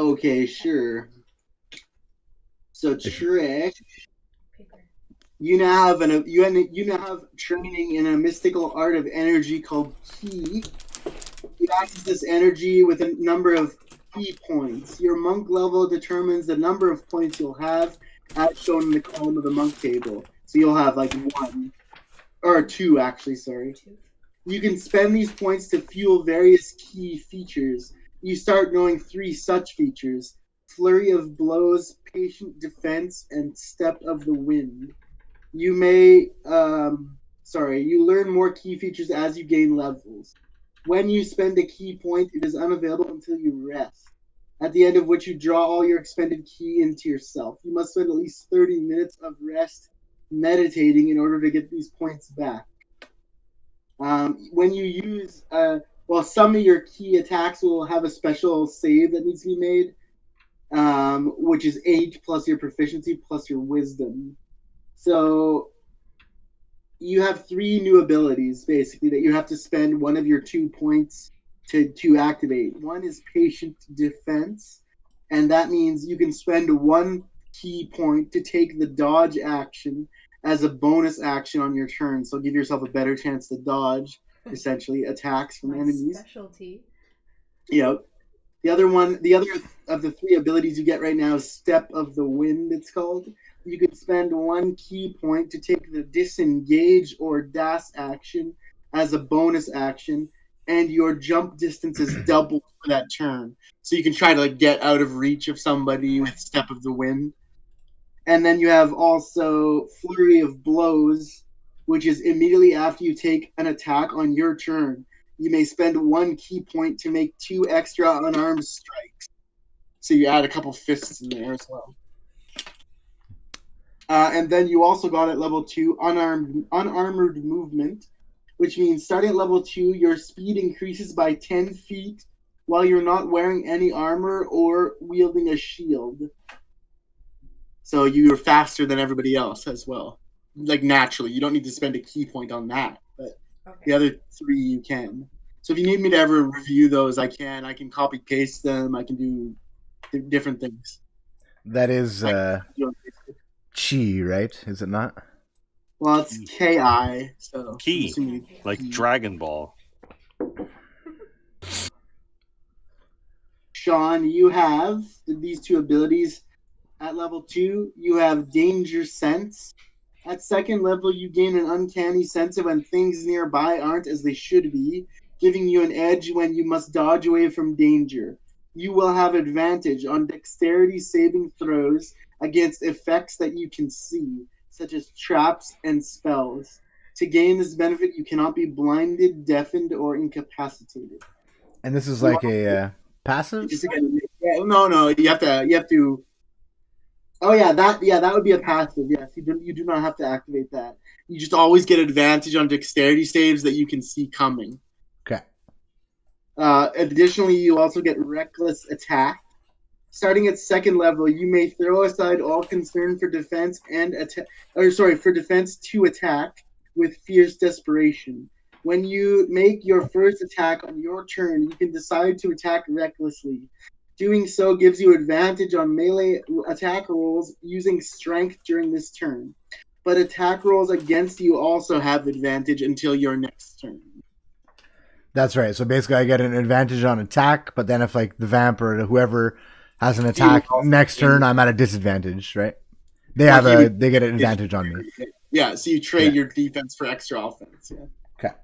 Okay, sure. So Trick, you now have training in a mystical art of energy called Ki. You access this energy with a number of key points. Your monk level determines the number of points you'll have, as shown in the column of the monk table. So you'll have like one, or two actually, sorry. You can spend these points to fuel various key features. You start knowing 3 such features: Flurry of Blows, Patient Defense, and Step of the Wind. You you learn more key features as you gain levels. When you spend a key point, it is unavailable until you rest, at the end of which you draw all your expended ki into yourself. You must spend at least 30 minutes of rest meditating in order to get these points back. When you use, some of your key attacks will have a special save that needs to be made, which is 8 plus your proficiency plus your wisdom. So you have 3 new abilities, basically, that you have to spend one of your 2 points to activate. One is Patient Defense, and that means you can spend 1 key point to take the dodge action as a bonus action on your turn. So give yourself a better chance to dodge, essentially, attacks from enemies. Specialty. Yep. The other of the 3 abilities you get right now is Step of the Wind, it's called. You can spend 1 key point to take the Disengage or Dash action as a bonus action, and your jump distance is doubled for that turn. So you can try to get out of reach of somebody with Step of the Wind. And then you have also Flurry of Blows, which is immediately after you take an attack on your turn. You may spend 1 key point to make 2 extra unarmed strikes. So you add a couple fists in there as well. And then you also got at level 2 unarmored movement, which means starting at level 2, your speed increases by 10 feet while you're not wearing any armor or wielding a shield. So you're faster than everybody else as well. Naturally, you don't need to spend a key point on that, but the other 3 you can. So if you need me to ever review those, I can. I can copy paste them. I can do different things. That is Chi, right? Is it not? Well, it's Ki. So Ki, like Ki. Dragon Ball. Sean, you have these 2 abilities. At level 2, you have Danger Sense. At 2nd level, you gain an uncanny sense of when things nearby aren't as they should be, giving you an edge when you must dodge away from danger. You will have advantage on dexterity saving throws against effects that you can see, such as traps and spells. To gain this benefit, you cannot be blinded, deafened, or incapacitated. And this is like a passive? No. You have to. Oh yeah, that would be a passive. Yes, you do not have to activate that. You just always get advantage on dexterity saves that you can see coming. Okay. Additionally, you also get Reckless Attack. Starting at 2nd level, you may throw aside all concern for defense for defense to attack with Fierce Desperation. When you make your first attack on your turn, you can decide to attack recklessly. Doing so gives you advantage on melee attack rolls using strength during this turn. But attack rolls against you also have advantage until your next turn. That's right. So basically I get an advantage on attack, but then if the vamp or whoever has an attack next turn, I'm at a disadvantage, right? They get an advantage on me. Yeah, so you trade your defense for extra offense. Yeah. Okay.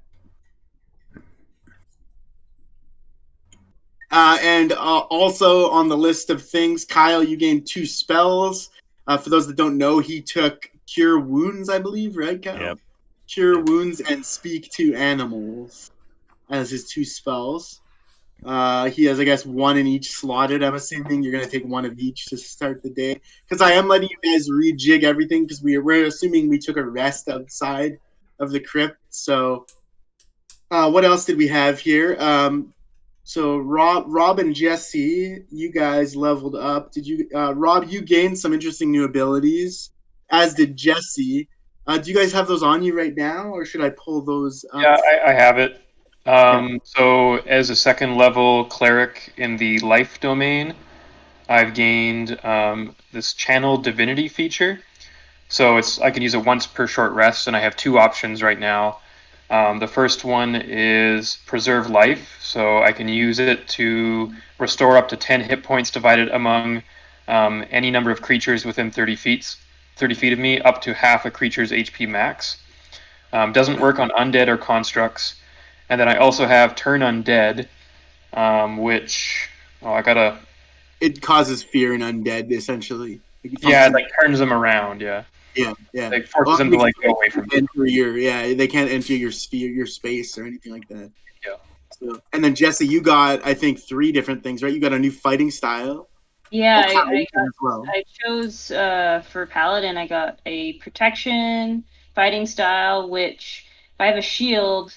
And also on the list of things, Kyle, you gained 2 spells. For those that don't know, he took Cure Wounds, I believe, right, Kyle? Yep. Cure Wounds and Speak to Animals as his 2 spells. He has, I guess, 1 in each slotted. I'm assuming you're going to take 1 of each to start the day. Because I am letting you guys rejig everything because we're assuming we took a rest outside of the crypt. So what else did we have here? So Rob and Jesse, you guys leveled up. Did you, Rob? You gained some interesting new abilities, as did Jesse. Do you guys have those on you right now, or should I pull those up? Yeah, I have it. So as a 2nd level cleric in the life domain, I've gained this channel divinity feature. So I can use it once per short rest, and I have two options right now. The first one is preserve life, so I can use it to restore up to 10 hit points divided among any number of creatures within 30 feet of me, up to half a creature's HP max. Doesn't work on undead or constructs. And then I also have turn undead, which It causes fear in undead, essentially. it like turns them around. Yeah. Yeah. Like forces them to like go away from you. They can't enter your sphere, your space, or anything like that. Yeah. So, and then Jesse, you got, I think, 3 different things, right? You got a new fighting style. Yeah, I chose for Paladin. I got a protection fighting style, which if I have a shield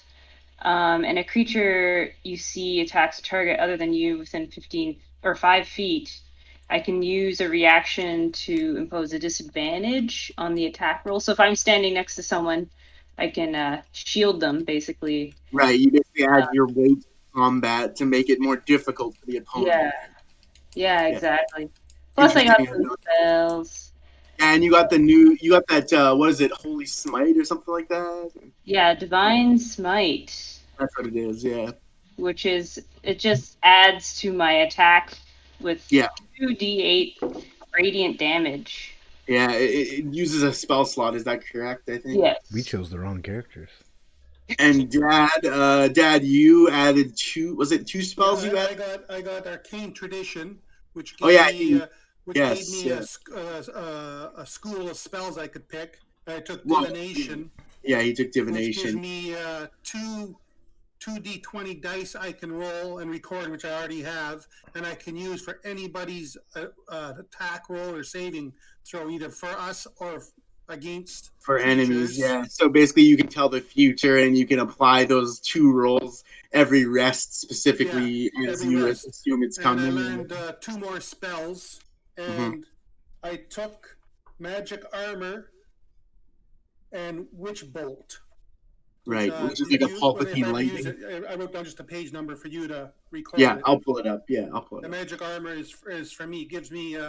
and a creature you see attacks a target other than you within 15 or 5 feet, I can use a reaction to impose a disadvantage on the attack roll. So if I'm standing next to someone, I can shield them, basically. Right, you basically add your weight to combat to make it more difficult for the opponent. Yeah, exactly. Plus I got some spells. And you got that, what is it, Holy Smite or something like that? Yeah, Divine Smite. That's what it is, yeah. Which is, it just adds to my attack with 2d8 radiant damage. Yeah, it uses a spell slot, is that correct, I think? Yes. We chose the wrong characters. And Dad, you added 2, was it 2 spells you added? I got Arcane Tradition, which gave me a school of spells I could pick. I took Divination. Yeah, he took Divination. Which gives me 2d20 dice I can roll and record, which I already have, and I can use for anybody's attack roll or saving throw, either for us or against for creatures. Enemies. Yeah, so basically you can tell the future and you can apply those 2 rolls every rest specifically as you assume it's coming. And I learned 2 more spells, and I took Magic Armor and Witch Bolt. Right, which is like a Palpatine lightning. I wrote down just a page number for you to record. Yeah, I'll pull it up. The Magic Armor is for me. It gives me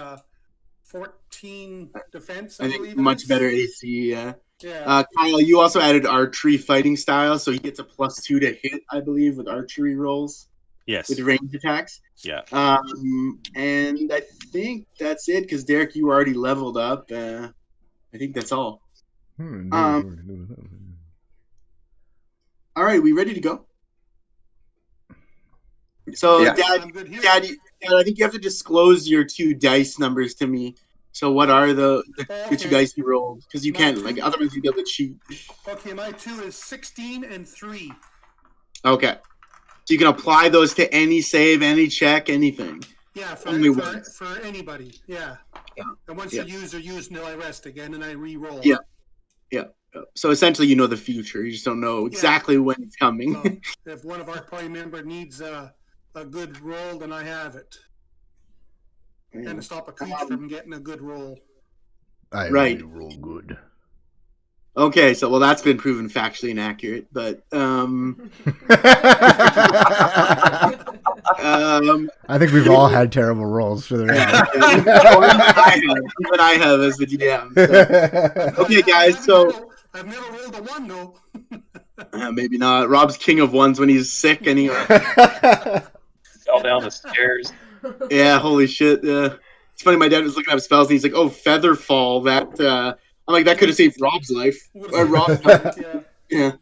14 defense. I think much better AC. Yeah. Kyle, you also added archery fighting style, so he gets a +2 to hit, I believe, with archery rolls. Yes. With range attacks. Yeah. And I think that's it because Derek, you already leveled up. I think that's all. All right, we ready to go? So, Dad, I think you have to disclose your 2 dice numbers to me. So, what are the 2 dice you rolled? Because you can't, otherwise you'd be able to cheat. Okay, my 2 is 16 and 3. Okay. So you can apply those to any save, any check, anything. Yeah, for anybody. Yeah. And once you use nil, I rest again and I re-roll. Yeah. So essentially, you know the future. You just don't know exactly when it's coming. So if one of our party member needs a good roll, then I have it. And to stop a creature from getting a good roll. I really roll good. Okay, so that's been proven factually inaccurate, but I think we've all had terrible rolls for the record. Even I have as the GM. So. Okay, guys, so I've never rolled a 1 though. Maybe not. Rob's king of 1s when he's sick anyway. Fell down the stairs. Yeah, holy shit. It's funny, my dad was looking up spells and he's like, "Oh, Featherfall, that I'm like, that could have saved Rob's life." Or Rob's life. Yeah.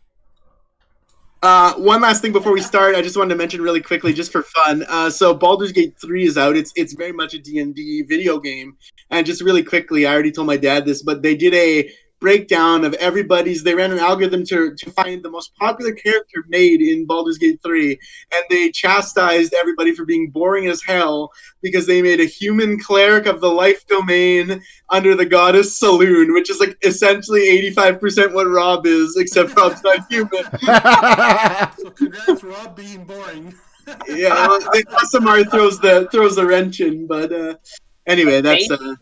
One last thing before we start, I just wanted to mention really quickly, just for fun. So Baldur's Gate 3 is out. It's very much a D&D video game. And just really quickly, I already told my dad this, but they did a breakdown of they ran an algorithm to find the most popular character made in Baldur's Gate 3, and they chastised everybody for being boring as hell because they made a human cleric of the life domain under the goddess Saloon, which is like essentially 85% what Rob is, except Rob's not human. So congrats, Rob, being boring. Yeah, well, the SMR throws the wrench in, but anyway, that's a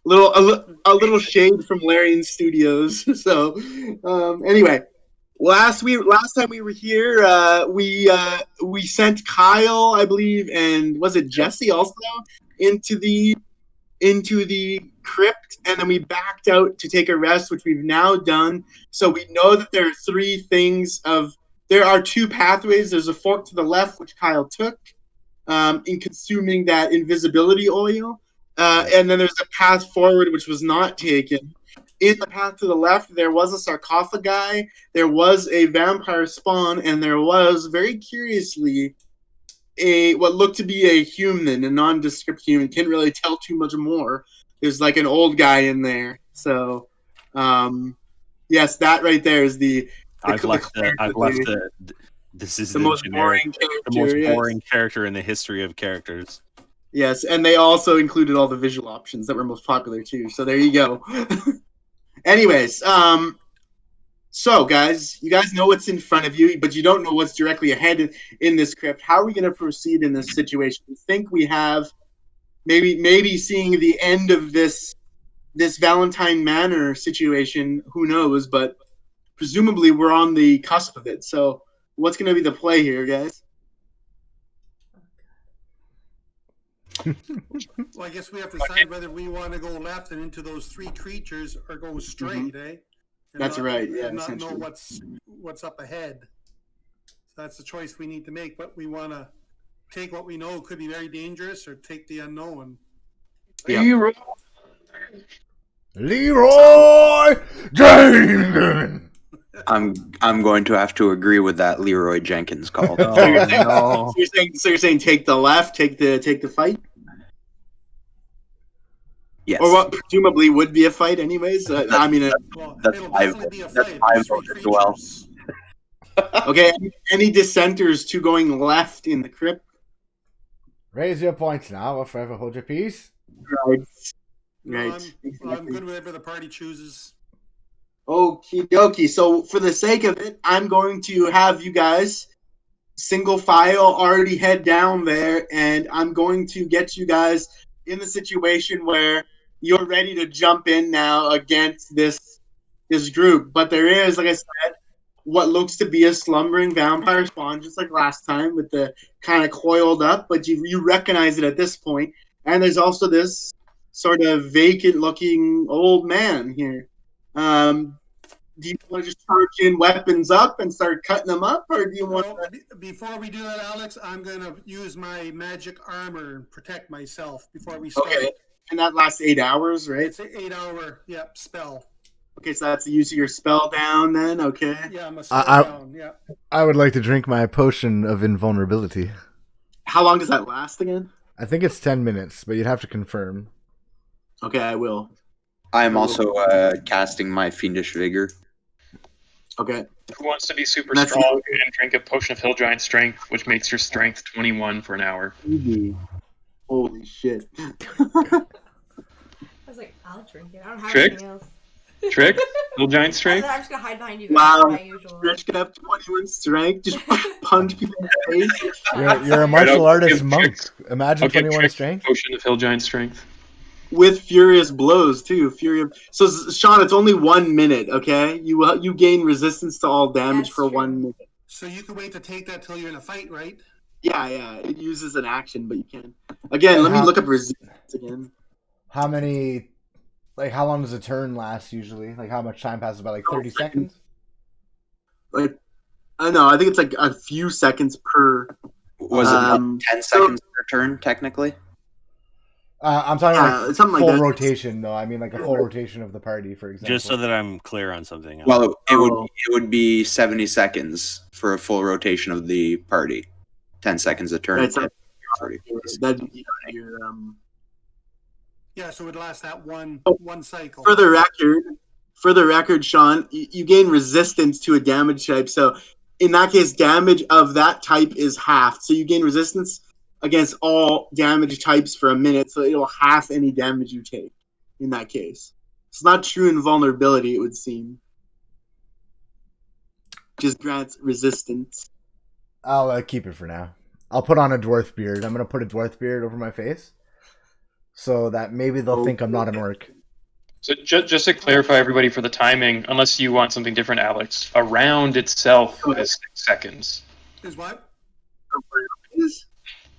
little shade from Larian Studios. So anyway, last time we were here, we sent Kyle, I believe, and was it Jesse also into the crypt, and then we backed out to take a rest, which we've now done. So we know that there are three things there are two pathways. There's a fork to the left, which Kyle took in consuming that invisibility oil. And then there's a path forward, which was not taken. In the path to the left, there was a sarcophagi, there was a vampire spawn, and there was, very curiously, what looked to be a human, a nondescript human. Can't really tell too much more. There's like an old guy in there. So, yes, that right there is the this is the most boring character. The most boring character in the history of characters. Yes, and they also included all the visual options that were most popular too. So there you go. Anyways, so guys, you guys know what's in front of you, but you don't know what's directly ahead in this crypt. How are we going to proceed in this situation? We think we have maybe seeing the end of this Valentine Manor situation. Who knows? But presumably we're on the cusp of it. So what's going to be the play here, guys? Well, I guess we have to decide whether we want to go left and into those three creatures or go straight, eh? And That's right. Yeah, and not know essentially. what's up ahead. So that's the choice we need to make. But we want to take what we know could be very dangerous, or take the unknown. Yeah. Leroy Jenkins. I'm going to have to agree with that Leroy Jenkins call. So you're saying take the left, take the fight? Yes. Or what presumably would be a fight anyways. I mean, that's it'll five. definitely be a That's fight. five There's three votes as well. creatures. okay. Any dissenters to going left in the crypt? Raise your points now, or forever hold your peace. Right. No, Right. I'm Exactly. good with whatever the party chooses. Okie dokie. So for the sake of it, I'm going to have you guys single file already head down there, and I'm going to get you guys in the situation where you're ready to jump in now against this group. But there is, like I said, what looks to be a slumbering vampire spawn, just like last time, with the kind of coiled up, but you recognize it at this point. And there's also this sort of vacant-looking old man here. Do you want to just charge in weapons up and start cutting them up, or do you want Well, before we do that, Alex, I'm going to use my magic armor and protect myself before we start. Okay, and that lasts 8 hours, right? It's an 8-hour, spell. Okay, so that's the use of your spell down then, okay. Yeah, I'm a spell I- down, yeah. I would like to drink my potion of invulnerability. How long does that last again? I think it's 10 minutes, but you'd have to confirm. Okay, I will. I'm also casting my Fiendish Vigor. Okay. Who wants to be super That's strong and drink a potion of Hill Giant Strength, which makes your strength 21 for an hour? Holy shit. I was like, I'll drink it. I don't have Trick? anything else. Trick? Hill Giant I'm Strength? just gonna hide behind you guys. Wow. My usual. Rich could have 21 strength, just punch people in the face. You're a martial I'll artist give monk. Trick- Imagine I'll give 21 Trick strength. Potion of Hill Giant Strength. With furious blows too. So Sean, it's only 1 minute. Okay, you gain resistance to all damage That's for true. 1 minute. So you can wait to take that till you're in a fight, right? Yeah. It uses an action, but you can. Again, let me look up resistance again. How many, like, how long does a turn last usually? Like, how much time passes by, like, 30 seconds? Like, I know. I think it's like a few seconds per. Was it not 10 seconds per turn, technically? I'm talking like something like full that. rotation, though. I mean, like a full rotation of the party, for example. Just so that I'm clear on something. Well, it would be 70 seconds for a full rotation of the party. 10 seconds a turn. Right, so- Party. Yeah, so it would last that one cycle. For the record, Sean, you gain resistance to a damage type. So in that case, damage of that type is halved. So you gain resistance against all damage types for a minute. So it'll half any damage you take in that case. It's not true invulnerability, it would seem. Just grants resistance. I'll keep it for now. I'll put on a dwarf beard. I'm going to put a dwarf beard over my face so that maybe they'll think I'm not an orc. So just to clarify everybody for the timing, unless you want something different, Alex, a round itself is 6 seconds. Is what?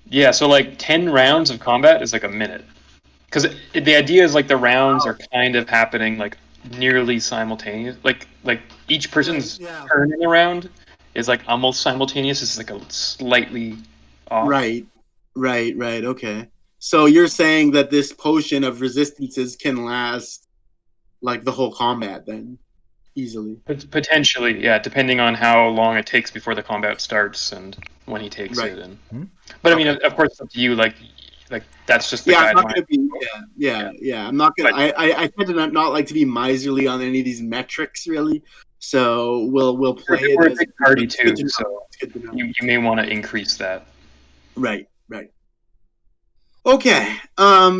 Yeah, so like 10 rounds of combat is like a minute. Because the idea is like the rounds are kind of happening like nearly simultaneous. Like each person's Right, yeah. turn in the round is like almost simultaneous. It's like a slightly off. Right. Okay. So you're saying that this potion of resistances can last like the whole combat then, easily. Potentially, yeah, depending on how long it takes before the combat starts and when he takes Right. it. And Hmm? but I mean, of course, it's up to you. Like that's just the Yeah, I'm not guideline. gonna be. Yeah. I'm not gonna. I tend to not like to be miserly on any of these metrics, really. So we'll play it. We're a as- big party it's good too, to know. so It's good to know. you may want to increase that. Right. Okay.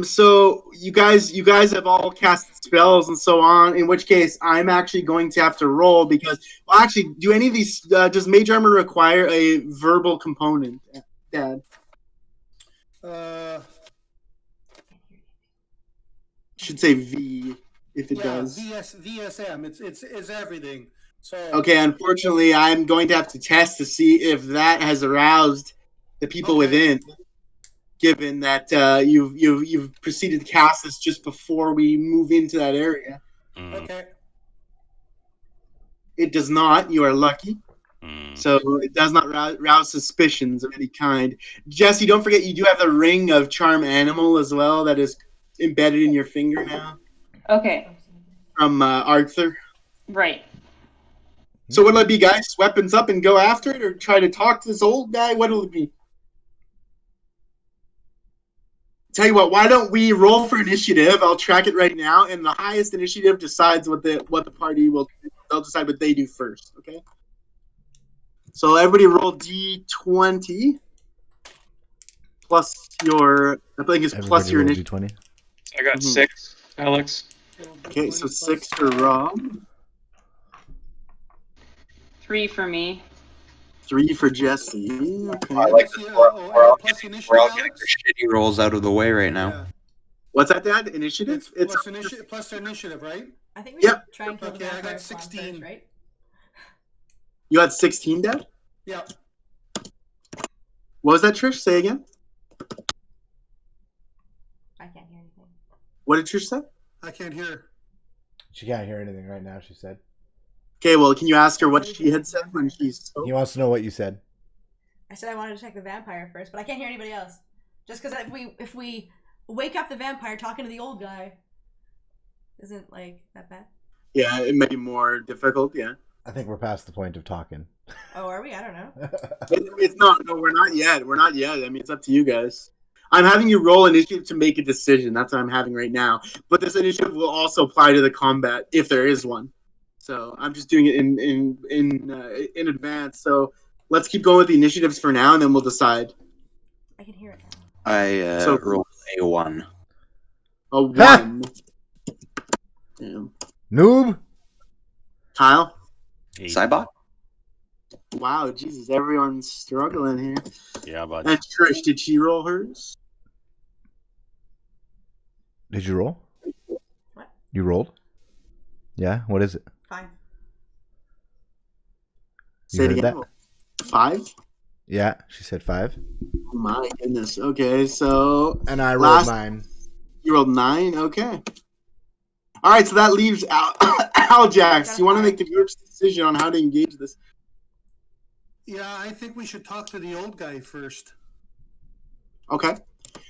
So you guys have all cast spells and so on. In which case, I'm actually going to have to roll because. Well, actually, do any of these? Does mage armor require a verbal component, Dad? Should say V if it does. VSM. It's everything. So Okay, unfortunately, I'm going to have to test to see if that has aroused the people Okay. within. Given that you've proceeded to cast this just before we move into that area, Okay. it does not. You are lucky, Mm. so it does not rouse suspicions of any kind. Jesse, don't forget you do have the ring of charm animal as well that is embedded in your finger now Okay. from Arthur. Right. So what'll it be, guys? Weapons up and go after it, or try to talk to this old guy? What'll it be? Tell you what, why don't we roll for initiative? I'll track it right now, and the highest initiative decides what the party will do. They'll decide what they do first, okay? So everybody roll D20 plus your, I think it's plus Everybody your roll initiative. D20. I got 6, Alex. Okay, so 6 for Rob, 3 for me. 3 for Jesse. Okay. I like this. We're all plus getting, initiative, we're all getting Alex? the shitty rolls out of the way right now. Yeah. What's that, Dad? Initiative? It's plus initiative, right? I think we Yep. should try and kill the Okay, I got vampire spawn 16. first, right? You had 16, Dad? Yeah. What was that, Trish? Say again. I can't hear anything. What did Trish say? I can't hear. She can't hear anything right now, she said. Okay, well, can you ask her what she had said when she spoke? He wants to know what you said. I said I wanted to check the vampire first, but I can't hear anybody else. Just because if we wake up the vampire talking to the old guy, isn't like that bad. Yeah, it may be more difficult, yeah. I think we're past the point of talking. Oh, are we? I don't know. It's not. No, we're not yet. We're not yet. I mean, it's up to you guys. I'm having you roll initiative to make a decision. That's what I'm having right now. But this initiative will also apply to the combat if there is one. So I'm just doing it in advance. So let's keep going with the initiatives for now, and then we'll decide. I can hear it now. I So- rolled a 1. A 1. Damn. Noob? Kyle? Cybot? Wow, Jesus, everyone's struggling here. Yeah, but And Trish, did she roll hers? Did you roll? What? You rolled? Yeah? What is it? 5. You Say it heard again. that? 5? Yeah, she said 5. Oh my goodness. Okay, so And I rolled Last- 9. you rolled 9? Okay. All right, so that leaves Aljax. You want to make the group's decision on how to engage this? Yeah, I think we should talk to the old guy first. Okay.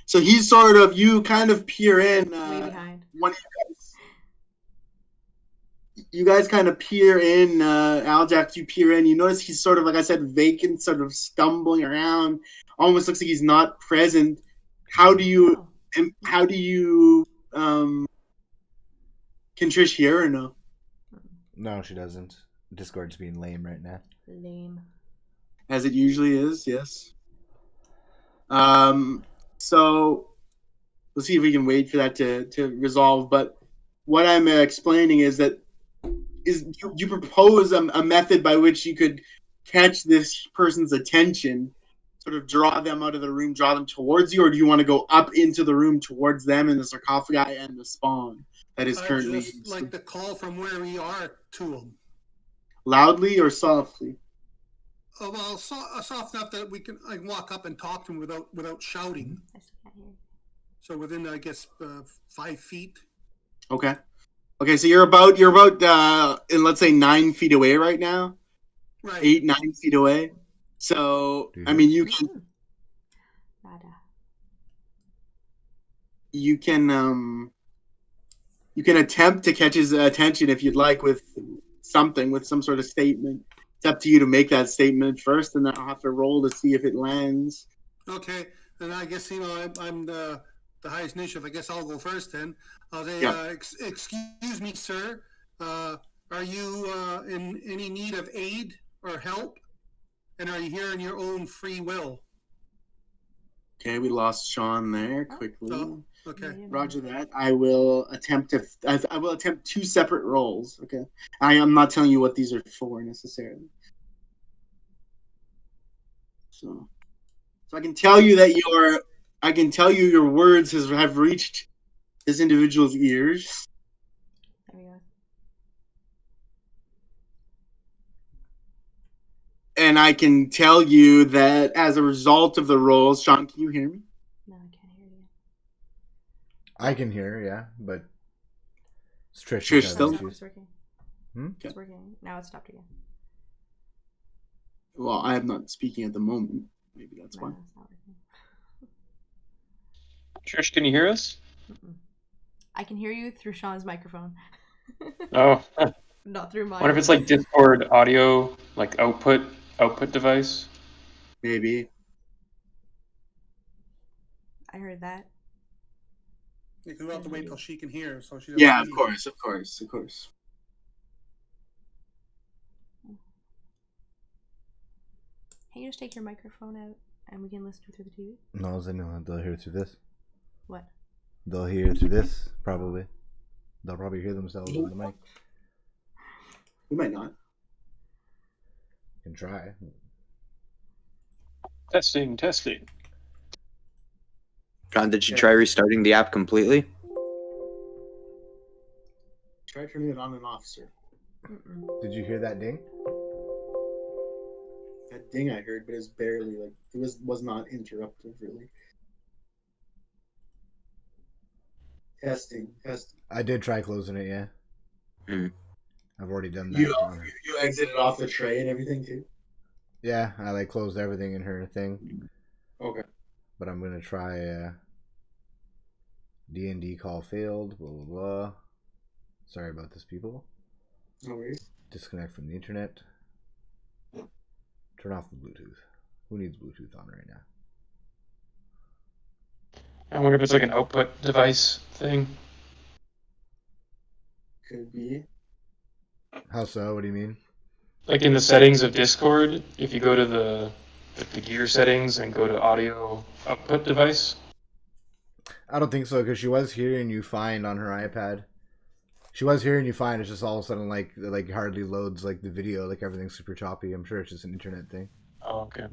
So he's sort of, you kind of peer in. Way behind. One of you guys kind of peer in, Aljax, you peer in. You notice he's sort of, like I said, vacant, sort of stumbling around. Almost looks like he's not present. How do you, can Trish hear or no? No, she doesn't. Discord's being lame right now. Lame. As it usually is, yes. So we'll see if we can wait for that to resolve. But what I'm explaining is that you propose a method by which you could catch this person's attention, sort of draw them out of the room, draw them towards you, or do you want to go up into the room towards them and the sarcophagi and the spawn that is currently Just like the call from where we are to him. loudly or softly? well, soft enough that I can walk up and talk to him without shouting. I still can't hear. So within, I guess, 5 feet. Okay. Okay, so you're about in, let's say, 9 feet away right now. Right. 8, 9 feet away. So I mean, you can you can attempt to catch his attention if you'd like with something, with some sort of statement. It's up to you to make that statement first, and then I'll have to roll to see if it lands. Okay, and I guess I'm the highest initiative. I guess I'll go first then. I'll say, excuse me, sir. Are you in any need of aid or help? And are you here in your own free will? Okay, we lost Sean there quickly. Oh, okay. Roger that. I will attempt 2 separate rolls. Okay, I am not telling you what these are for necessarily. So I can tell you that your words have reached this individual's ears. There we go. And I can tell you that as a result of the rolls, Sean, can you hear me? No, I can't hear you. I can hear, yeah, but Trish still? It's working. It's working. Now it's stopped again. Well, I am not speaking at the moment. Maybe that's why. No, it's not working. Trish, can you hear us? I can hear you through Sean's microphone. Oh. Not through mine. What if it's like Discord audio, like output device? Maybe. I heard that. Because we'll have to wait till she can hear. So she. Yeah, of course. Can you just take your microphone out and we can listen through the TV? No, they'll hear through this. What? They'll hear through this, probably. They'll probably hear themselves on the mic. We might not. Can try. Testing. John, did you try restarting the app completely? Try turning it on and off, sir. Did you hear that ding? That ding I heard, but it's barely it was not interruptive really. Testing. I did try closing it, yeah. I've already done that. You exited off the tray and everything too? Yeah, I closed everything in her thing. Okay. But I'm gonna try D&D call failed, blah blah blah. Sorry about this, people. No worries. Disconnect from the internet. Turn off the Bluetooth. Who needs Bluetooth on right now? I wonder if it's like an output device thing. Could be. How so? What do you mean? Like in the settings of Discord, if you go to the gear settings and go to audio output device. I don't think so, because she was hearing you fine on her iPad. She was hearing you fine. It's just all of a sudden like hardly loads the video, everything's super choppy. I'm sure it's just an internet thing. Oh, okay.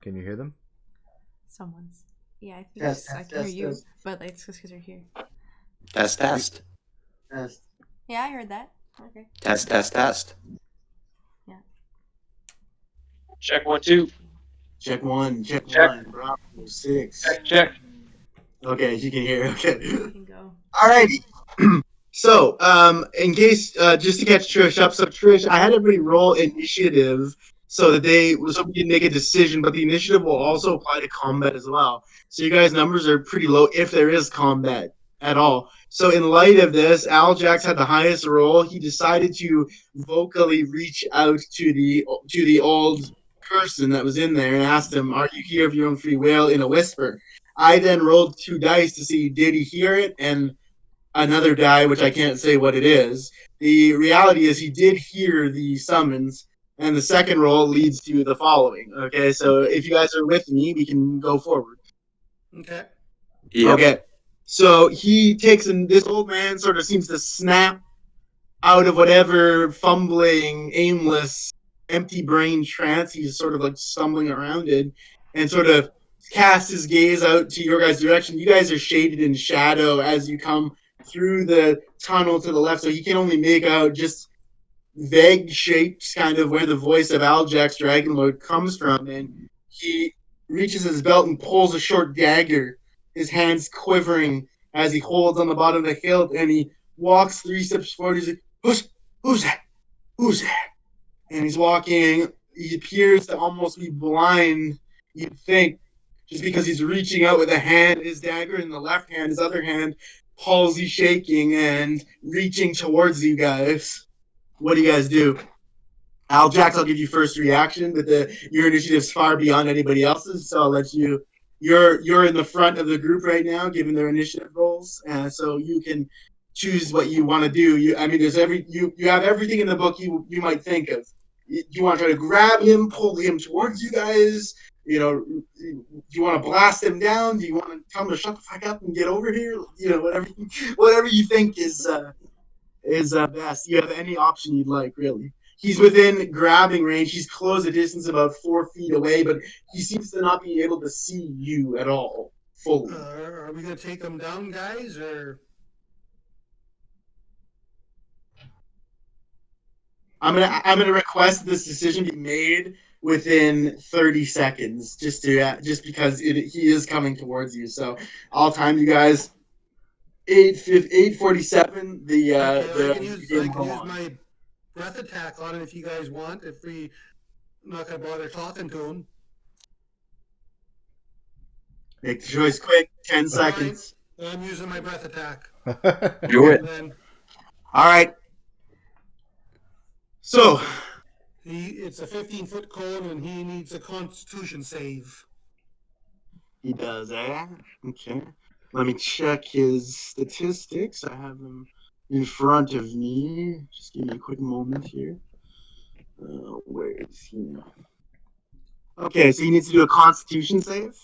Can you hear them? Someone's. Yeah, I think I can hear you, but it's just because you're here. Test. Yeah, I heard that. Okay. Test. Yeah. Check 1 2. Check 1. Check. 1. Bravo 6. Check. Okay, you can hear. Okay. You can go. Alrighty. So, in case, just to catch Trish up, so Trish, I had everybody roll initiative so we can make a decision, but the initiative will also apply to combat as well. So you guys' numbers are pretty low if there is combat at all. So in light of this, Al Jax had the highest roll. He decided to vocally reach out to the old person that was in there and asked him, "Are you here of your own free will?" in a whisper. I then rolled 2 dice to see did he hear it, and another die, which I can't say what it is. The reality is he did hear the summons, and the second roll leads to the following. Okay, so if you guys are with me, we can go forward. Okay. Yep. Okay. So he takes, and this old man sort of seems to snap out of whatever fumbling, aimless, empty brain trance he's sort of stumbling around in, and sort of cast his gaze out to your guys' direction. You guys are shaded in shadow as you come through the tunnel to the left, so he can only make out just vague shapes, kind of where the voice of Aljax Dragonlord comes from, and he reaches his belt and pulls a short dagger, his hands quivering as he holds on the bottom of the hilt, and he walks 3 steps forward. He's like, who's that? Who's that? And he's walking. He appears to almost be blind, you'd think, just because he's reaching out with a hand, his dagger in the left hand, his other hand palsy shaking and reaching towards you guys. What do you guys do? Aljax, I'll give you first reaction, but your initiative's far beyond anybody else's, so I'll let you. You're in the front of the group right now, given their initiative rolls, so you can choose what you want to do. You have everything in the book you might think of. You want to try to grab him, pull him towards you guys. Do you want to blast him down? Do you want to tell him to shut the fuck up and get over here? Whatever you think is best. You have any option you'd like, really. He's within grabbing range. He's close a distance about 4 feet away, but he seems to not be able to see you at all fully. Are we gonna take him down, guys, or? I'm gonna request this decision be made within 30 seconds, just because he is coming towards you. So I'll time you guys. 8:47. I can use my breath attack on it if you guys want. If we not gonna bother talking to him. Make the choice quick. 10 seconds. I'm using my breath attack. Do it. All right. So it's a 15-foot cone, and he needs a Constitution save. He does, eh? Okay. Let me check his statistics. I have them in front of me. Just give me a quick moment here. Where is he now? Okay, so he needs to do a Constitution save.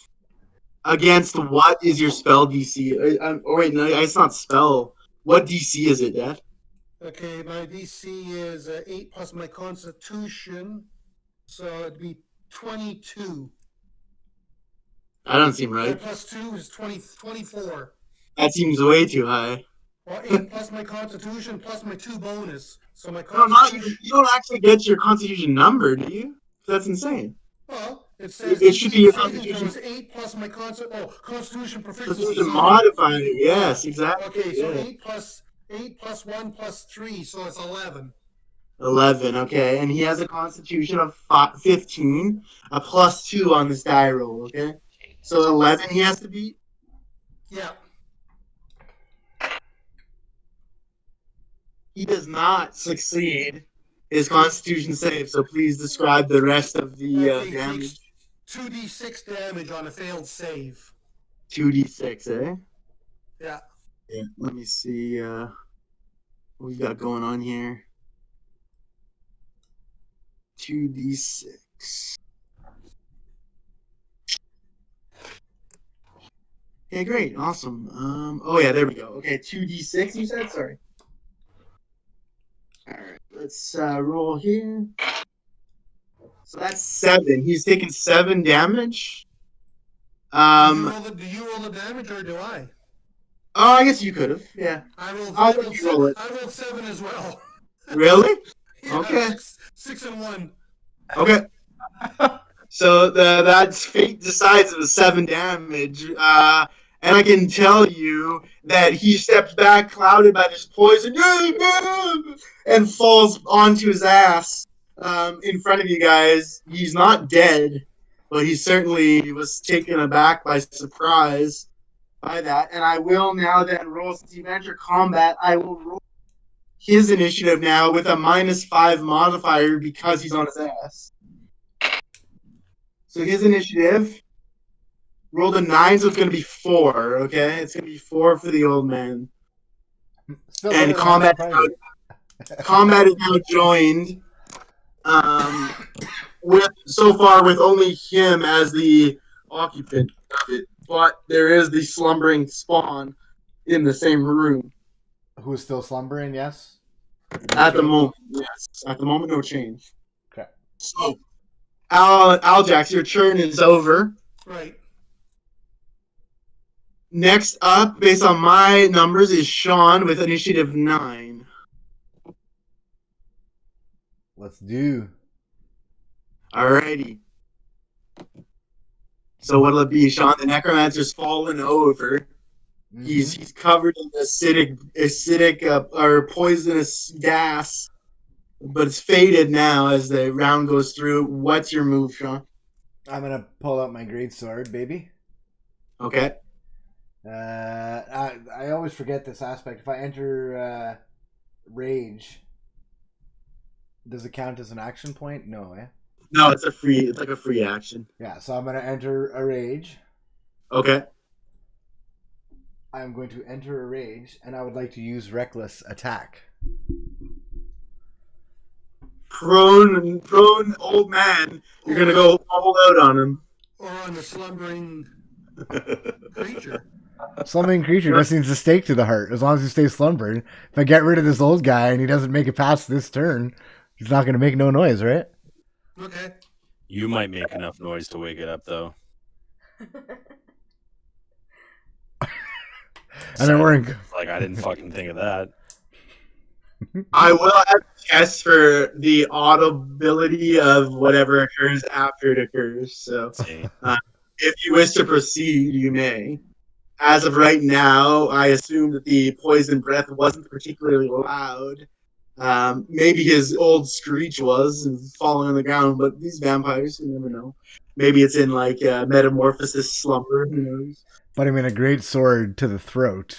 Against what is your spell DC? Wait, no, it's not spell. What DC is it, Dad? Okay, my DC is 8 plus my Constitution, so it'd be 22. That doesn't seem right. 8 plus 2 is 24. That seems way too high. Well, 8 plus my Constitution plus my 2 bonus. So my No, Constitution... you don't actually get your Constitution number, do you? That's insane. Well, it says it should be your Constitution. 8 plus my Constitution proficiency. So it's a modifier. Yes, exactly. Okay, so 8 plus 1 plus 3, so it's 11. 11, okay. And he has a Constitution of 15, a plus 2 on this die roll, okay? So 11 he has to beat? Yeah. He does not succeed his Constitution save, so please describe the rest of the damage. 2d6 damage on a failed save. 2d6, eh? Yeah. Yeah, let me see what we got going on here. 2d6. Okay, great, awesome. Oh yeah, there we go. Okay, 2d6 you said? Sorry. Alright, let's roll here. So that's 7. He's taken 7 damage. Do you roll the damage or do I? Oh, I guess you could have, yeah. I rolled 7 as well. Really? Yeah, okay. 6 and 1. Okay. So that's fate decides it was 7 damage. And I can tell you that he steps back, clouded by this poison, and falls onto his ass in front of you guys. He's not dead, but he certainly was taken aback by surprise by that. And I will now then roll, since you enter combat, I will roll his initiative now with a -5 modifier because he's on his ass. So his initiative rolled a 9, so it's going to be 4, okay? It's going to be 4 for the old man. And combat is now joined with only him as the occupant of it. But there is the slumbering spawn in the same room. Who's still slumbering, yes? At the moment, yes. At the moment, no change. Okay. So, Aljax, your turn is over. Right. Next up, based on my numbers, is Sean with initiative 9. Let's do. Alrighty. So what'll it be, Sean? The necromancer's fallen over. He's covered in acidic or poisonous gas, but it's faded now as the round goes through. What's your move, Sean? I'm gonna pull out my great sword, baby. Okay. I always forget this aspect. If I enter rage, does it count as an action point? No, eh? No, it's like a free action. Yeah, so I'm gonna enter a rage. Okay. I'm going to enter a rage, and I would like to use reckless attack. Prone old man. You're gonna go all out on him. Or on the slumbering creature. Slumbering creature just needs a stake to the heart. As long as he stays slumbering. If I get rid of this old guy and he doesn't make it past this turn, he's not going to make no noise, right? Okay. You might make enough noise to wake it up, though. And then we're in... Like, I didn't fucking think of that. I will have to test for the audibility of whatever occurs after it occurs. So, if you wish to proceed, you may. As of right now, I assume that the poison breath wasn't particularly loud. Maybe his old screech was and falling on the ground, but these vampires, you never know. Maybe it's in like metamorphosis slumber. Who knows? But I mean, a great sword to the throat.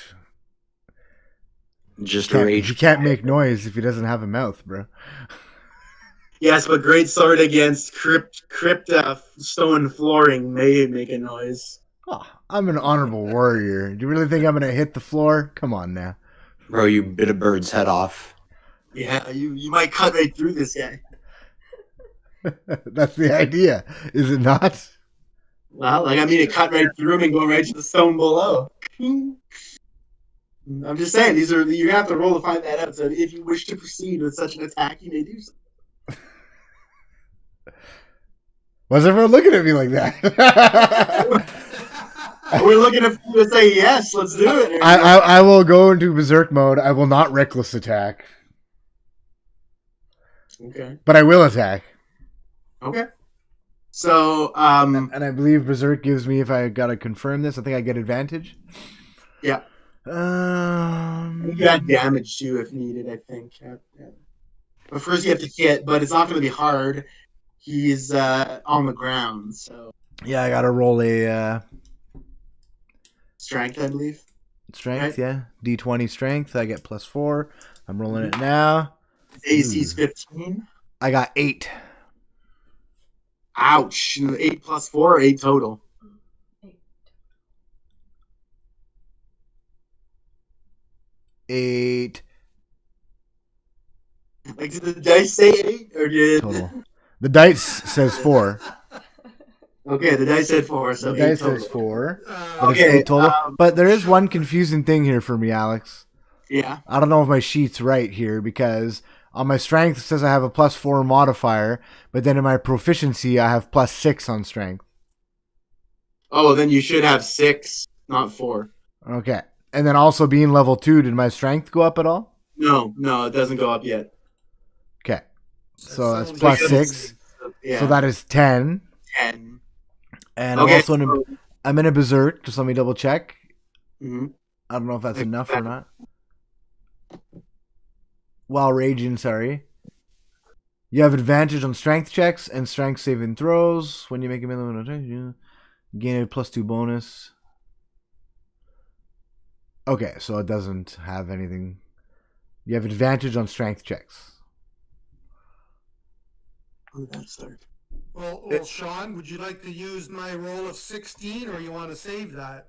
Just rage. He can't make noise if he doesn't have a mouth, bro. Yes, but great sword against crypt stone flooring may make a noise. Oh, I'm an honorable warrior. Do you really think I'm going to hit the floor? Come on now. Bro, you bit a bird's head off. Yeah, you might cut right through this guy. That's the idea, is it not? Well, it cut right through him and go right to the stone below. I'm just saying, you're gonna have to roll to find that out. So if you wish to proceed with such an attack, you may do so. Why's everyone looking at me like that? We're looking at you to say yes. Let's do it. I will go into berserk mode. I will not reckless attack. Okay. But I will attack. Okay. So, and I believe berserk gives me, if I gotta confirm this, I think I get advantage. Yeah. You got damage too if needed, I think. But first you have to hit, but it's not going to be hard. He's on the ground, so. Yeah, I gotta roll a strength, I believe. Strength, right? Yeah. D20 strength. I get +4. I'm rolling it now. AC's 15. I got 8. Ouch! 8 + 4, 8 total. 8. Like, did the dice say 8 or did total? The dice says 4. Okay, the dice said 4, so the dice total. says 4. But Okay, it's 8 total. But there is one confusing thing here for me, Alex. Yeah. I don't know if my sheet's right here because on my strength it says I have a +4 modifier, but then in my proficiency I have +6 on strength. Oh, then you should have 6, not 4. Okay. And then also being level 2, did my strength go up at all? No, it doesn't go up yet. Okay. So that's +6. Yeah. So that is 10. 10. And okay, I'm in a berserk. Just let me double check. Mm-hmm. I don't know if that's enough or not. While raging, sorry. You have advantage on strength checks and strength saving throws. When you make a minimum attack, you gain a +2 bonus. Okay, so it doesn't have anything. You have advantage on strength checks. Well, Sean, would you like to use my roll of 16, or you want to save that?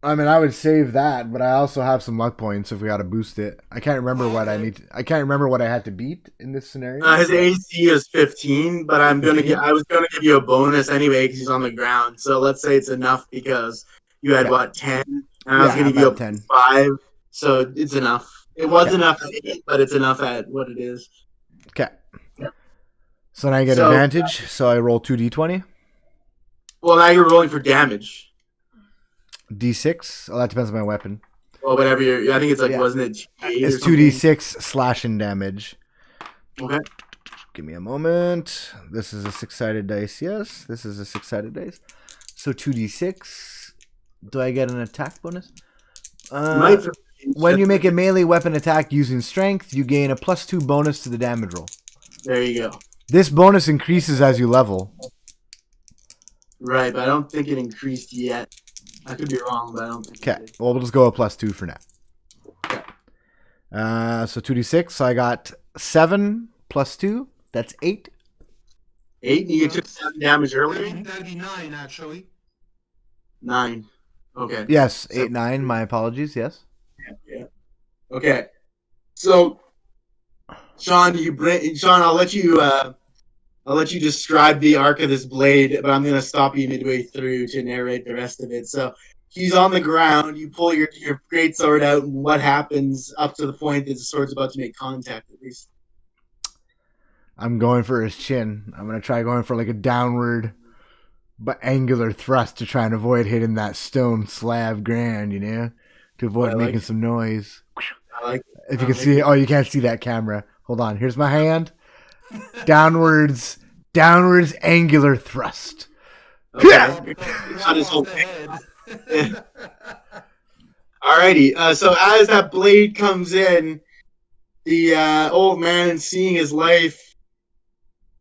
I mean, I would save that, but I also have some luck points if we got to boost it. I can't remember what I need. I can't remember what I had to beat in this scenario. His AC is 15, but I was gonna give you a bonus anyway because he's on the ground. So let's say it's enough because you had 10, and I was gonna give you a 10. 5, so it's enough. It was enough at 8, but it's enough at what it is. Okay. So now I get advantage. So I roll 2d20. Well, now you're rolling for damage. D6. Oh, that depends on my weapon. Well, whatever you're. I think it's like wasn't it? It's 2d6 slashing damage. Okay. Give me a moment. This is a 6-sided dice. Yes, this is a 6-sided dice. So 2d6. Do I get an attack bonus? When you make a melee weapon attack using strength, you gain a +2 bonus to the damage roll. There you go. This bonus increases as you level. Right, but I don't think it increased yet. I could be wrong, but I don't think Okay, it did. well, we'll just go a +2 for now. Okay. So 2d6, so I got 7 + 2. That's 8. 8, you took 7 damage earlier? That'd be 9, actually. 9. Okay. Yes, 8, 9. My apologies, yes. Yeah. Okay. So, Sean, I'll let you describe the arc of this blade, but I'm going to stop you midway through to narrate the rest of it. So, he's on the ground. You pull your great sword out, and what happens up to the point that the sword's about to make contact, at least? I'm going for his chin. I'm going to try going for like a downward but angular thrust to try and avoid hitting that stone slab ground, you know? To avoid making some noise. I like it. If you can see it. Oh, you can't see that camera. Hold on. Here's my hand. Downwards angular thrust. Okay. On his whole thing. Alrighty. So as that blade comes in, the old man, seeing his life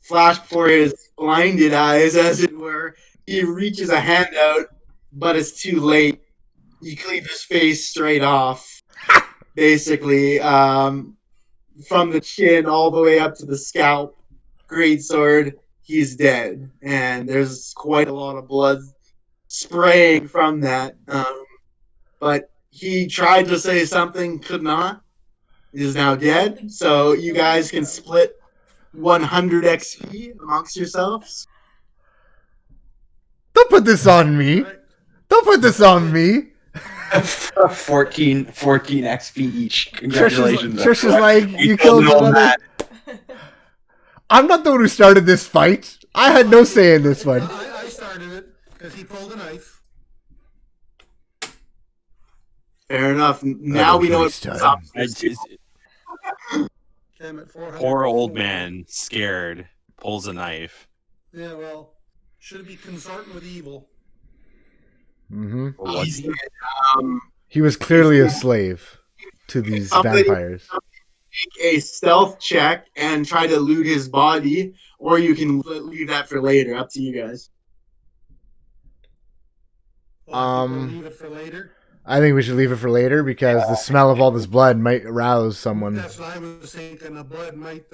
flash before his blinded eyes, as it were, he reaches a hand out, but it's too late. You cleave his face straight off, basically, from the chin all the way up to the scalp. Great sword, he's dead, and there's quite a lot of blood spraying from that. But he tried to say something, could not. He is now dead, so you guys can split 100 XP amongst yourselves. Don't put this on me. Don't put this on me. 14 XP each. Congratulations. Trish is like, you killed another. I'm not the one who started this fight. I had no say in this one. I started it because he pulled a knife. Fair enough. Now we know what's up. Poor old man, scared, pulls a knife. Yeah, well, should be consorting with evil. Mm-hmm. What's he? He was clearly a slave to these vampires. Make a stealth check and try to loot his body, or you can leave that for later. Up to you guys. Leave it for later. I think we should leave it for later because the smell of all this blood might rouse someone. That's what I was thinking. The blood might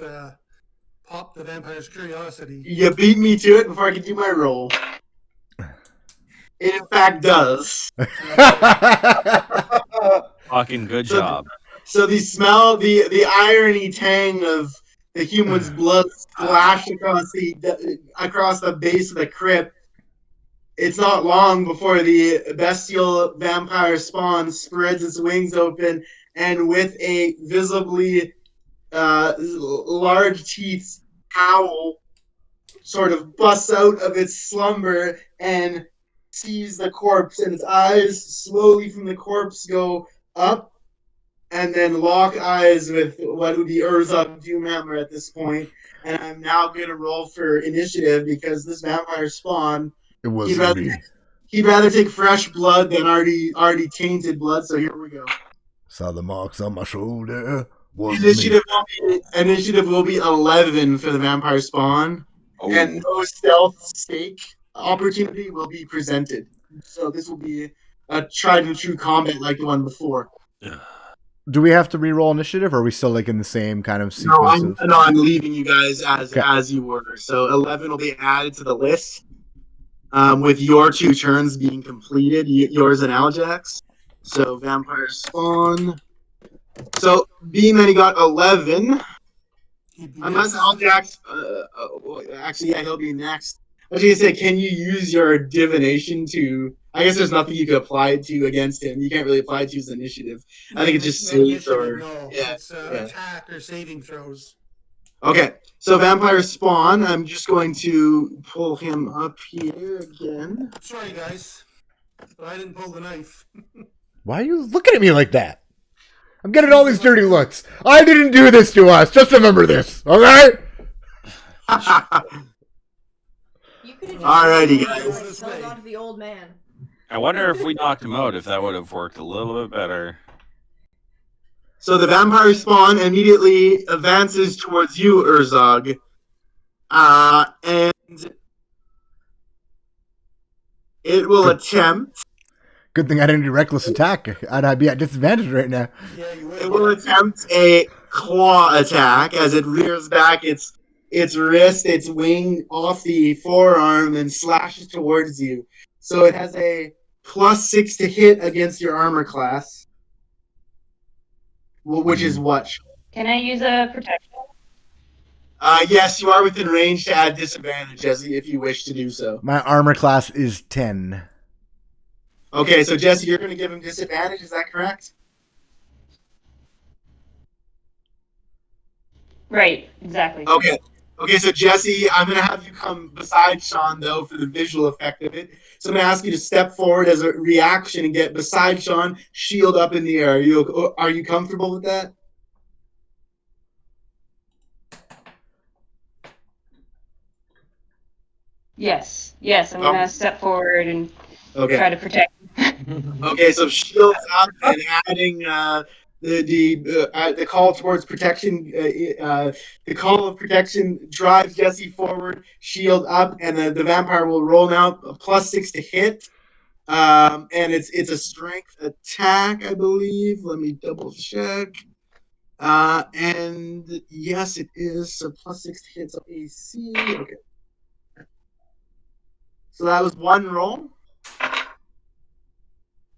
pop the vampire's curiosity. You beat me to it before I can do my roll. It in fact does. Fucking good job. So the smell, the irony tang of the human's blood splashed across the base of the crypt. It's not long before the bestial vampire spawn spreads its wings open, and with a visibly large teeth howl, sort of busts out of its slumber and sees the corpse, and its eyes slowly from the corpse go up and then lock eyes with what would be Urza Doomhammer at this point. And I'm now going to roll for initiative because this vampire spawn, It wasn't me. he'd rather take fresh blood than already tainted blood, so here we go. Saw the marks on my shoulder. Initiative will be 11 for the vampire spawn, and no stealth stake opportunity will be presented. So this will be a tried and true combat like the one before. Do we have to re-roll initiative, or are we still like in the same kind of sequence? I'm leaving you guys as you were. So 11 will be added to the list, with your 2 turns being completed, yours and Aljax. So vampire spawn. So being that he got 11, unless Aljax, actually, yeah, he'll be next. I was going to say, can you use your divination to... I guess there's nothing you could apply it to against him. You can't really apply it to his initiative. I think it's just saves or... No, yeah, it's attack or saving throws. Okay, so Vampire Spawn, I'm just going to pull him up here again. Sorry, guys, but I didn't pull the knife. Why are you looking at me like that? I'm getting all these dirty looks. I didn't do this to us. Just remember this, all right? You could have just Alrighty, like, guys. held on to the old man. I wonder if we knocked him out, if that would have worked a little bit better. So the vampire spawn immediately advances towards you, Urzog. And it will attempt. Good thing I didn't do reckless attack. I'd be at disadvantage right now. Yeah, you would. It will attempt a claw attack as it rears back its wrist, its wing off the forearm and slashes towards you. So it has a +6 to hit against your armor class. Which is what? Can I use a protection? Yes, you are within range to add disadvantage, Jesse, if you wish to do so. My armor class is 10. Okay, so Jesse, you're going to give him disadvantage, is that correct? Right, exactly. Okay. Okay, so Jesse, I'm going to have you come beside Sean, though, for the visual effect of it. So I'm going to ask you to step forward as a reaction and get beside Sean, shield up in the air. Are you comfortable with that? Yes, I'm gonna step forward and try to protect. Okay, so shields up and adding the call towards protection. The call of protection drives Jesse forward. Shield up, and the vampire will roll now a +6 to hit. And it's a strength attack, I believe. Let me double check. And yes, it is. So +6 to hit. So AC. Okay. So that was one roll.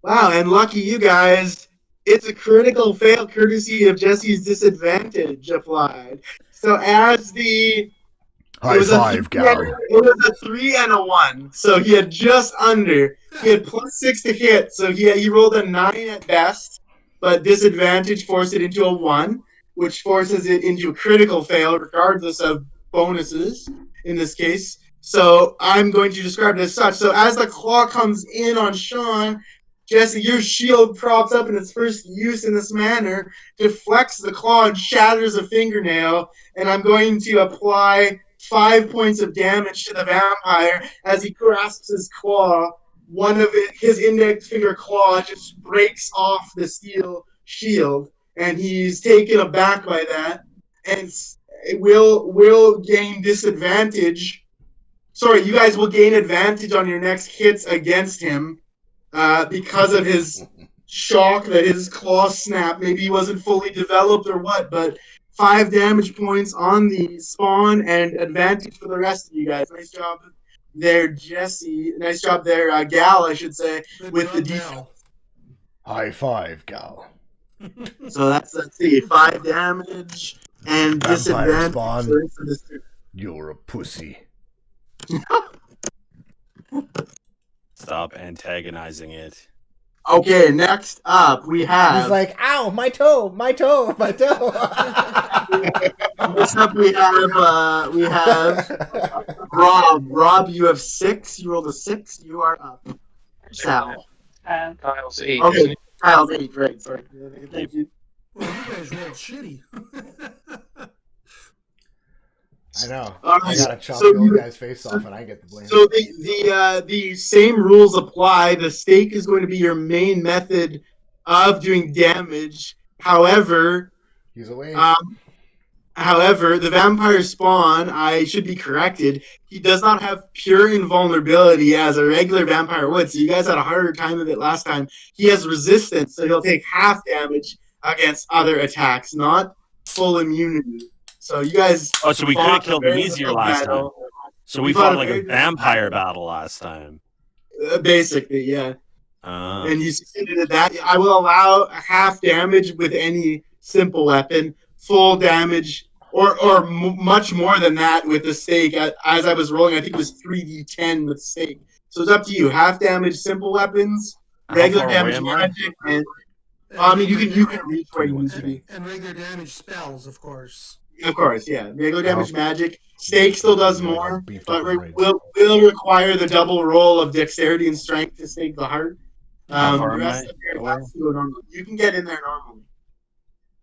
Wow, and lucky you guys, it's a critical fail courtesy of Jesse's disadvantage applied. So as the... High five, gal. It was a 3 and a 1, so he had just under. He had +6 to hit, so he rolled a 9 at best, but disadvantage forced it into a 1, which forces it into a critical fail, regardless of bonuses in this case. So I'm going to describe it as such. So as the claw comes in on Sean, Jesse, your shield props up in its first use in this manner, deflects the claw and shatters a fingernail, and I'm going to apply 5 points of damage to the vampire as he grasps his claw. His index finger claw just breaks off the steel shield, and he's taken aback by that, and will gain disadvantage. Sorry, you guys will gain advantage on your next hits against him. Because of his shock that his claw snapped. Maybe he wasn't fully developed or what, but 5 damage points on the spawn and advantage for the rest of you guys. Nice job there, Jesse. Nice job there, Gal, I should say, with the defense. High five, gal. So let's see, 5 damage and Vampire disadvantage. spawn. You're a pussy. Stop antagonizing it. Okay, next up we have. He's like, ow, my toe. Next up we have Rob. Rob, you have 6. You rolled a 6. You are up. Sal. Kyle's 8. Okay, Kyle's 8. Right. Sorry. Thank you. Well, you guys rolled shitty. I know. Right, I gotta chop the old guy's face off, and I get the blame. So the same rules apply. The stake is going to be your main method of doing damage. However, he's away. However, the vampire spawn, I should be corrected, he does not have pure invulnerability as a regular vampire would. So you guys had a harder time of it last time. He has resistance, so he'll take half damage against other attacks, not full immunity. So you guys. Oh, so we could have killed him easier last time. So we fought like a vampire battle last time. Basically, yeah. And you succeeded at that. I will allow half damage with any simple weapon, full damage, or much more than that with the stake. As I was rolling, I think it was 3d10 with stake. So it's up to you. Half damage, simple weapons, regular damage, magic, and I mean you can reach where you need to be. And regular damage spells, of course. Of course, yeah. Regular damage magic. Stake still does more, but will require the double roll of dexterity and strength to stake the heart. The rest of your attacks go normal. You can get in there normally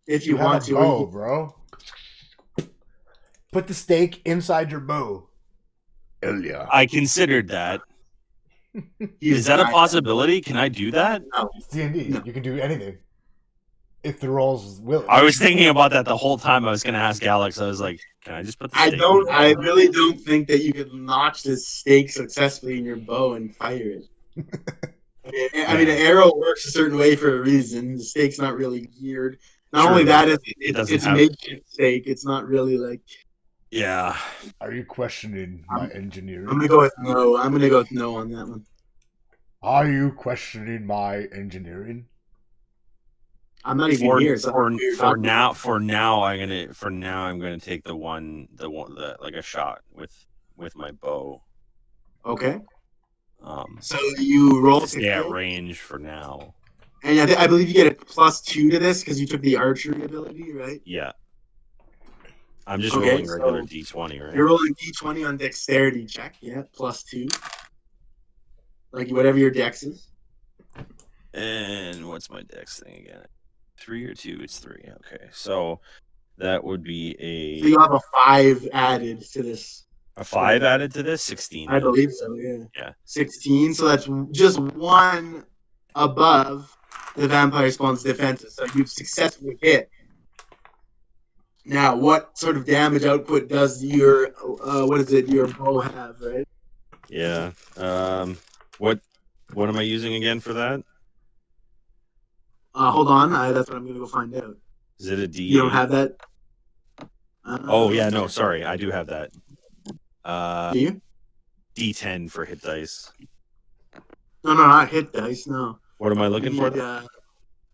if you want to. Oh, bro. Put the stake inside your bow. Earlier. I considered that. Is that a possibility? Can I do that? No. It's D&D. No. You can do anything. If the rolls will. I was thinking about that the whole time. I was going to ask Alex. I was like, can I just put the stake in the I bow? really don't think that you could notch this stake successfully in your bow and fire it. I mean, an arrow works a certain way for a reason. The stake's not really geared. Not True. only that, doesn't it's have- makeshift stake. It's not really like. Yeah. Are you questioning my engineering? I'm gonna go with no. I'm gonna go with no on that one. Are you questioning my engineering? I'm not even here. So For now, I'm gonna take the one like a shot with my bow. Okay. So you roll Stay at range for now. and I believe you get a +2 to this because you took the archery ability, right? Yeah. I'm just Okay, rolling regular so D20, right? You're rolling D20 on dexterity check. Yeah, +2. Like whatever your dex is. And what's my dex thing again? 3 or 2? It's 3. Okay, so that would be So you have a 5 added to this. a 5 added to this. 16. I believe so. Yeah. Yeah. 16. So that's just one above the vampire spawn's defenses. So you've successfully hit. Now, what sort of damage output does your your bow have, right? Yeah. What am I using again for that? Hold on, that's what I'm gonna go find out. Is it a D? You don't have that? Oh yeah, no, sorry, I do have that. Do you? D10 for hit dice. No, not hit dice. No. What am I looking for?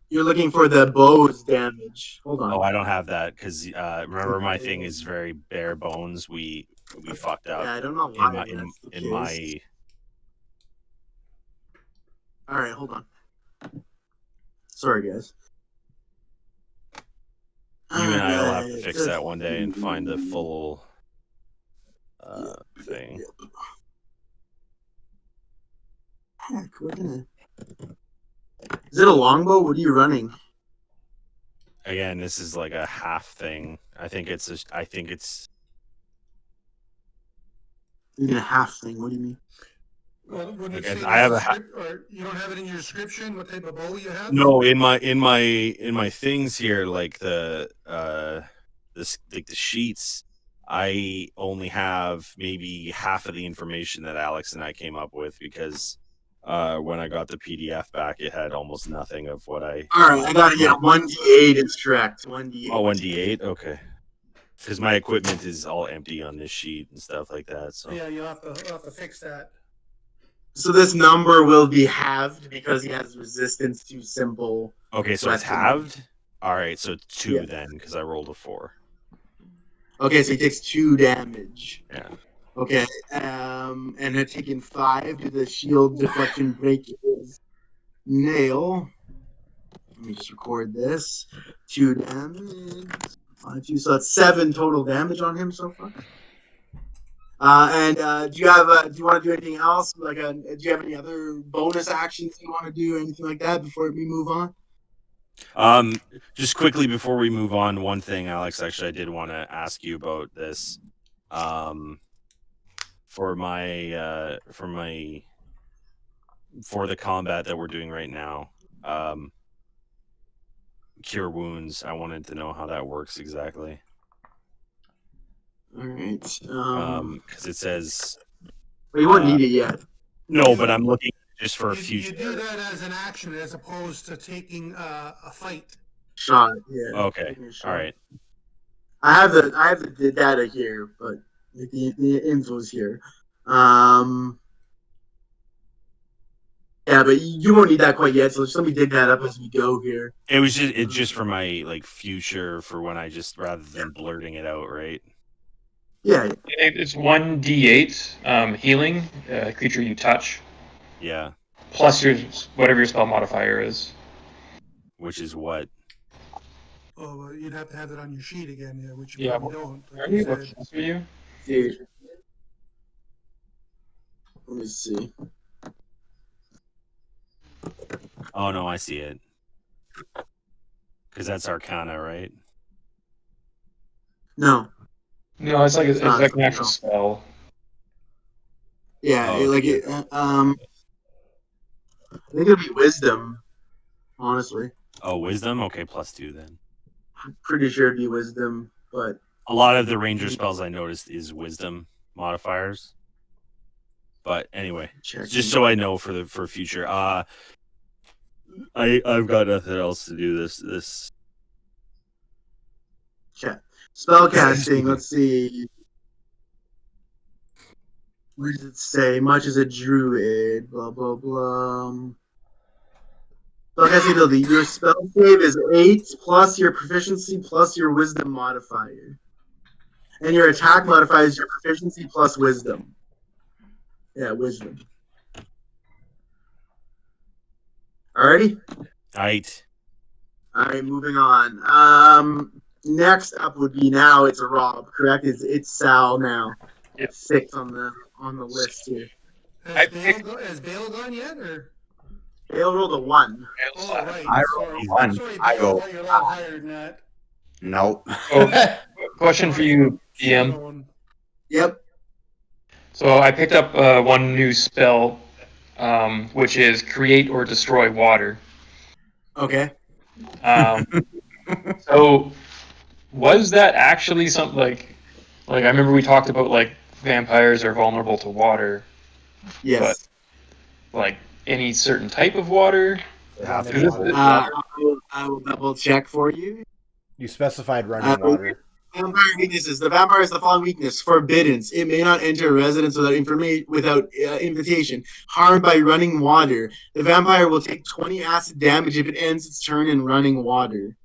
You're looking for the bow's damage. Hold on. Oh, I don't have that because remember my thing is very bare bones. We fucked up. Yeah, I don't know why in my. All right, hold on. Sorry, guys. You and I will have to fix that one day and find the full thing. Heck, Is it a longbow? What are you running? Again, this is like a half thing. I think it's. Even a half thing. What do you mean? Well, wouldn't it Okay, say I have or you don't have it in your description what type of bow you have? No, in my things here, like the sheets, I only have maybe half of the information that Alex and I came up with because when I got the PDF back, it had almost nothing of what I. All right, I got it. Yeah, 1d8 is correct. 1d8. Oh, 1d8. Okay. Because my equipment is all empty on this sheet and stuff like that. So yeah, you'll have to fix that. So this number will be halved because he has resistance to simple. Okay, so it's halved. All right, so 2 then because I rolled a 4. Okay, so he takes 2 damage. Yeah. Okay, and had taken 5 to the shield deflection break his nail. Let me just record this. 2 damage. 5, 2, so that's 7 total damage on him so far. Do you want to do anything else? Like, do you have any other bonus actions you want to do, or anything like that before we move on? Just quickly before we move on, one thing, Alex, actually, I did want to ask you about this. For the combat that we're doing right now, cure wounds. I wanted to know how that works exactly. All right. Because it says. Well, you won't need it yet. No, but I'm looking just for a future. You do that as an action as opposed to taking a fight. Shot. Yeah. Okay. All right. I have the data here, but the info's here. Yeah, but you won't need that quite yet. So just let me dig that up as we go here. It was just for my future for when I just rather than blurting it out, right? Yeah. It's 1d8 healing creature you touch. Yeah. Plus whatever your spell modifier is. Which is what? Oh, well, you'd have to have it on your sheet again, which you probably don't. Are you? What's for you? Dude. Let me see. Oh no, I see it. Because that's Arcana, right? No. No, it's like not- like an actual spell. Yeah, Oh, yeah. I think it'd be wisdom. Honestly, Oh, wisdom. Okay, +2 then. I'm pretty sure it'd be wisdom, but A lot of the ranger spells I noticed is wisdom modifiers. But anyway, check. just so I know for future. I've got nothing else to do this. Check. Spellcasting. Let's see. Where does it say? Much as a druid. Blah blah blah. Spellcasting ability. Your spell save is 8 plus your proficiency plus your wisdom modifier, and your attack modifier is your proficiency plus wisdom. Yeah, wisdom. Alrighty. Right. Alright, moving on. Next up would be now it's Rob, correct? It's Sal now. Yep. 6 on the list here. Has Bale gone yet, or? Bale rolled a 1. Oh, right. I Sorry. rolled 1. Sorry, I Bale, go. thought you were a lot higher than that. Nope. So, question for you, DM. Shadowing. Yep. So I picked up one new spell, which is create or destroy water. Okay. So was that actually something like I remember we talked about like vampires are vulnerable to water, Yes. like any certain type of water? Half Is the this- I will double check for you. You specified running water. Vampire weaknesses. The vampire has the following weakness: forbiddance. It may not enter a residence without invitation. Harmed by running water. The vampire will take 20 acid damage if it ends its turn in running water.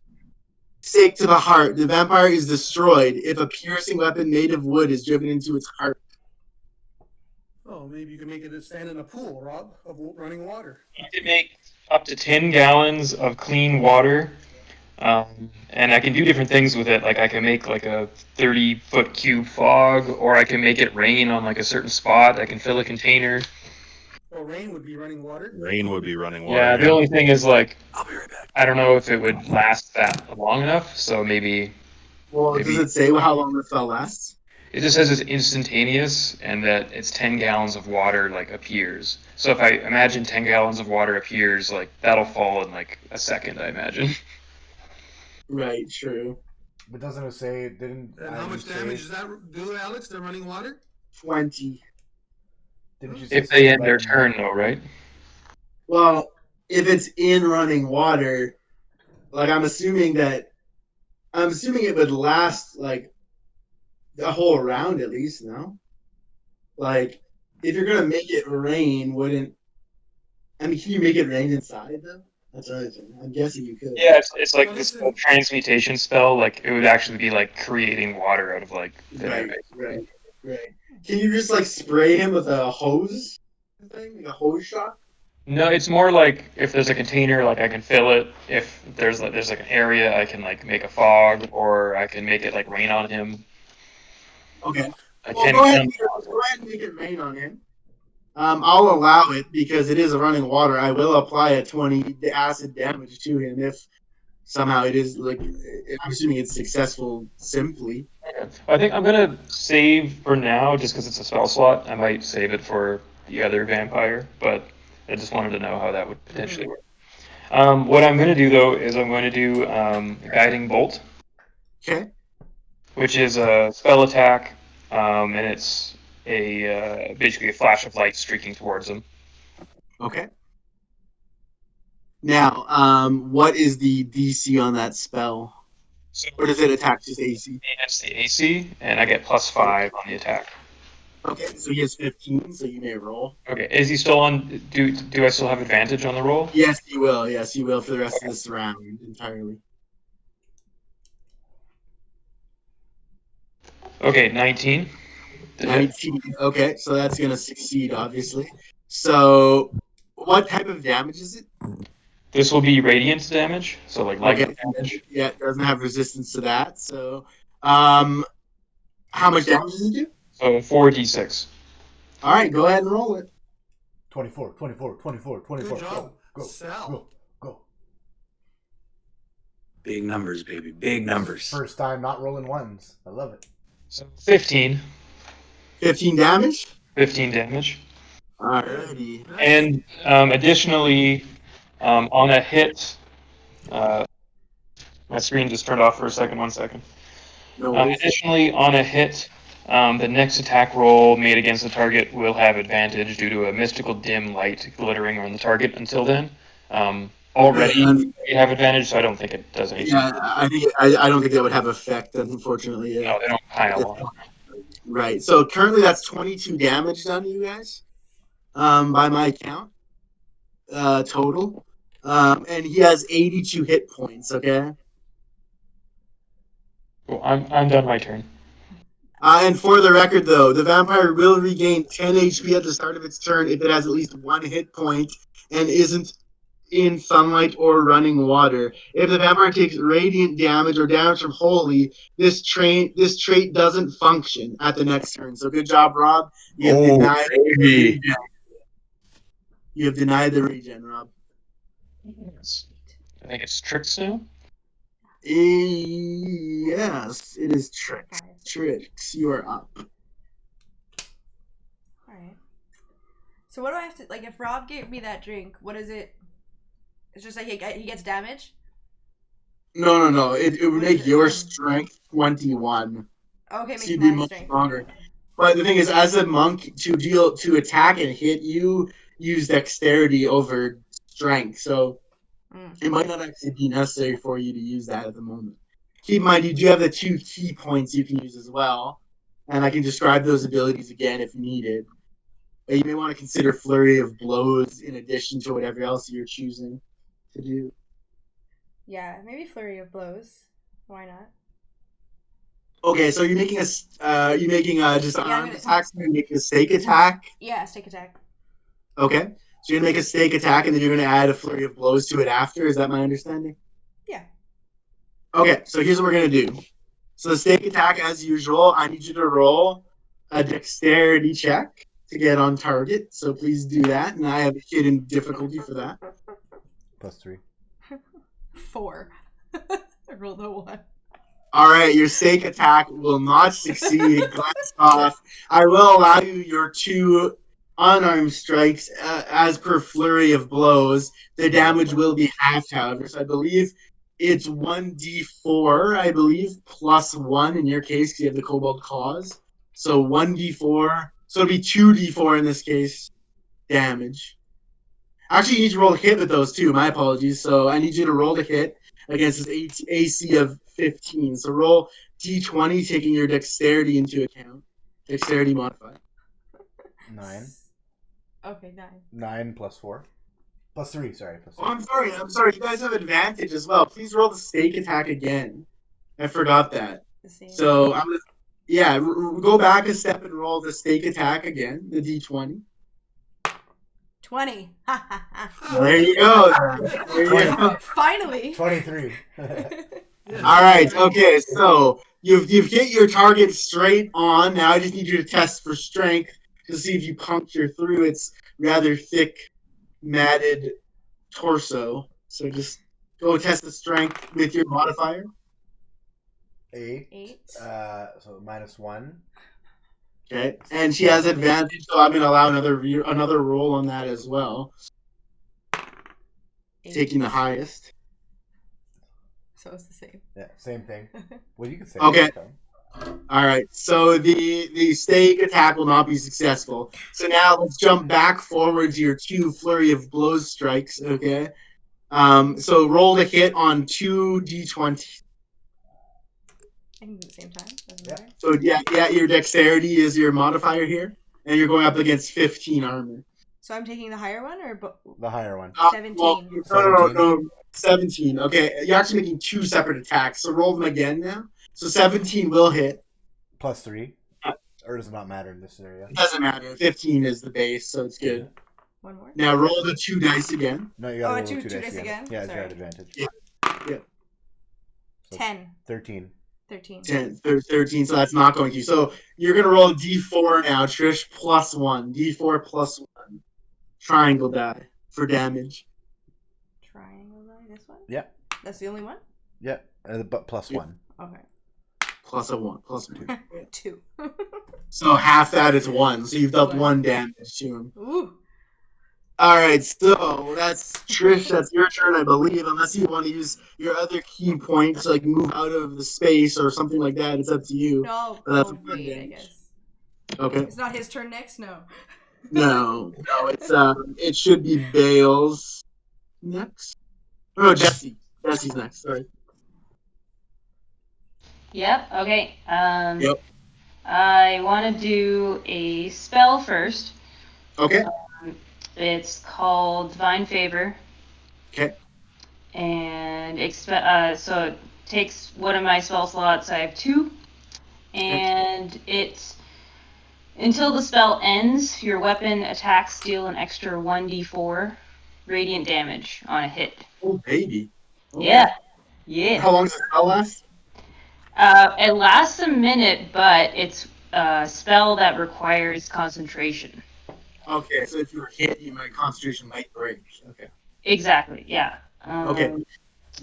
Stake to the heart. The vampire is destroyed if a piercing weapon made of wood is driven into its heart. Oh, maybe you can make it stand in a pool, Rob, of running water. You can make up to 10 gallons of clean water, and I can do different things with it. Like I can make like a 30-foot cube fog, or I can make it rain on like a certain spot. I can fill a container. Well, rain would be running water. Rain would be running water. Yeah, the only thing is like I'll be right back. I don't know if it would last that long enough. So maybe Well, Maybe. does it say how long the spell lasts? it just says it's instantaneous and that it's 10 gallons of water like appears. So if I imagine 10 gallons of water appears, like that'll fall in like a second, I imagine. Right, true. But doesn't it say it didn't? And how much damage does that do, Alex, to running water? 20. Didn't you say If they end something their about- turn though, right? Well, if it's in running water, like I'm assuming it would last like a whole round at least, no? Like if you're gonna make it rain, can you make it rain inside though? That's another thing. I'm guessing you could. Yeah, it's like Well, this listen- transmutation spell. Like it would actually be like creating water out of like thin air, Right. Can you just like spray him with a hose thing? Like a hose shot? No, it's more like if there's a container, like I can fill it. If there's like an area, I can like make a fog, or I can make it like rain on him. Okay. I Well, can. go ahead and make it rain on him. I'll allow it because it is a running water. I will apply a 20 acid damage to him if somehow it is like. I'm assuming it's successful simply. I think I'm gonna save for now, just because it's a spell slot. I might save it for the other vampire, but I just wanted to know how that would potentially work. What I'm gonna do though is I'm going to do guiding bolt, Okay. which is a spell attack, and it's a basically a flash of light streaking towards him. Okay. Now, what is the DC on that spell? So Or does it attack just AC? it's the AC, and I get +5 on the attack. Okay, so he has 15, so you may roll. Okay, is he still on? Do I still have advantage on the roll? Yes, you will. Yes, you will for the rest of this round entirely. Okay, 19. 19. Okay, so that's going to succeed, obviously. So, what type of damage is it? This will be radiant damage, so like lightning damage. Yeah, it doesn't have resistance to that. So, how much damage does it do? So 4d6. All right, go ahead and roll it. 24. Good job. Go. Sal. Go. Big numbers, baby. Big numbers. First time not rolling ones. I love it. So 15. 15 damage? 15 damage. Alrighty. And additionally, on a hit, my screen just turned off for a second. 1 second. No worries. Additionally, on a hit, the next attack roll made against the target will have advantage due to a mystical dim light glittering on the target until then. Already you have advantage, so I don't think it does anything. Yeah, I don't think that would have effect, unfortunately. Yeah. No, they don't pile on. Right. So currently that's 22 damage done to you guys, by my count, total. And he has 82 hit points, okay? Well, I'm done my turn. And for the record, though, the vampire will regain 10 HP at the start of its turn if it has at least 1 hit point and isn't in sunlight or running water. If the vampire takes radiant damage or damage from holy, this trait doesn't function at the next turn. So good job, Rob. You have denied the regen. You have denied the regen, Rob. I think it's tricks now. Yes, it is Tricks. Tricks, you are up. Alright. So what do I have to, like, if Rob gave me that drink, what is it? It's just like he gets damage? No. It would make your strength 21. Okay, So makes you'd be my much strength. stronger. But the thing is, as a monk, to attack and hit you, use dexterity over strength. So it might not actually be necessary for you to use that at the moment. Keep in mind, you do have the 2 key points you can use as well. And I can describe those abilities again if needed. But you may want to consider Flurry of Blows in addition to whatever else you're choosing to do. Yeah, maybe Flurry of Blows. Why not? Okay, so you're making just an armed attack, so you're making a stake attack? Yeah, stake attack. Okay. So you're going to make a stake attack, and then you're going to add a Flurry of Blows to it after? Is that my understanding? Yeah. Okay, so here's what we're going to do. So the stake attack, as usual, I need you to roll a dexterity check to get on target. So please do that, and I have a hidden difficulty for that. +3. 4. I rolled a 1. All right, your stake attack will not succeed. Glass off. I will allow you your 2 unarmed strikes as per Flurry of Blows. The damage will be halved, however. So I believe it's 1d4, I believe, plus 1 in your case because you have the Kobold Claws. So 1d4. So it'll be 2d4 in this case damage. Actually, you need to roll a hit with those too. My apologies. So I need you to roll the hit against this AC of 15. So roll d20, taking your dexterity into account. Dexterity modifier. 9. Okay, 9. 9 plus 4. +3, sorry. +3. Oh, I'm sorry. You guys have advantage as well. Please roll the stake attack again. I forgot that. So I'm gonna, go back a step and roll the stake attack again, the d20. 20. There you go. There you go. Finally. 23. All right. Okay. So you've hit your target straight on. Now I just need you to test for strength to see if you puncture through its rather thick, matted torso. So just go test the strength with your modifier. 8. So -1. Okay. And she has advantage, so I'm going to allow another roll on that as well. 8. Taking the highest. So it's the same. Yeah, same thing. Well, you could say. Okay. All right. So the stake attack will not be successful. So now let's jump back forward to your 2 Flurry of Blows strikes. Okay. So roll the hit on 2d20. I can do it at the same time. Doesn't matter. So yeah, your dexterity is your modifier here, and you're going up against 15 armor. So I'm taking the higher one or the higher one? 17. Well, no, 17. Okay, you're actually making 2 separate attacks. So roll them again now. So 17 will hit. +3. Or does it not matter in this scenario? It doesn't matter. 15 is the base, so it's good. One more. Now roll the 2 dice again. No, you gotta roll two dice again. Yeah, it's your advantage. Yeah. So 10. 13. 13, so that's not going to. So you're going to roll a d4 now, Trish, +1. d4 +1. Triangle die for damage. Triangle die, this one? Yeah. That's the only one? Yeah, but +1. Okay. plus a 1. Plus 1. 2. So half that is 1. So you've dealt 1 damage to him. Ooh. Alright, so that's Trish, that's your turn, I believe, unless you want to use your other key point to like move out of the space or something like that. It's up to you. No, But that's wait, I guess. Okay. It's not his turn next? No. No, it's it should be Bale's next. Oh, no, Jesse. Jesse's next, sorry. Yep, okay. Yep. I want to do a spell first. Okay. It's called Divine Favor. Okay. And so it takes one of my spell slots. I have 2. And it's until the spell ends, your weapon attacks deal an extra 1d4 radiant damage on a hit. Oh, baby. Okay. Yeah. Yeah. How long does the spell last? It lasts a minute, but it's a spell that requires concentration. Okay, so if you're hit, my concentration might break. Okay. Exactly, yeah. Okay.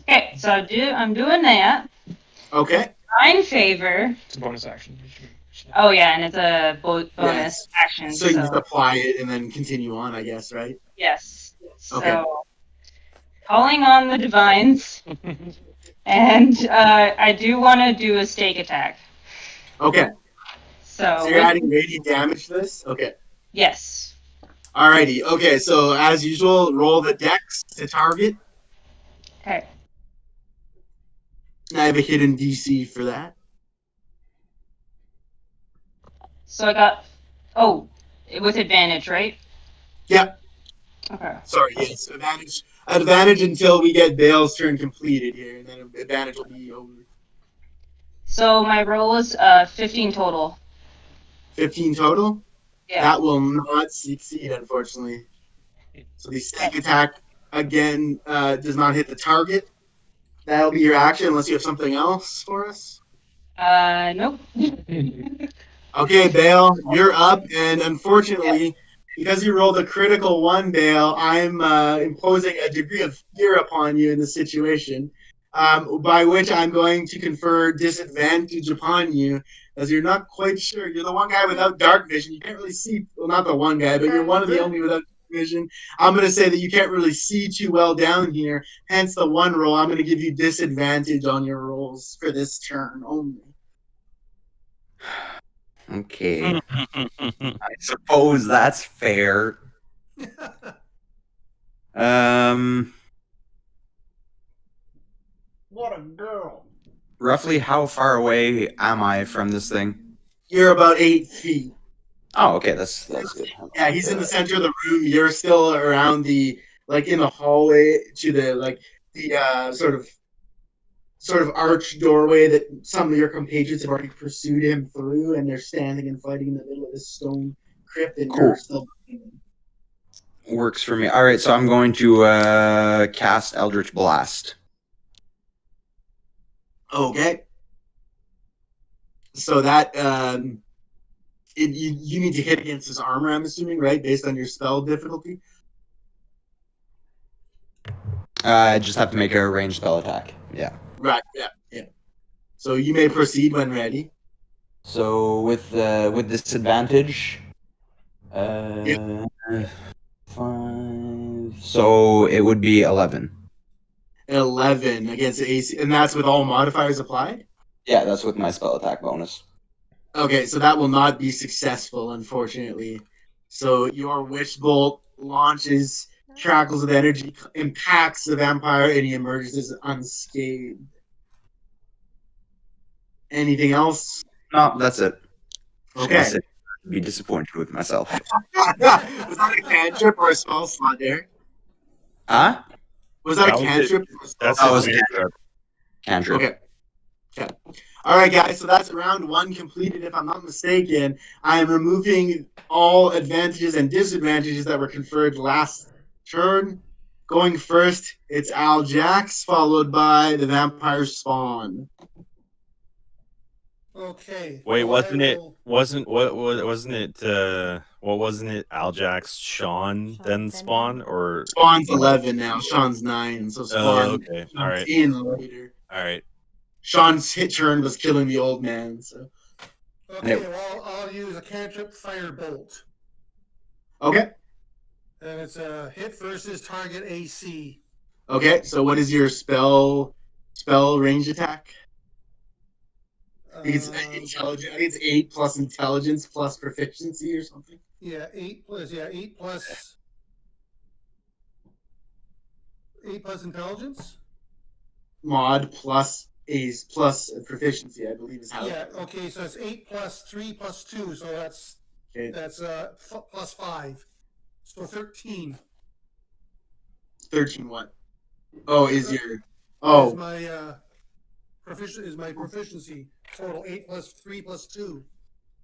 Okay, so I'm doing that. Okay. Divine Favor. It's a bonus action. Oh yeah, and it's a bonus Yes. action. So you just apply it and then continue on, I guess, right? Yes. So Okay. calling on the divines, and I do want to do a stake attack. Okay. So you're adding radiant damage to this? Okay. Yes. Alrighty. Okay, so as usual, roll the dex to target. Okay. I have a hidden DC for that. So I got with advantage, right? Yep. Okay. Sorry, yes. Advantage until we get Bale's turn completed here, and then advantage will be over. So my roll is 15 total. 15 total? Yeah. That will not succeed, unfortunately. So the stake attack, again, does not hit the target. That'll be your action unless you have something else for us. Nope. Okay, Bale, you're up, and unfortunately, because you rolled a critical 1, Bale, I'm imposing a degree of fear upon you in this situation, by which I'm going to confer disadvantage upon you, as you're not quite sure. You're the one guy without dark vision. You can't really see, well, not the one guy, but you're one of the only without vision. I'm going to say that you can't really see too well down here, hence the 1 roll. I'm going to give you disadvantage on your rolls for this turn only. Okay. I suppose that's fair. What a girl. Roughly how far away am I from this thing? You're about 8 feet. Oh, okay, that's good. Yeah, he's in the center of the room. You're still around in the hallway to the sort of arch doorway that some of your compatriots have already pursued him through, and they're standing and fighting in the middle of this stone crypt, and you're still. Works for me. All right, so I'm going to cast Eldritch Blast. Okay. So that you need to hit against his armor, I'm assuming, right? Based on your spell difficulty. I just have to make a ranged spell attack. Yeah. Right. Yeah. So you may proceed when ready. So with disadvantage, 5. So it would be 11. 11 against the AC, and that's with all modifiers applied? Yeah, that's with my spell attack bonus. Okay, so that will not be successful, unfortunately. So your Wish Bolt launches, crackles with energy, impacts the vampire, and he emerges unscathed. Anything else? No, that's it. Okay. I'd be disappointed with myself. Was that a cantrip or a spell slot, Derek? Huh? Was that a cantrip? That's was a cantrip. Cantrip. Okay. All right, guys. So that's round 1 completed. If I'm not mistaken, I am removing all advantages and disadvantages that were conferred last turn. Going first, it's Al Jax, followed by the vampire Spawn. Okay. Wait, so wasn't I it? will- Wasn't it? Aljax, Sean, then Spawn, or Spawn's 11 now. Sean's 9, so Spawn. okay, all right, in later. all right. Sean's hit turn was killing the old man. So Okay, well, I'll use a cantrip Firebolt. okay, And it's a hit versus target AC. okay. So what is your spell range attack? It's intelligence. I think it's 8 plus intelligence plus proficiency or something. Yeah, 8 plus 8 plus intelligence. Mod plus A's plus proficiency, I believe is how. Yeah. Okay, so it's 8 plus 3 plus 2, so that's Okay. plus 5, so 13. 13 what? Oh, is your Is oh my proficiency total 8 plus 3 plus 2.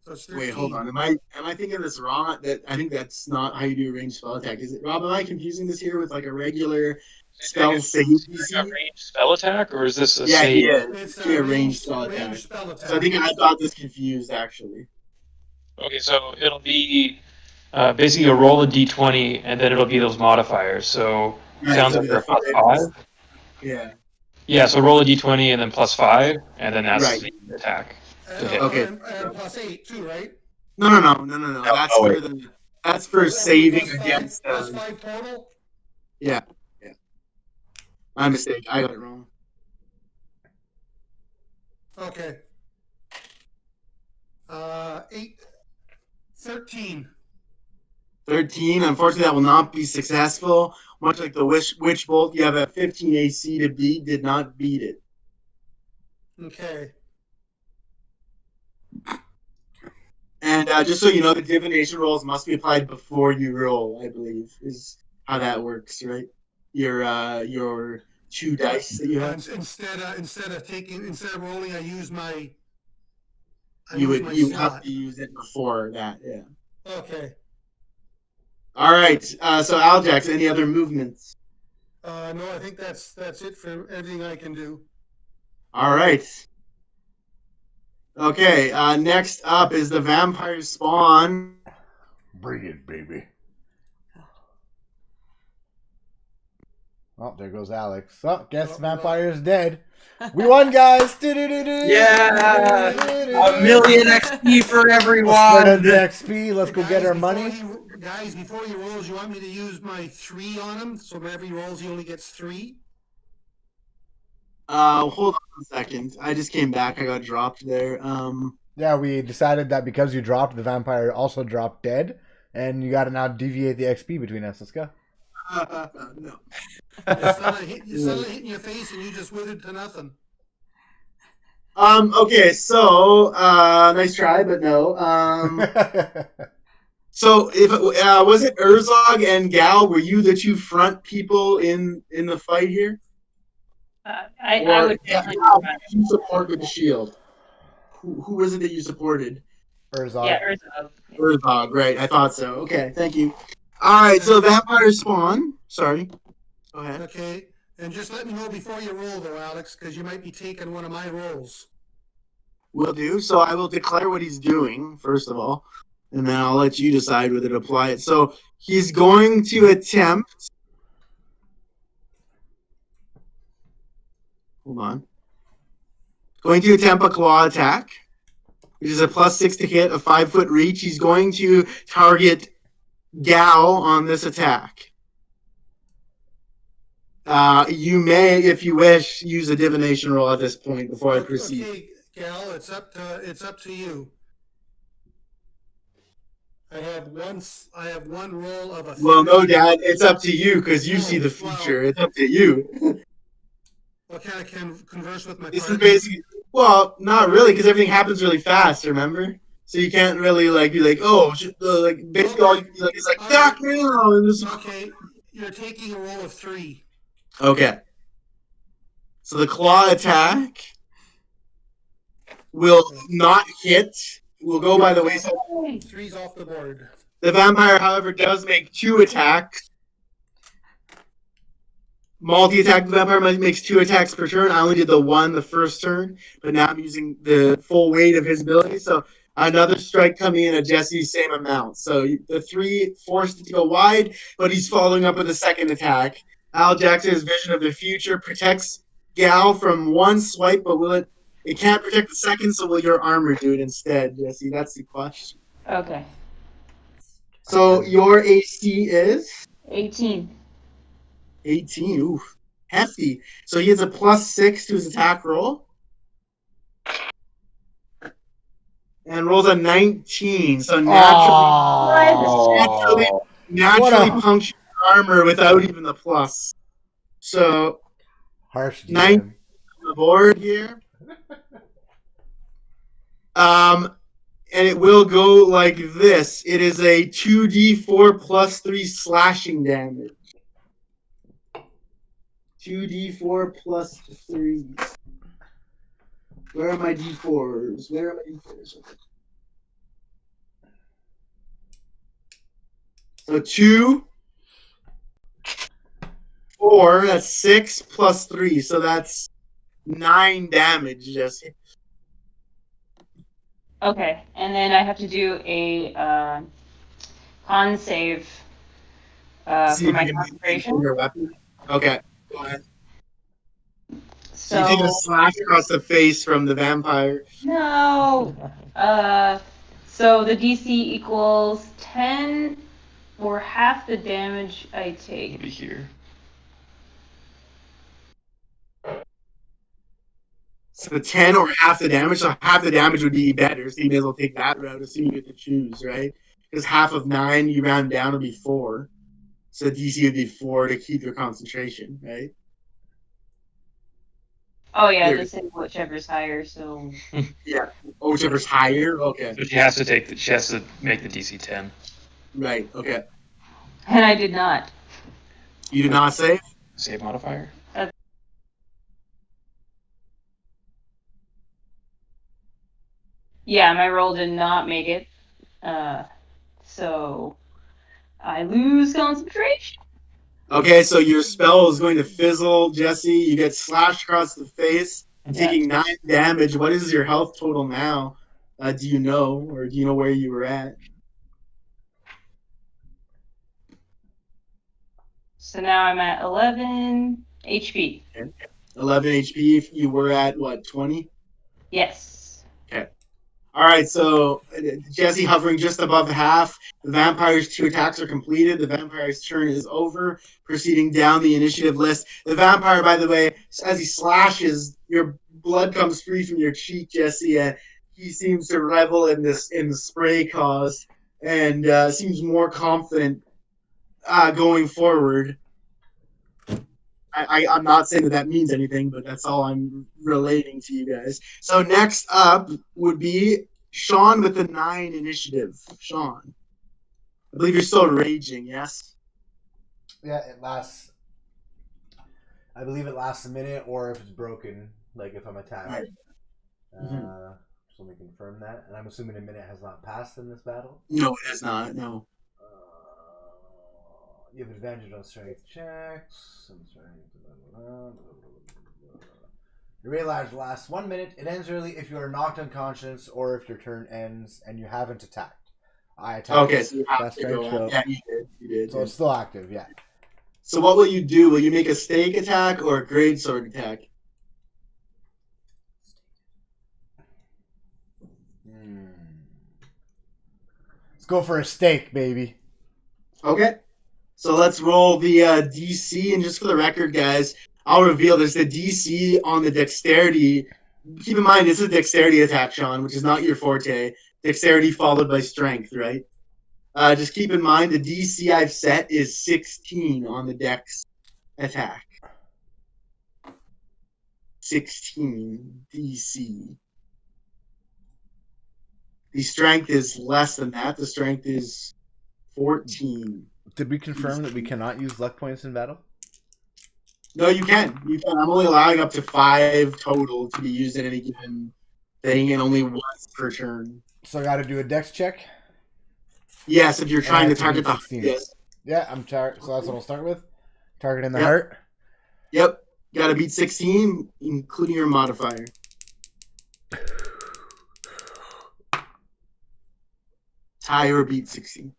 So it's 13. wait, hold on. Am I thinking this wrong? That I think that's not how you do a ranged spell attack. Is it, Rob? Am I confusing this here with like a regular spell save DC? A ranged spell attack, or is this a Yeah, save? yeah, It's it's a ranged spell attack. spell attack. So I think I got this confused actually. Okay, so it'll be basically a roll a d20, and then it'll be those modifiers. So Right, sounds so like the they're plus fives. 5. Yeah. Yeah, so roll a d20 and then plus 5, and then that's Right. the attack. And, hit. Okay. and plus 8 too, right? No. That's for the Plus saving five- against. plus 5 total. Yeah. My mistake. I got it wrong. Okay. 13. 13. Unfortunately, that will not be successful. Much like the witch bolt, you have a 15 AC to beat. Did not beat it. Okay. And just so you know, the divination rolls must be applied before you roll. I believe is how that works, right? Your 2 dice that you have. Instead of rolling, I use my. You slot. have to use it before that. Yeah. Okay. All right. So Aljax, any other movements? No, I think that's it for everything I can do. All right. Okay. Next up is the vampire spawn. Bring it, baby. Oh, there goes Alex. Oh, guess vampire's dead. We won, guys. Yeah! A million XP for Let's everyone! spread the XP. Let's go get our money. Guys, before he rolls, you want me to use my 3 on him? So whenever he rolls, he only gets 3? Hold on a second. I just came back. I got dropped there. Yeah, we decided that because you dropped, the vampire also dropped dead, and you got to now deviate the XP between us. Let's go. No. Suddenly hit in your face, and you just withered to nothing. Okay, so nice try, but no. So if was it Urzog and Gal? Were you the 2 front people in the fight here? I would definitely. You support with the shield. Who was it that you supported? Urzog. Yeah, Urzog. Urzog, right? I thought so. Okay, thank you. All right, so vampire spawn. Sorry. Go ahead. Okay, and just let me know before you roll, though, Alex, because you might be taking one of my rolls. Will do. So I will declare what he's doing, first of all, and then I'll let you decide whether to apply it. So he's going to attempt. Hold on. Going to attempt a claw attack, which is a +6 to hit, a 5-foot reach. He's going to target Gal on this attack. You may, if you wish, use a divination roll at this point before I proceed. Okay, Gal, it's up to you. I have one roll of a. Well, no, Dad, it's up to you because you see the future. It's up to you. Well, can I converse with my This is partner? basically, well, not really, because everything happens really fast. Remember, so you can't really be like, oh, like basically all you can be like is like, fuck me now, and this. Okay, you're taking a roll of 3. Okay. So the claw attack will not hit. We'll go by the wayside. 3's off the board. The vampire, however, does make 2 attacks. Multi-attack, the vampire makes 2 attacks per turn. I only did the 1 the first turn, but now I'm using the full weight of his ability. So another strike coming in at Jesse's same amount. So the 3 forced it to go wide, but he's following up with a second attack. Al Jackson's vision of the future protects gal from one swipe, but will it? It can't protect the second, so will your armor do it instead, Jesse? That's the question. Okay. So your AC is 18. 18. Ooh, hefty. So he has a +6 to his attack roll. And rolls a 19. So naturally punctures armor without even the plus. So harsh 19 on the board here. And it will go like this. It is a 2d4 plus 3 slashing damage. 2d4 plus 3. Where are my d4s? Where are my d4s? So 2, 4, that's 6 plus 3. So that's 9 damage, Jesse. Okay, and then I have to do a con save for my concentration. Your weapon. Okay, go ahead. So you take a slash across the face from the vampire. No. So the DC equals 10 for half the damage I take. It'll be here. So 10 or half the damage. So half the damage would be better. So you may as well take that route, assuming you get to choose, right? Because half of 9, you round down, would be 4. So DC would be 4 to keep your concentration, right? Oh yeah, just say whichever's higher. So yeah, whichever's higher. Okay. So she has to take. She has to make the DC 10. Right. Okay. And I did not. You did not save. Save modifier. Yeah, my roll did not make it. So I lose concentration. Okay, so your spell is going to fizzle, Jesse. You get slashed across the face, taking 9 damage. What is your health total now? Do you know, or do you know where you were at? So now I'm at 11 HP. Okay. 11 HP. You were at what, 20? Yes. Okay. All right, so Jesse hovering just above half. The vampire's 2 attacks are completed. The vampire's turn is over. Proceeding down the initiative list. The vampire, by the way, as he slashes, your blood comes free from your cheek, Jesse, and he seems to revel in the spray caused, and seems more confident going forward. I'm not saying that means anything, but that's all I'm relating to you guys. So next up would be Sean with the 9 initiative. Sean, I believe you're still raging, yes? Yeah, it lasts. I believe it lasts a minute, or if it's broken, like if I'm attacked. Right. So let me confirm that. And I'm assuming a minute has not passed in this battle? No, it has not, no. You have advantage on strength checks. Your rage lasts 1 minute. It ends early if you are knocked unconscious or if your turn ends and you haven't attacked. I attacked. Okay, so you have to go. So, yeah, you did. So it's still active, yeah. So what will you do? Will you make a stake attack or a greatsword attack? Let's go for a stake, baby. Okay. So let's roll the DC, and just for the record, guys, I'll reveal there's the DC on the dexterity. Keep in mind, this is a dexterity attack, Sean, which is not your forte. Dexterity followed by strength, right? Just keep in mind the DC I've set is 16 on the dex attack. 16 DC. The strength is less than that. The strength is 14. Did we confirm that we cannot use luck points in battle? No, you can. You can. I'm only allowing up to 5 total to be used in any given thing, and only once per turn. So I got to do a dex check? Yes, if you're trying to target the 16. yes. Yeah, so that's what I'll start with. Targeting the heart. Yep. You got to beat 16, including your modifier. Tie or beat 16.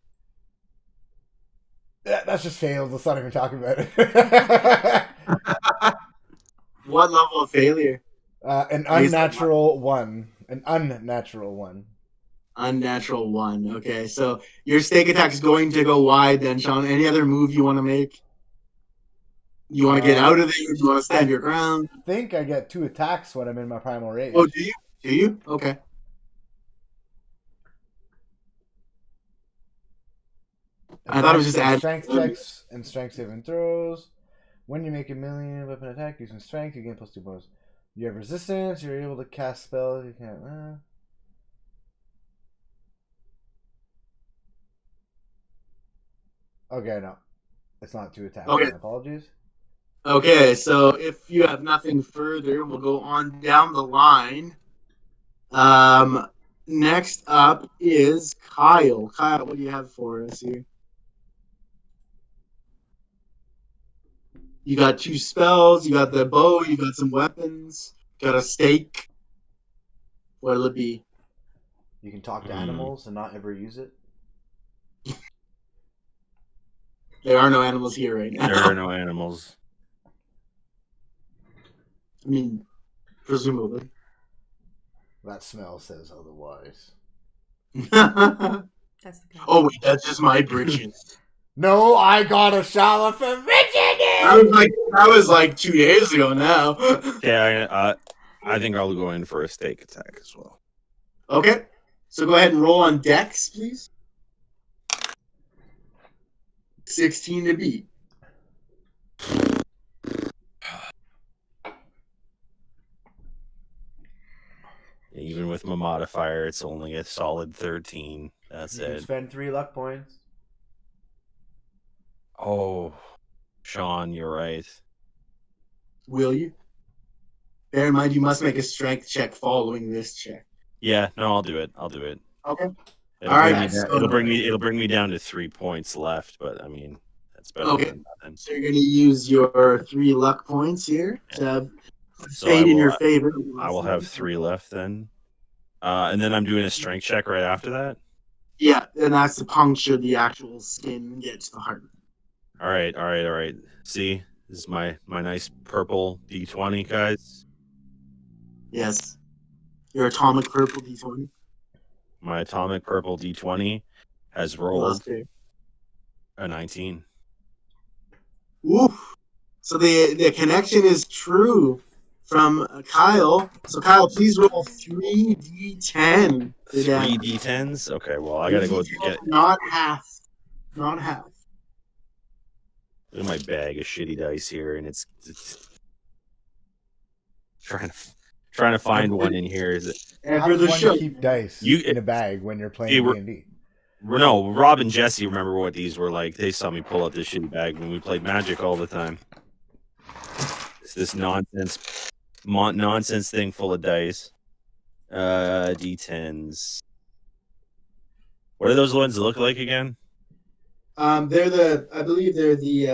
Yeah, that's just failed. Let's not even talk about it. What level of failure? An unnatural 1. An unnatural 1. Unnatural 1. Okay, so your stake attack is going to go wide then, Sean. Any other move you want to make? You want to get out of there? Do you want to stand your ground? I think I get 2 attacks when I'm in my primal rage. Oh, do you? Do you? Okay. I thought it was just add strength checks and strength saving throws. When you make a melee weapon attack using strength, you gain +2 bonus. You have resistance. You're able to cast spells. You can't. Okay, no, it's not 2 attacks. Okay. My apologies. Okay, so if you have nothing further, we'll go on down the line. Next up is Kyle. Kyle, what do you have for us here? You got 2 spells, you got the bow, you got some weapons, you got a stake. What'll it be? You can talk to animals and not ever use it. There are no animals here right now. There are no animals. I mean, presumably. That smell says otherwise. That's the Oh, wait, that's just my britches. No, I got a shower for Richard! That was like 2 days ago now. Yeah, I think I'll go in for a stake attack as well. Okay, so go ahead and roll on Dex, please. 16 to beat. Even with my modifier, it's only a solid 13. That's You can it. spend 3 luck points. Oh, Sean, you're right. Will you? Bear in mind, you must make a strength check following this check. Yeah, no, I'll do it. I'll do it. Okay. It'll bring me down to 3 points left, but I mean that's better than nothing. So you're going to use your 3 luck points here to fade in your favor. I will have 3 left then, and then I'm doing a strength check right after that. Yeah, and that's to puncture the actual skin and get to the heart. All right. See, this is my nice purple D20, guys. Yes. Your atomic purple D20. My atomic purple D20 has rolled a 19. Oof. So the connection is true from Kyle. So Kyle, please roll 3d10. 3d10s? Okay, well I gotta go get not half. Not half. Look at my bag of shitty dice here, and it's trying to find one in here. Is it? How does one keep dice in a bag when you're playing D&D? No, Rob and Jesse remember what these were like. They saw me pull out this shitty bag when we played Magic all the time. It's this nonsense thing full of dice. D10s. What are those ones that look like again? I believe they're the.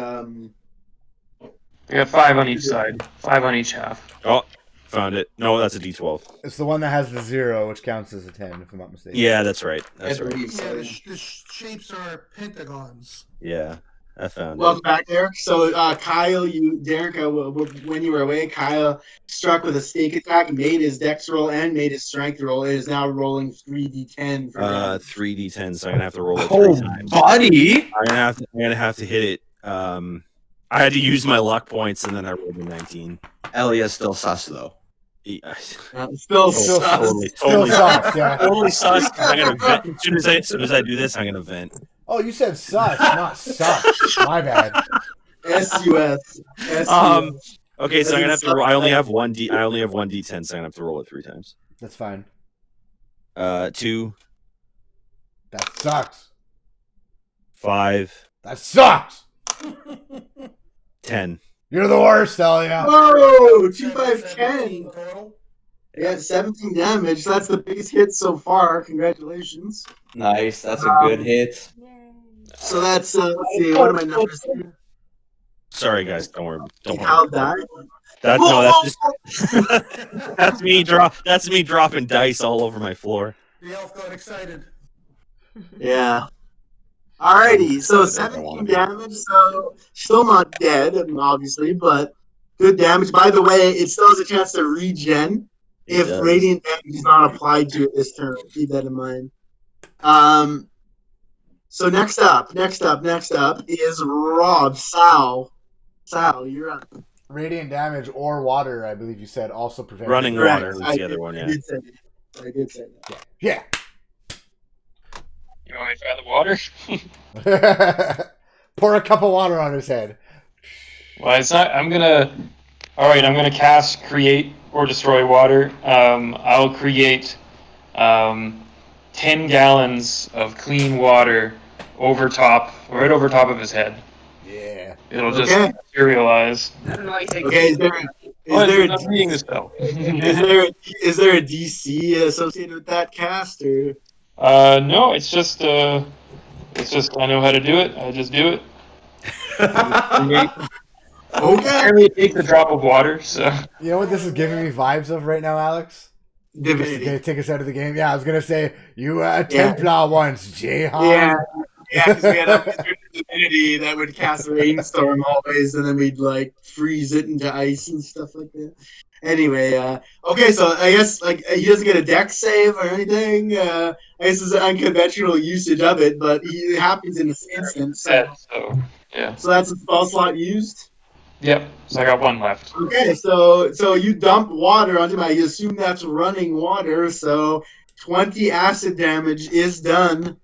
They got 5 on each side, 5 on each half. Oh, found it. No, that's a D12. It's the one that has the 0, which counts as a 10, if I'm not mistaken. Yeah, that's right. That's right. Yeah, the shapes are pentagons. Yeah, I found it. Welcome back, Derek. So, Kyle, Derek, when you were away, Kyle struck with a stake attack, made his dex roll, and made his strength roll. It is now rolling 3d10 for 3d10, so I'm gonna have to roll it 3 times. Buddy! I'm gonna have to hit it. I had to use my luck points, and then I rolled a 19. Elia's still sus, though. Yeah. Still sus. Totally sus, yeah. Totally sus. I'm gonna vent. As soon as I do this, I'm gonna vent. Oh, you said sus, not sus. My bad. S-U-S. Okay, so I'm gonna have to roll. I only have one D10, so I'm gonna have to roll it 3 times. That's fine. 2. That sucks. 5. That sucks. 10. You're the worst, Elia. Whoa! 2, 5, 10. Total. Yeah, 17 damage. That's the biggest hit so far. Congratulations. Nice. That's a good hit. Yay. So that's, let's see, what are my numbers here? Sorry, guys. Don't worry. Kyle died? That's just that's me dropping dice all over my floor. The elf got excited. Yeah. Alrighty, so 17 damage, so still not dead, obviously, but Good damage. By the way, it still has a chance to regen if does. radiant damage is not applied to it this turn. Keep that in mind. So next up is Rob. Sal, you're up. Radiant damage or water, I believe you said, also prevents Running Correct. water was I the other did- one. I Yeah. did say that. I did say that. Yeah. You want me to try the water? Pour a cup of water on his head. Well, it's not. I'm gonna cast create or destroy water. I'll create 10 gallons of clean water right over top of his head. Yeah. It'll just Okay. materialize. Okay, is there I'm reading the spell. is there a DC associated with that cast or? No, it's just I know how to do it. I just do it. Okay. Apparently, it takes a drop of water, so. You know what this is giving me vibes of right now, Alex? Just to Divinity. take us out of the game. Yeah, I was gonna say you were a Templar once, Jehan. Yeah, because we had a wizard divinity that would cast rainstorm always, and then we'd like freeze it into ice and stuff like that. Anyway, okay, so I guess like he doesn't get a dex save or anything. I guess it's an unconventional usage of it, but it happens in this instance. So yeah. So that's a spell slot used. Yep. So I got one left. Okay, so you dump water onto him. I assume that's running water. So 20 acid damage is done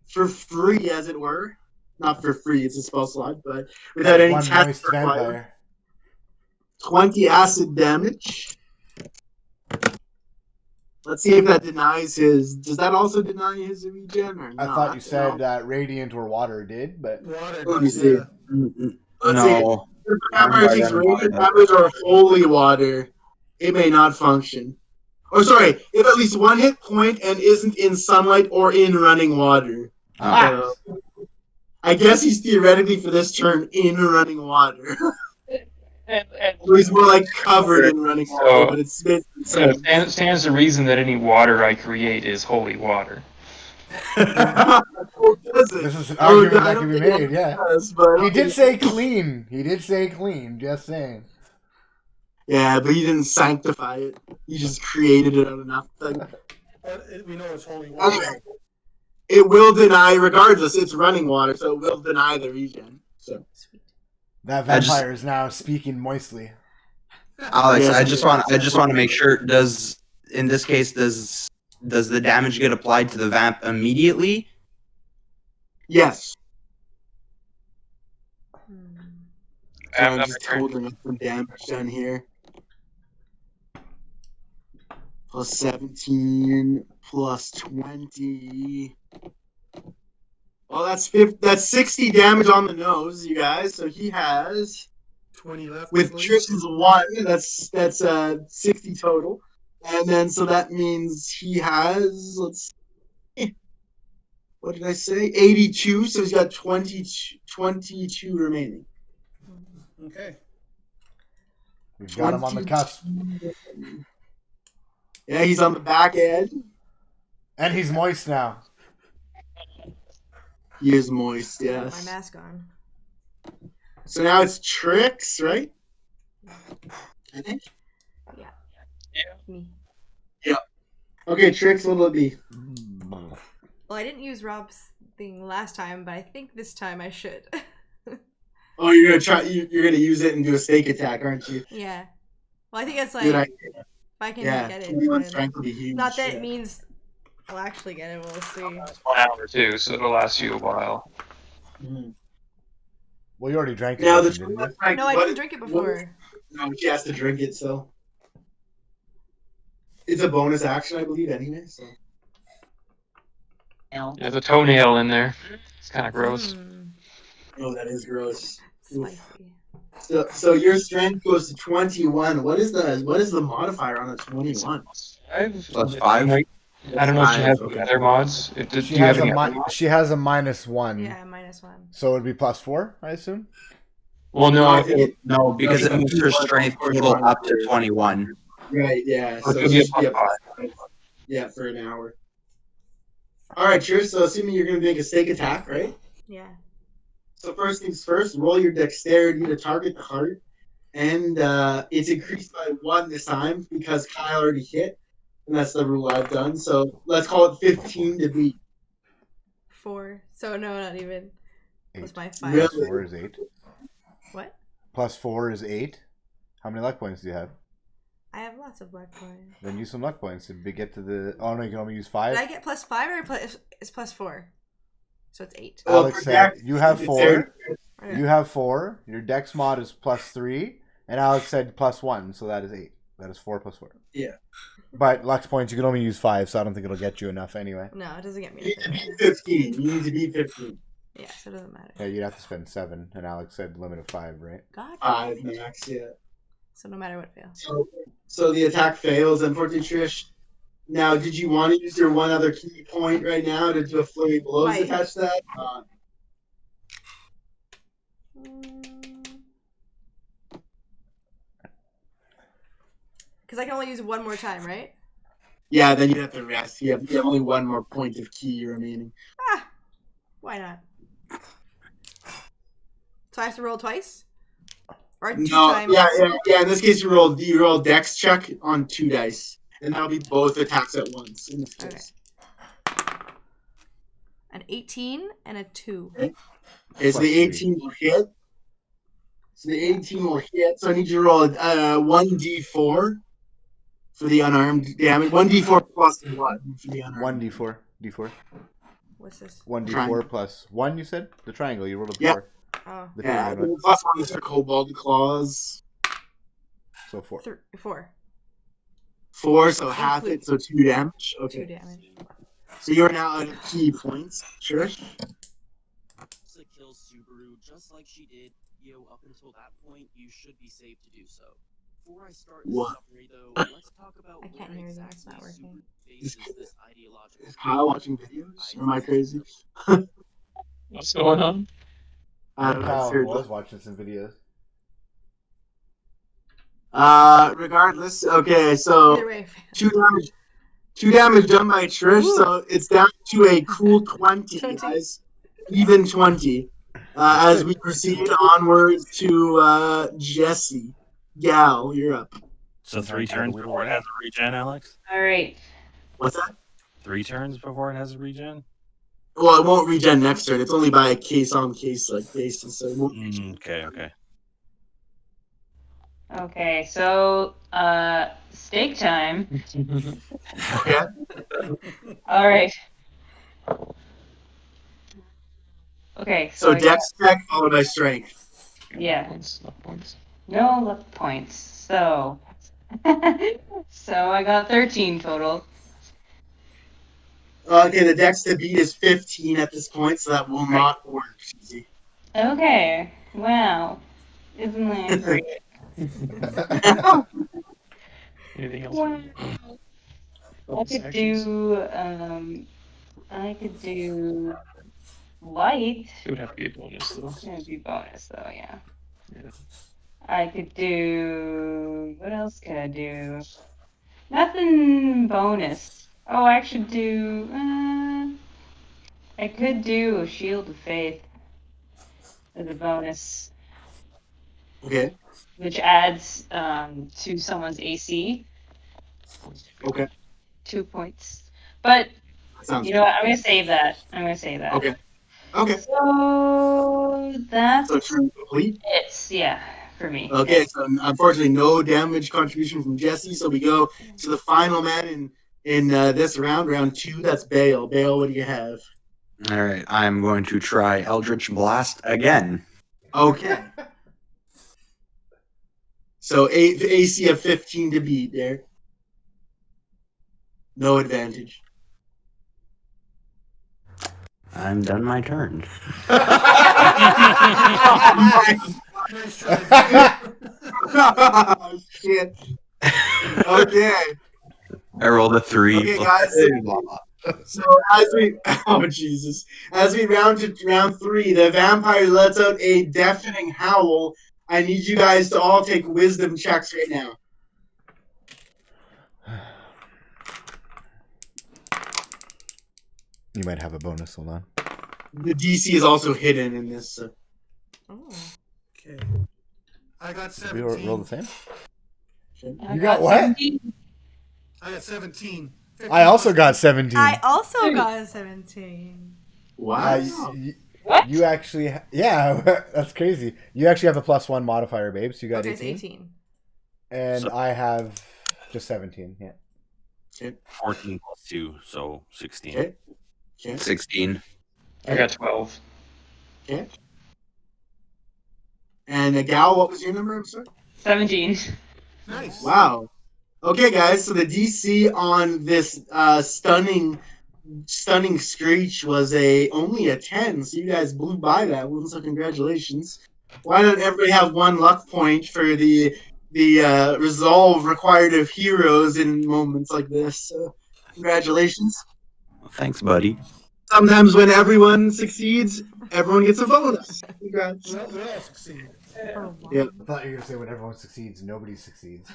for free, as it were. Not for free; it's a spell slot, but without any One test moist required. vampire. 20 acid damage. Let's see if that denies his. Does that also deny his regen or I not? thought you said radiant or water did, but Water. Let me see. Yeah. Let's see. No. If the vampire takes radiant damage or holy water, it may not function. Or sorry, if at least one hit point and isn't in sunlight or in running water. Oh. So, I guess he's theoretically for this turn in running water. So he's more like covered in running water, but it's basically the So same. it stands to reason that any water I create is holy water. this is an argument that can be made. Yeah, but he did say clean. He did say clean. Just saying. Yeah, but he didn't sanctify it. He just created it out of nothing. We know it's holy water. It will deny, regardless, it's running water, so it will deny the regen. So Sweet. That vampire is now speaking moistly. Alex, Yes. I just want to make sure. In this case, does the damage get applied to the vamp immediately? yes. So I'm I'm not just sure. holding up some damage done here. Plus 17, plus 20. Well, that's 60 damage on the nose, you guys. So he has 20 left. with Tristan's 1. That's 60 total, and then so that means he has what did I say? 82. So he's got 22 remaining. Okay. We've got him on the cusp, Yeah, he's on the back edge. and he's moist now. He is moist, My yes. mask on. So now it's Tricks, right? I think. Me. Okay, Tricks, what'll it be? Well, I didn't use Rob's thing last time, but I think this time I should. Oh, you're gonna try. You're gonna use it and do a stake attack, aren't you? Yeah. Well, I think it's like Good if idea. I can Yeah, get it. 21 then- strength would be huge. Not that yeah. it means I'll actually get it. We'll see. It's 1 hour too, so it'll last you a while. Mhm. Well, you already drank it. Now the didn't you? No, I didn't drink it before. No, she has to drink it, so it's a bonus action, I believe, anyway. So There's a toenail in there. It's kind of gross. oh, that is gross. Spicy. So your strength goes to 21. What is the modifier on a 21? Plus 5. I don't know if she has Okay. any other mods. Do She you have has any a other mods? she has a -1. Yeah, -1. So it'd be +4, I assume. Well, no. No, because it moves her strength total up to 21. Right, yeah. Or So it could be a it should be a plus +5. Yeah, for an hour. All right, sure. So assuming you're going to make a stake attack, right? Yeah. So first things first, roll your dexterity to target the heart. and it's increased by 1 this time because Kyle already hit, and that's the rule I've done. So let's call it 15 to beat. 4. So no, not even. Plus 8. my 5. Really? Plus 4 is 8. What? Plus 4 is 8. How many luck points do you have? I have lots of luck points. Then use some luck points to get to the. Oh no, you can only use 5. Did I get plus 5 or it's plus 4? So it's 8. Alex said you have 4. Okay. You have 4. Your dex mod is plus 3, and Alex said plus 1, so that is 8. That is 4 plus 4. Yeah. But Lux points, you can only use 5, so I don't think it'll get you enough anyway. No, it doesn't get me. You need to beat 15. You need to beat 15. Yeah, so it doesn't matter. Yeah, you'd have to spend 7, and Alex said limit of 5, right? God. 5 max, yeah. So no matter what fails. So the attack fails, unfortunately, Trish. Now, did you want to use your one other key point right now to do a flurry of blows Right. attached to that? Because I can only use it one more time, right? Yeah, then you have to rest. You have only one more point of key remaining. Why not? So I have to roll twice? Or 2 No, times? yeah. In this case, you roll dex check on 2 dice, and that'll be both attacks at once. In this case. An 18 and a 2. Okay, so the 18 will hit. So the 18 will hit. So I need you to roll 1d4 for the unarmed damage. 1d4 plus 1 for the unarmed. 1d4. D4. What's this? 1d4 plus 1, you said? The triangle, you rolled a 4. Yeah. Oh. The Yeah, triangle, right? plus 1 is for kobold claws. So 4. 4. 4, so half it, so 2 damage. Okay. 2 damage. So you're now at key points. Sure. Kills Subaru just like she did. Up until that point, you should be safe to do so. Before I start this summary, though, let's talk about I can't hear you. It's not working. faces this ideological. Is Kyle watching videos? Or am I crazy? What's going on? I don't know. Kyle Seriously. was watching some videos. Regardless, okay, so Either way. 2 damage done by Trish, so it's down to a cool 20, guys. Even 20. As we proceed onwards to Jesse. Gal, you're up. So 3 turns before it has a regen, Alex? All right. What's that? 3 turns before it has a regen? Well, it won't regen next turn. It's only by a case-on-case basis, so it won't regen. Okay. Okay, so steak time. Okay. All right. Okay, So I dex check followed by strength. Yeah. Points. No luck points. So, so I got 13 total. Okay, the dex to beat is 15 at this point, so that will not work. Easy. Okay. Wow. Isn't that great? Anything else? Wow. I could do light. It would have to be a bonus, though. It would be bonus though, yeah. Yeah. I could do. What else could I do? Nothing bonus. Oh, I should do. I could do a Shield of Faith as a bonus, Okay. which adds to someone's AC. Okay. 2 points. But Sounds you know what? I'm gonna save that. Okay. Okay. So that's So turn complete. it. Yeah, for me. Okay, so unfortunately no damage contribution from Jesse, so we go to the final man in this round 2, that's Bale. Bale, what do you have? Alright, I'm going to try Eldritch Blast again. Okay. So AC of 15 to beat there. No advantage. I'm done my turn. Nice try. Oh, shit. Okay. I rolled a 3. Okay, guys. So as we round to round 3, the vampire lets out a deafening howl. I need you guys to all take wisdom checks right now. You might have a bonus, hold on. The DC is also hidden in this. Oh. Okay. I got We roll the 17. same. I You got what? 17. I got 17. I also 15 got 17. I also got a 17. Wow. What? You actually, yeah, that's crazy. You actually have a +1 modifier, babe. So you got Okay, it's 18, 18. and So- I have just 17. Yeah. 14 plus 2, so 16. Okay. Okay. 16. I got 12. Okay. And Gal, what was your number? I'm sorry. 17. Nice. Wow. Okay, guys. So the DC on this stunning screech was only a 10. So you guys blew by that one. So congratulations. Why don't everybody have one luck point for the resolve required of heroes in moments like this? So congratulations. Thanks, buddy. Sometimes when everyone succeeds, everyone gets a bonus. Congrats. We all succeed. Oh, wow. Yeah. I thought you were gonna say when everyone succeeds, nobody succeeds.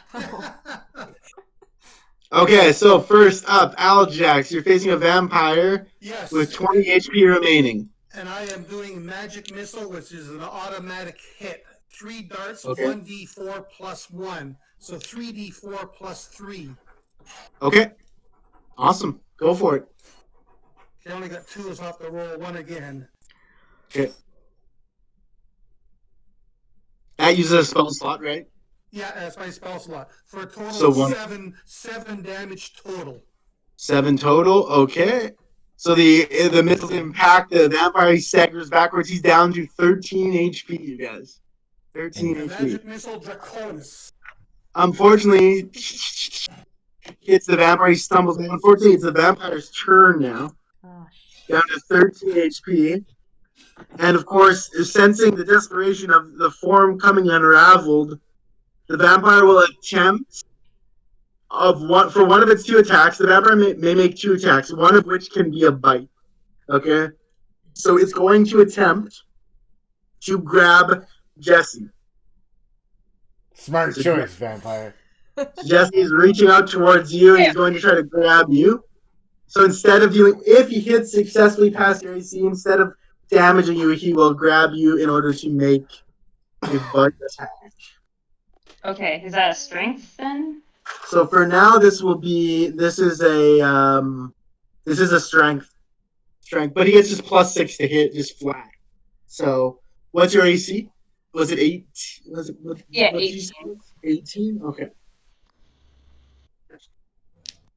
Okay, so first up, Aljax, you're facing a vampire Yes. with 20 HP remaining. And I am doing magic missile, which is an automatic hit. 3 darts, Okay. 1d4 plus 1. So 3d4 plus 3. Okay. Awesome. Go for it. I only got 2, so I have to roll 1 again. Okay. That uses a spell slot, right? Yeah, that's my spell slot. For a total So of one- 7 damage total. 7 total. Okay. So the missile impact, the vampire staggers backwards. He's down to 13 HP, you guys. 13 The HP. magic missile Draconis. Unfortunately, hits the vampire. He stumbles. Unfortunately, it's the vampire's turn now. Oh, Down to 13 HP. And of course, sensing the desperation of the form coming unraveled, the vampire will attempt for one of its 2 attacks. The vampire may make 2 attacks, one of which can be a bite. Okay? So it's going to attempt to grab Jesse. Smart choice, vampire. Jesse's reaching out towards you and he's going to try to grab you. So instead of if he hits successfully past your AC, instead of damaging you, he will grab you in order to make a bite attack. Okay, is that a strength then? So for now, this is a strength, but he gets just +6 to hit, just flat. So what's your AC? Was it 8? Was it Yeah, what did 18. you say? 18. Okay.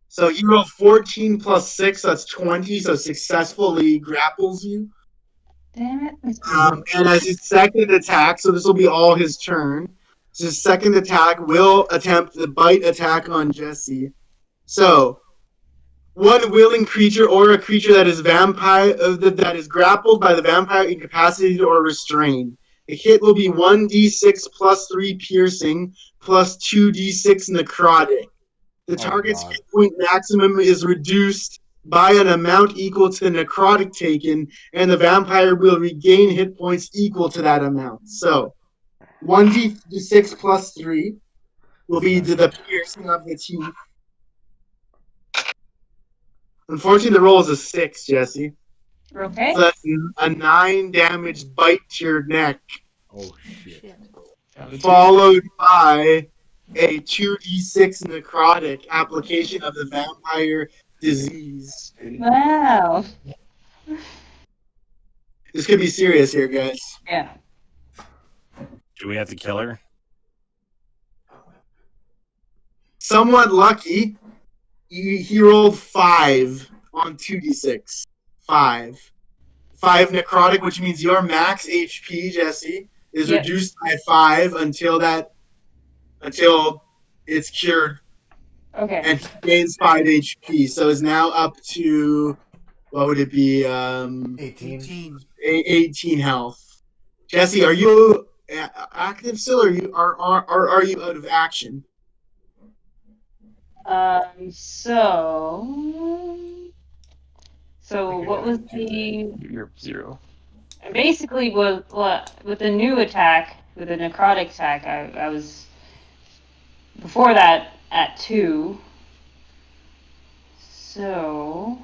So you roll 14 plus 6, that's 20. So successfully grapples you. Damn it. And as his second attack, so this will be all his turn. So his second attack will attempt the bite attack on Jesse. So, one willing creature or a creature that is that is grappled by the vampire, incapacitated, or restrained. The hit will be 1d6 plus 3 piercing plus 2d6 necrotic. The target's hit point maximum is reduced by an amount equal to the necrotic taken, and the vampire will regain hit points equal to that amount. So, 1d6 plus 3 will be the piercing of the teeth. Unfortunately, the roll is a 6, Jesse. Okay. So that's a 9 damage bite to your neck, Oh shit. followed by a 2d6 necrotic application of the vampire disease. Wow. This could be serious here, guys. Yeah. Do we have to kill her? Somewhat lucky, he rolled 5 on 2d6. 5. 5 necrotic, which means your max HP, Jesse, is Yep. reduced by 5 until it's cured, Okay. and he gains 5 HP. So is now up to, what would it be? 18. 18. 18 health. Jesse, are you active still, or are you out of action? So what was the You're 0. basically with the new attack, with the necrotic attack, I was before that at 2. So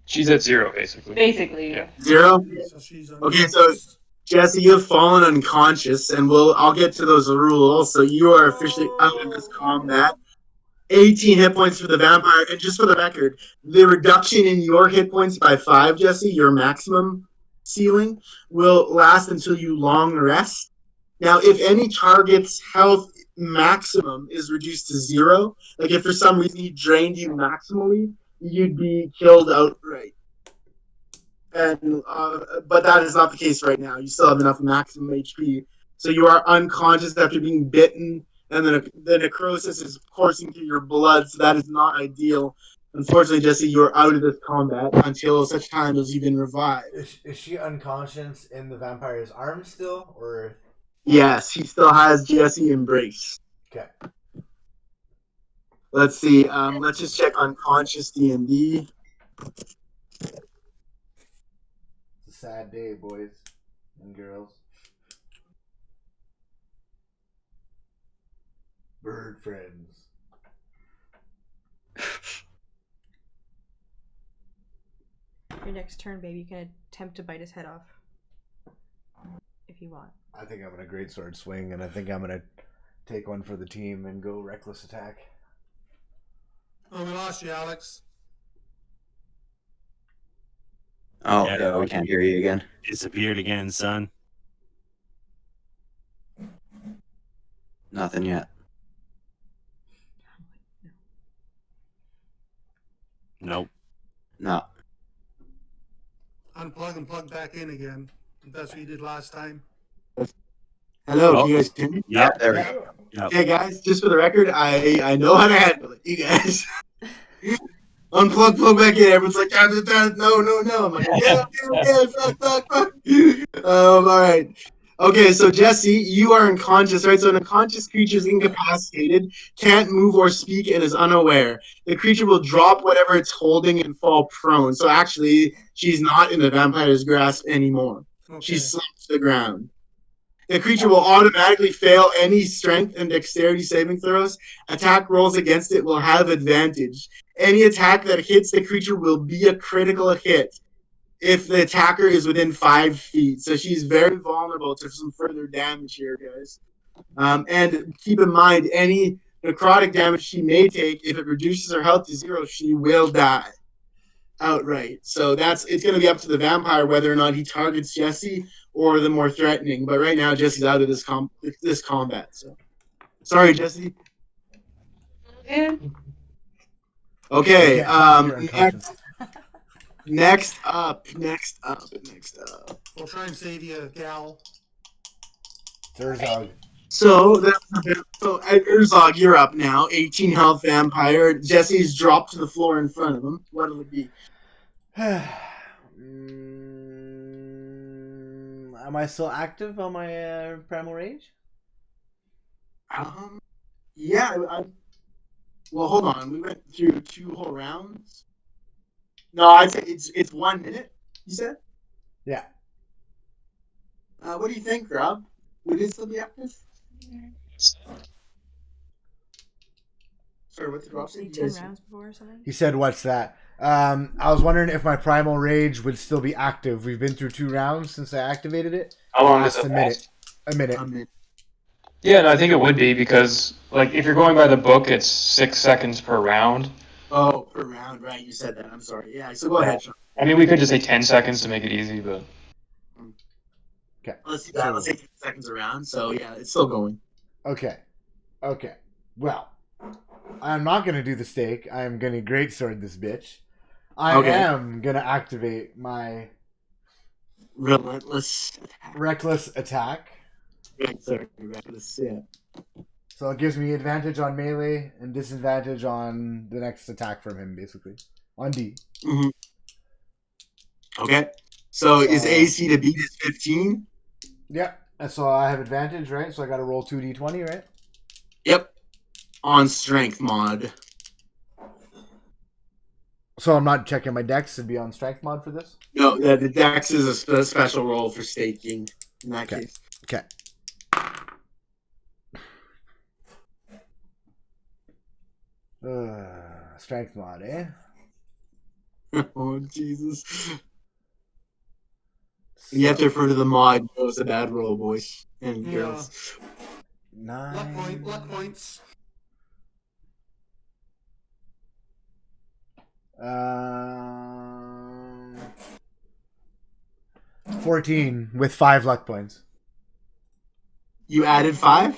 She's at 0, basically. Basically. Yeah. 0. So she's Okay, so unconscious. Jesse, you have fallen unconscious, and I'll get to those rules. So you are officially out of this combat. 18 hit points for the vampire, and just for the record, the reduction in your hit points by 5, Jesse, your maximum ceiling, will last until you long rest. Now, if any target's health maximum is reduced to 0, like if for some reason he drained you maximally, you'd be killed outright. And but that is not the case right now. You still have enough maximum HP, so you are unconscious after being bitten, and then the necrosis is coursing through your blood. So that is not ideal. Unfortunately, Jesse, you are out of this combat until such time as you've been revived. Is she unconscious in the vampire's arm still, or? Yes, he still has Jesse embrace. Okay. Let's see. Let's just check unconscious D&D. It's a sad day, boys and girls. Bird friends. Your next turn, baby, you can attempt to bite his head off. If you want. I think I'm gonna greatsword swing, and I think I'm gonna take one for the team and go reckless attack. Oh, we lost you, Alex. Oh, yeah, we can't hear you again. Disappeared again, son. Nothing yet. Nope. No. Unplug and plug back in again. That's what you did last time. Hello, Oh. can you guys hear me? Yeah, there we go. Yep. Okay, guys, just for the record, I know how to handle it. You guys. Unplug, plug back in. Everyone's like, no. I'm like, okay, fuck. All right. Okay, so Jesse, you are unconscious, right? So an unconscious creature is incapacitated, can't move or speak, and is unaware. The creature will drop whatever it's holding and fall prone. So actually, she's not in the vampire's grasp anymore. Okay. She slumped to the ground. The creature will automatically fail any strength and dexterity saving throws. Attack rolls against it will have advantage. Any attack that hits the creature will be a critical hit if the attacker is within 5 feet. So she's very vulnerable to some further damage here, guys. And keep in mind, any necrotic damage she may take, if it reduces her health to 0, she will die outright. So it's going to be up to the vampire whether or not he targets Jesse or the more threatening. But right now, Jesse's out of this combat. So sorry, Jesse. Yeah. Okay. Next up. We'll try and save you, gal. Thurzog. So Urzog, you're up now. 18 health vampire. Jesse's dropped to the floor in front of him. What'll it be? Am I still active on my primal rage? Yeah. Well, hold on. We went through 2 whole rounds. No, I'd say it's 1 minute. You said? Yeah. What do you think, Rob? Would it still be active? Sorry, what did Rob say? 10 rounds before or something? He said, "What's that?" I was wondering if my primal rage would still be active. We've been through 2 rounds since I activated it. How long Last does it a minute? last? A minute. A minute. Yeah, no, I think it would be because, like, if you're going by the book, it's 6 seconds per round. Oh, per round, right? You said that. I'm sorry. Yeah, so go ahead, Sean. I mean, we could just say 10 seconds to make it easy, but... Okay. Let's do that. Let's take 10 seconds around. So, yeah, it's still going. Okay. Well, I'm not going to do the stake. I'm going to greatsword this bitch. I am going to activate my Relentless attack. reckless attack. Reckless, yeah. So it gives me advantage on melee and disadvantage on the next attack from him, basically. On D. Mm-hmm. Okay. So is AC to beat is 15? Yep. And so I have advantage, right? So I got to roll 2d20, right? Yep. On strength mod. So I'm not checking my dex to be on strength mod for this? No, the dex is a special roll for staking in that case. Okay. Strength mod, eh? Oh, Jesus. You have to refer to the mod. It was a bad roll, boys and girls. 9. Luck points. 14 with 5 luck points. You added 5?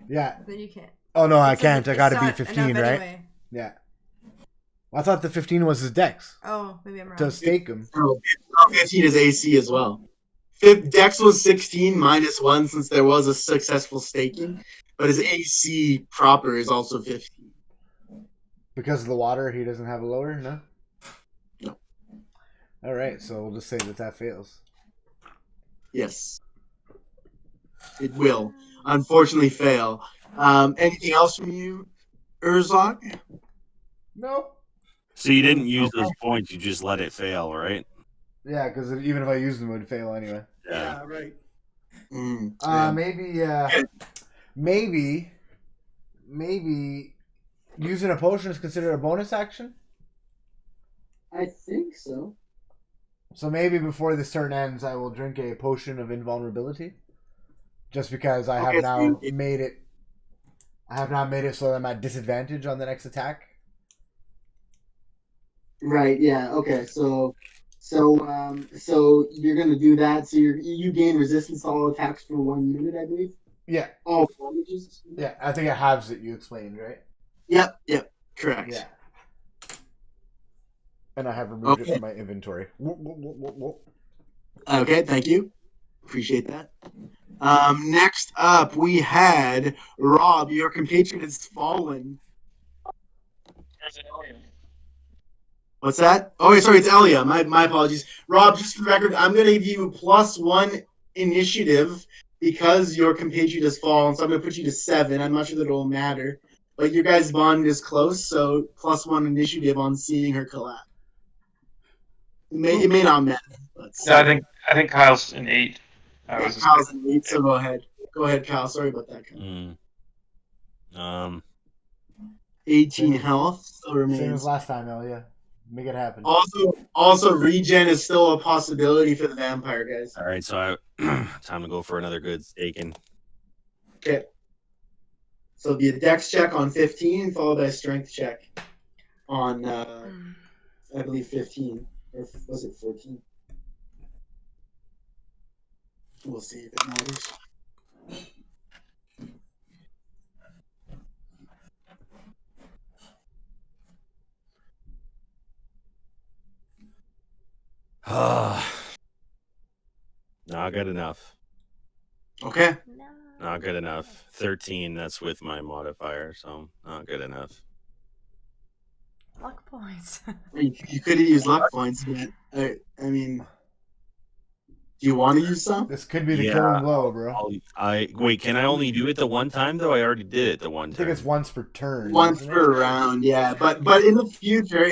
Yeah. Then you can't. Oh no, I It's can't. I it's gotta be not 15, enough right? anyway. Yeah. I thought the 15 was his dex Oh, maybe I'm wrong. to stake him. Oh, 15 is AC as well. Dex was 16 minus 1 since there was a successful staking, but his AC proper is also 15. Because of the water, he doesn't have a lower, no? No. All right, so we'll just say that fails. Yes. It will, unfortunately, fail. Anything else from you, Urzog? No. So you didn't use those points; you just let it fail, right? Yeah, because even if I used them, it would fail anyway. Yeah, right. Maybe using a potion is considered a bonus action. I think so. So maybe before this turn ends, I will drink a potion of invulnerability, just because I have now made it. I have now made it so that I'm at disadvantage on the next attack. Right. Yeah. Okay. So you're gonna do that. So you gain resistance to all attacks for 1 unit, I believe. Yeah. All damages. Yeah, I think it halves it. You explained, right? Yep. Correct. Yeah. And I have removed it from my inventory. Okay. Thank you. Appreciate that. Next up, we had Rob. Your compatriot has fallen. What's that? Oh, sorry, it's Elia. My apologies. Rob, just for the record, I'm going to give you +1 initiative because your compatriot has fallen, so I'm going to put you to 7. I'm not sure that it'll matter. But your guys' bond is close, so +1 initiative on seeing her collapse. It may not matter. But No, I think Kyle's an 8. Kyle's an 8, so go ahead. Go ahead, Kyle. Sorry about that, Kyle. 18 health still remains. Same as last time, Elia. Make it happen. Also, regen is still a possibility for the vampire guys. All right, so time to go for another good staking. Okay. So it'll be a dex check on 15, followed by a strength check on, I believe, 15. Or was it 14? We'll see if it matters. Not good enough. Okay. Not good enough. 13, that's with my modifier, so not good enough. Luck points. You could have used luck points, but I mean, do you want to use some? This could be the killing blow, bro. Wait, can I only do it the one time though? I already did it the one time. I think it's once per turn. Once per round, yeah. But in the future,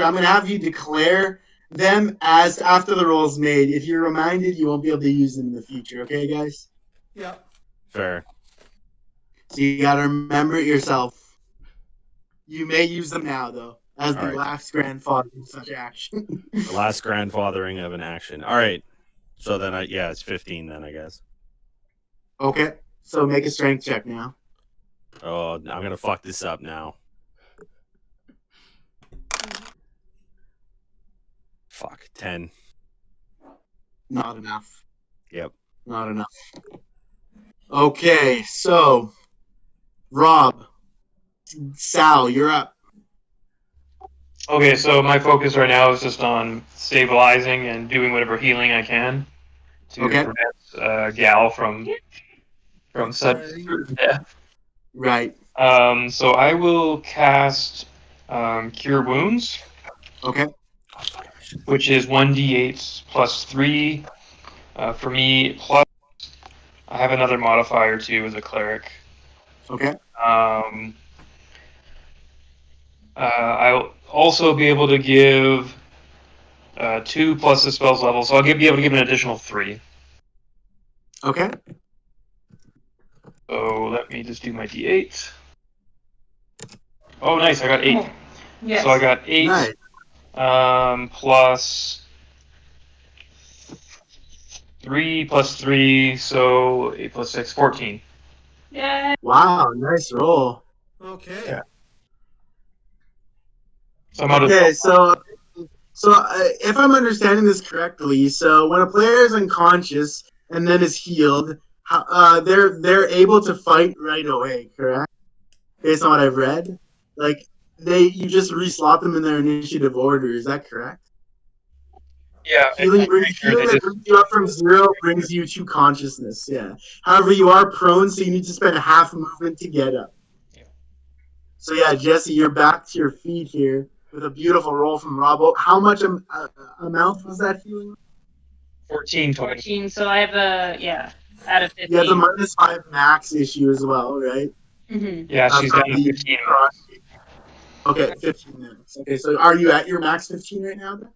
I'm gonna have you declare them as after the roll's made. If you're reminded, you won't be able to use them in the future. Okay, guys? Yeah. Fair. So you gotta remember it yourself. You may use them now, though, as the last grandfather of such action. The last grandfathering of an action. All right. So then, it's 15 then, I guess. Okay. So make a strength check now. Oh, I'm gonna fuck this up now. Fuck, 10. Not enough. Yep. Not enough. Okay, so Rob, Sal, you're up. Okay, so my focus right now is just on stabilizing and doing whatever healing I can to prevent Gal from sudden death. Right. So I will cast Cure Wounds. Okay. Which is 1d8 plus 3 for me, plus I have another modifier too as a cleric. Okay. I'll also be able to give 2 plus the spell's level, so I'll be able to give an additional 3. Okay. So let me just do my d8. Oh, nice! I got 8. Yes. So I got 8 Plus 3 plus 3, so 8 plus 6, 14. Yeah. Wow, nice roll. Okay. Yeah. So I'm out of Okay, so if I'm understanding this correctly, so when a player is unconscious and then is healed, they're able to fight right away, correct? Based on what I've read, like you just reslot them in their initiative order. Is that correct? Yeah, Healing I'm pretty sure they that just. brings you up from 0 brings you to consciousness. Yeah. However, you are prone, so you need to spend a half movement to get up. Yeah. So yeah, Jesse, you're back to your feet here with a beautiful roll from Robbo. How much amount was that healing? 14 total. 14. So I have out of 15. You have the -5 max issue as well, right? Mm-hmm. Yeah, she's From down to the 15. Okay, 15 max. Okay, so are you at your max 15 right now? Then?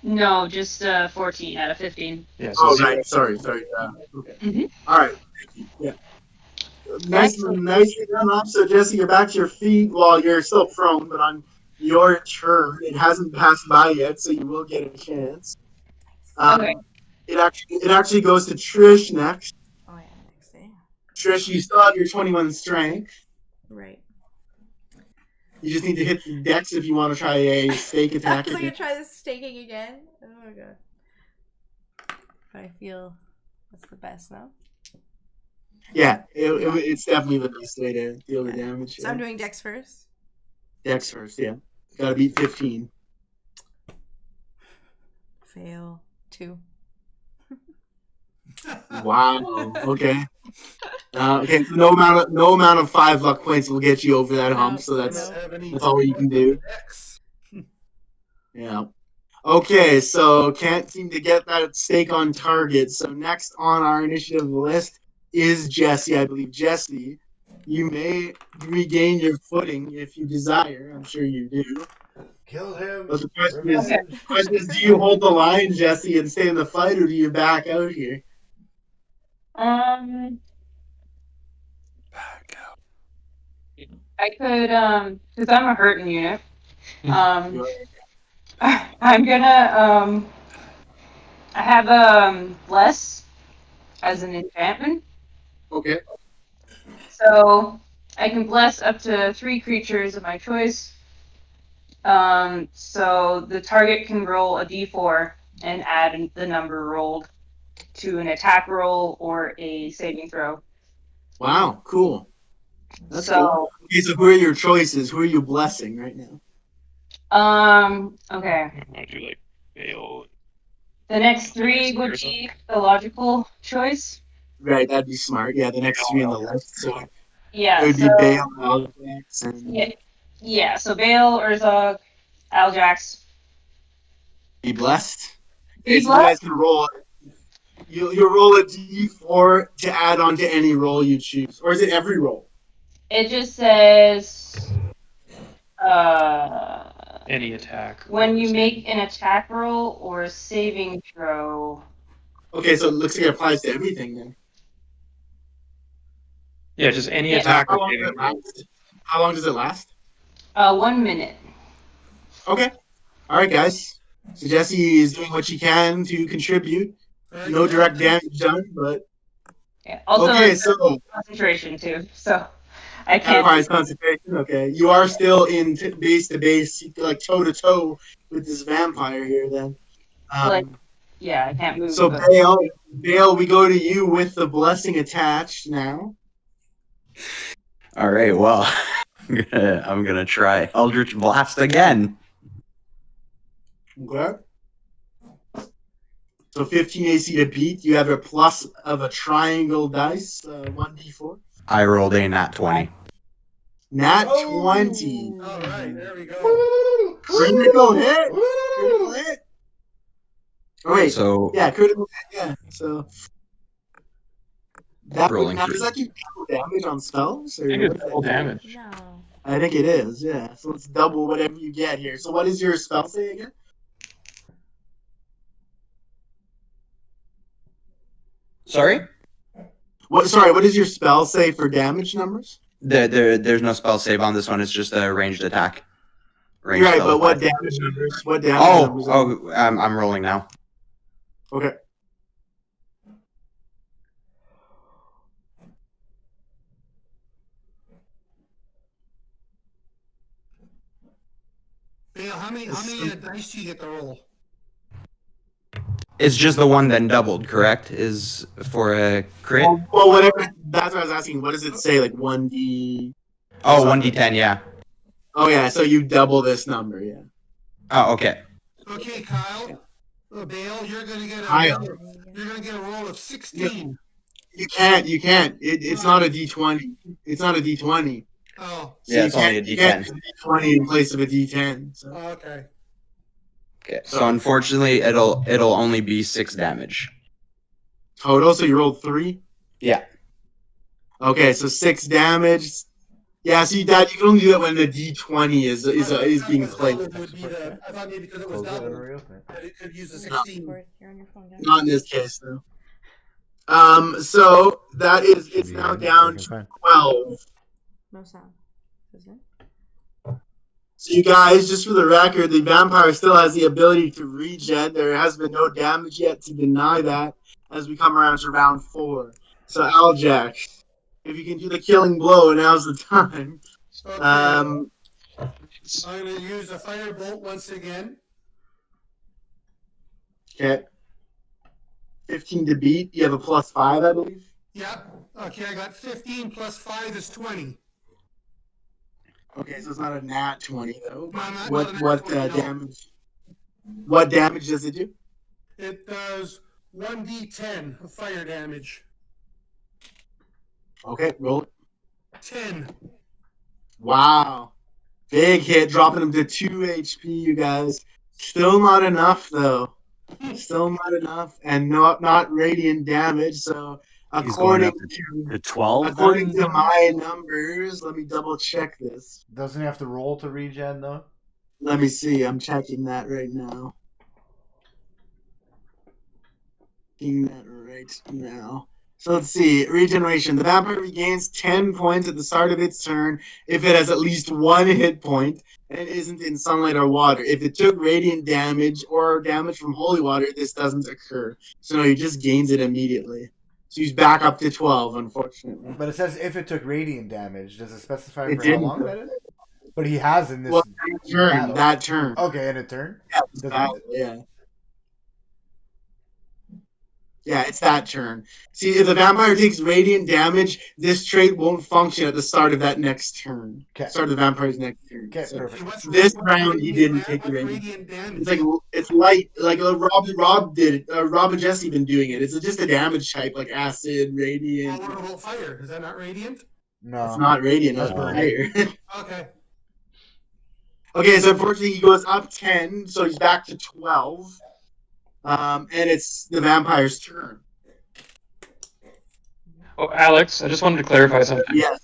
No, just 14 out of 15. Yeah, so Oh, 0. right. Sorry. Okay. Mm-hmm. All right. Thank you. Yeah. Nicely done, Rob. So Jesse, you're back to your feet. Well, you're still prone, but on your turn, it hasn't passed by yet, so you will get a chance. Okay. It actually goes to Trish next. Oh yeah, next day. Trish, you still have your 21 strength. Right. You just need to hit the dex if you want to try a stake I attack. was gonna try this staking again. Oh my god. But I feel that's the best now. Yeah, it's definitely the best way to deal the damage. So I'm doing dex first. Dex first, yeah. Gotta beat 15. Fail 2. Wow. Okay. Okay. So no amount of 5 luck points will get you over that hump. So that's all you can do. Yeah. Okay. So can't seem to get that stake on target. So next on our initiative list is Jesse. I believe Jesse. You may regain your footing if you desire. I'm sure you do. Kill him. But the question is, do you hold the line, Jesse, and stay in the fight, or do you back out here? I could because I'm a hurting unit. I'm gonna I have bless as an enchantment. Okay. So I can bless up to 3 creatures of my choice. So the target can roll a d4 and add the number rolled to an attack roll or a saving throw. Wow, cool. That's cool. Okay, so who are your choices? Who are you blessing right now? Okay. I'd do like Bale. The next 3 would be the logical choice. Right, that'd be smart. Yeah, the next 3 on the list. So Yeah, it would be Bale, Aljax, and yeah. So Bale, Urzog, Aljax. be blessed. Be Okay, so you guys can roll. You roll a d4 to add on to any roll you choose, or is it every roll? It just says Any attack. when you make an attack roll or a saving throw. Okay, so it looks like it applies to everything then. Yeah, just any attack. How long does it last? How long does it last? 1 minute. Okay. All right, guys. So Jesse is doing what she can to contribute. No direct damage done, but Yeah. Also, okay. it's So concentration too. So I that can't. requires concentration. Okay, you are still in base to base, like toe to toe with this vampire here. Then, yeah, I can't move. So Bale, we go to you with the blessing attached now. All right. Well, I'm gonna try Eldritch Blast again. Okay. So 15 AC to beat. You have a plus of a triangle dice, 1d4. I rolled a nat 20. Nat 20. All right, there we go. Critical hit. Critical hit. Oh, wait. So yeah, critical hit. Yeah. So that rolling does that do double damage on spells? Or I think it's double damage. No. I think it is. Yeah. So it's double whatever you get here. So what does your spell say again? Sorry? What does your spell say for damage numbers? There's no spell save on this one. It's just a ranged attack. range You're right, spell but what apply. damage numbers? What damage numbers? I'm rolling now. Okay. Bale, how many dice do you get to roll? It's just the one then doubled, correct? Is for a crit? Well, whatever. That's what I was asking. What does it say? Like 1d. Oh, 1d10, yeah. Oh yeah, so you double this number, yeah. Oh, okay. Okay, Kyle. Bale, you're gonna get Kyle. a roll of 16. You can't. It's not a d20. It's not a d20. Oh. So Yeah, it's only a you can't d10. use a d20 in place of a d10. So. Okay. Okay. So unfortunately, it'll only be 6 damage. Total. So you rolled 3. Yeah. Okay, so 6 damage. Yeah, so you can only do that when the d20 is being played. I thought maybe because it was double that it could use the 16. Not in this case, though. So that is it's now down to 12. No sound. Isn't it? So you guys, just for the record, the vampire still has the ability to regen. There has been no damage yet to deny that as we come around to round 4. So Aljax, if you can do the killing blow, now's the time. Okay. Um, I'm going to use a firebolt once again. Okay. 15 to beat. You have a +5, I believe. Yep. Okay, I got 15 plus 5 is 20. Okay, so it's not a nat 20 though. No, not What a nat what 20, no. damage? What damage does it do? It does 1d10 of fire damage. Okay, roll it. 10. Wow. Big hit, dropping him to 2 HP, you guys. Still not enough, though. Still not enough, and not radiant damage. So, He's going according up to to 12. according then? to my numbers, let me double check this. Doesn't he have to roll to regen though? Let me see. I'm checking that right now. Checking that right now. So let's see. Regeneration. The vampire regains 10 points at the start of its turn if it has at least 1 hit point and isn't in sunlight or water. If it took radiant damage or damage from holy water, this doesn't occur. So no, he just gains it immediately. So he's back up to 12, unfortunately. But it says if it took radiant damage. Does it specify It for how didn't. long that is? But he has in this That turn. Okay, in a turn? Yeah. Yeah, it's that turn. See, if the vampire takes radiant damage, this trait won't function at the start of that next turn. Okay. Start of the vampire's next turn. Okay, So perfect. this round, he didn't take the radiant damage. It's light, like Rob did it. Rob and Jesse been doing it. It's just a damage type, like acid, radiant. What about fire? Is that not radiant? No. It's not radiant, that's No. fire. Okay. Okay, so unfortunately, he goes up 10, so he's back to 12. And it's the vampire's turn. Oh, Alex, I just wanted to clarify something. Yes.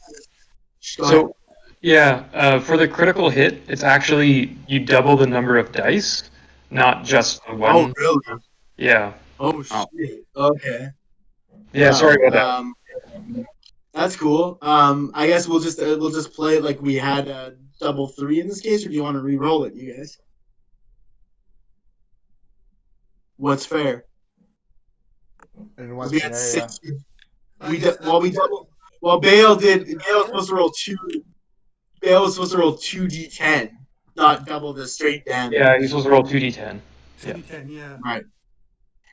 Go ahead. So, yeah, for the critical hit, it's actually you double the number of dice, not just the one. Oh, really? Yeah. Oh, shit. Okay. Yeah, Wow. sorry about that. That's cool. I guess we'll just play it like we had double 3 in this case, or do you want to re-roll it, you guys? What's fair? In one We had scenario. 6. Bale was supposed to roll 2. Bale was supposed to roll 2d10, not double the straight damage. Yeah, you're supposed to roll 2d10. 2d10, yeah. Right.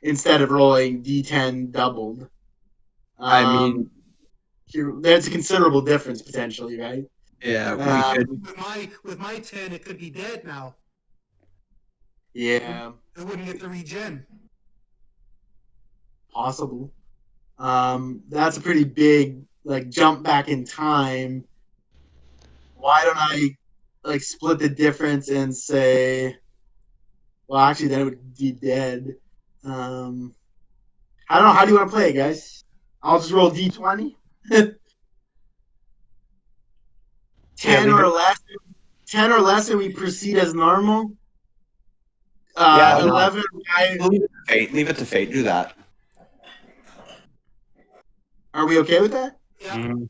Instead of rolling d10 doubled. I mean, there's a considerable difference potentially, right? yeah, we could. With my 10, it could be dead now. Yeah, It wouldn't get the regen. possible. That's a pretty big jump back in time. Why don't I split the difference and say, well, actually, then it would be dead. I don't know. How do you want to play it, guys? I'll just roll d20. 10 or less. 10 or less, and we proceed as normal. 11. Leave it to fate. Do that. Are we okay with that? Yeah. Mm-hmm.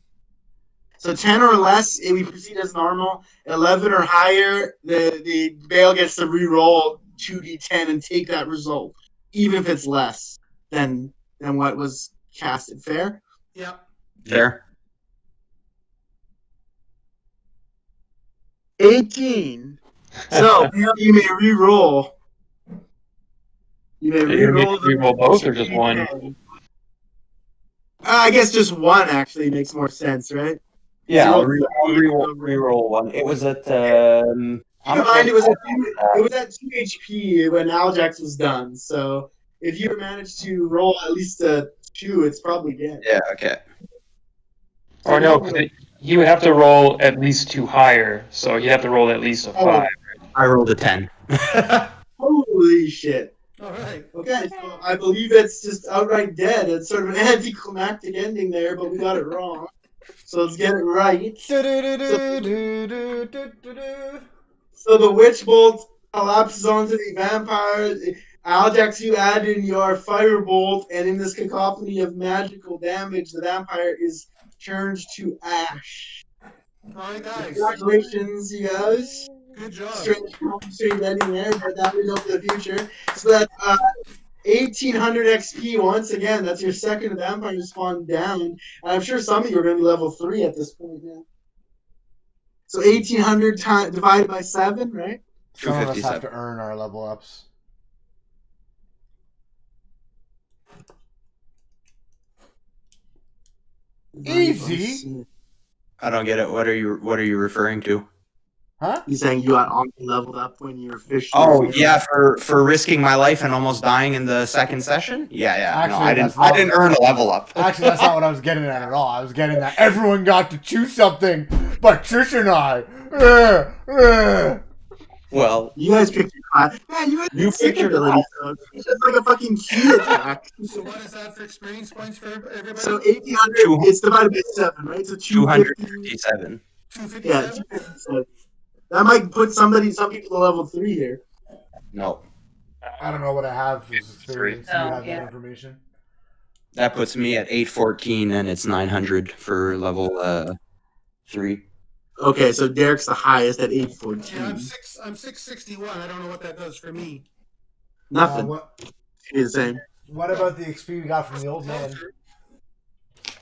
So 10 or less, we proceed as normal. 11 or higher, the Bale gets to re-roll 2d10 and take that result, even if it's less than what was casted. Fair? Yep. Fair. 18. So you may re-roll. You may re-roll re-roll both or just one? I guess just one actually makes more sense, right? Yeah, I'll re-roll one. It was at. Keep in mind, it was at 2 HP when Aljax was done. So if you managed to roll at least a 2, it's probably dead. Yeah. Okay. Or no, he would have to roll at least 2 higher, so he'd have to roll at least a 5. I rolled a 10. Holy shit. All right. Okay, so I believe it's just outright dead. It's sort of an anticlimactic ending there, but we got it wrong. So let's get it right. So the witch bolt collapses onto the vampire. Aljax, you add in your firebolt, and in this cacophony of magical damage, the vampire is turned to ash. All right, guys. Congratulations, you guys. Good job. Strange ending there, but that we know for the future. So that's 1800 XP once again. That's your second vampire spawn down. And I'm sure some of you are going to be level 3 at this point now. So 1800 divided by 7, right? Some of us have to earn our level ups. Easy. I don't get it. What are you referring to? Huh? He's saying you got leveled up when you're fishing. Oh yeah, for risking my life and almost dying in the second session. Yeah. Actually, no, I didn't earn a level up. Actually, that's not what I was getting at all. I was getting that everyone got to choose something, but Trish and I. Well, you guys picked your class. Man, you picked your ability. It's just like a fucking key attack. So what is that for experience points for everybody? So 1800 is divided by 7, right? So 257. 257. Yeah, 257. That might put some people to level 3 here. No. I don't know what I have for experience. Do you have that information? That puts me at 814, and it's 900 for level 3. Okay, so Derek's the highest at 814. Yeah, I'm 661. I don't know what that does for me. Nothing. It's the same. What about the XP we got from the old man?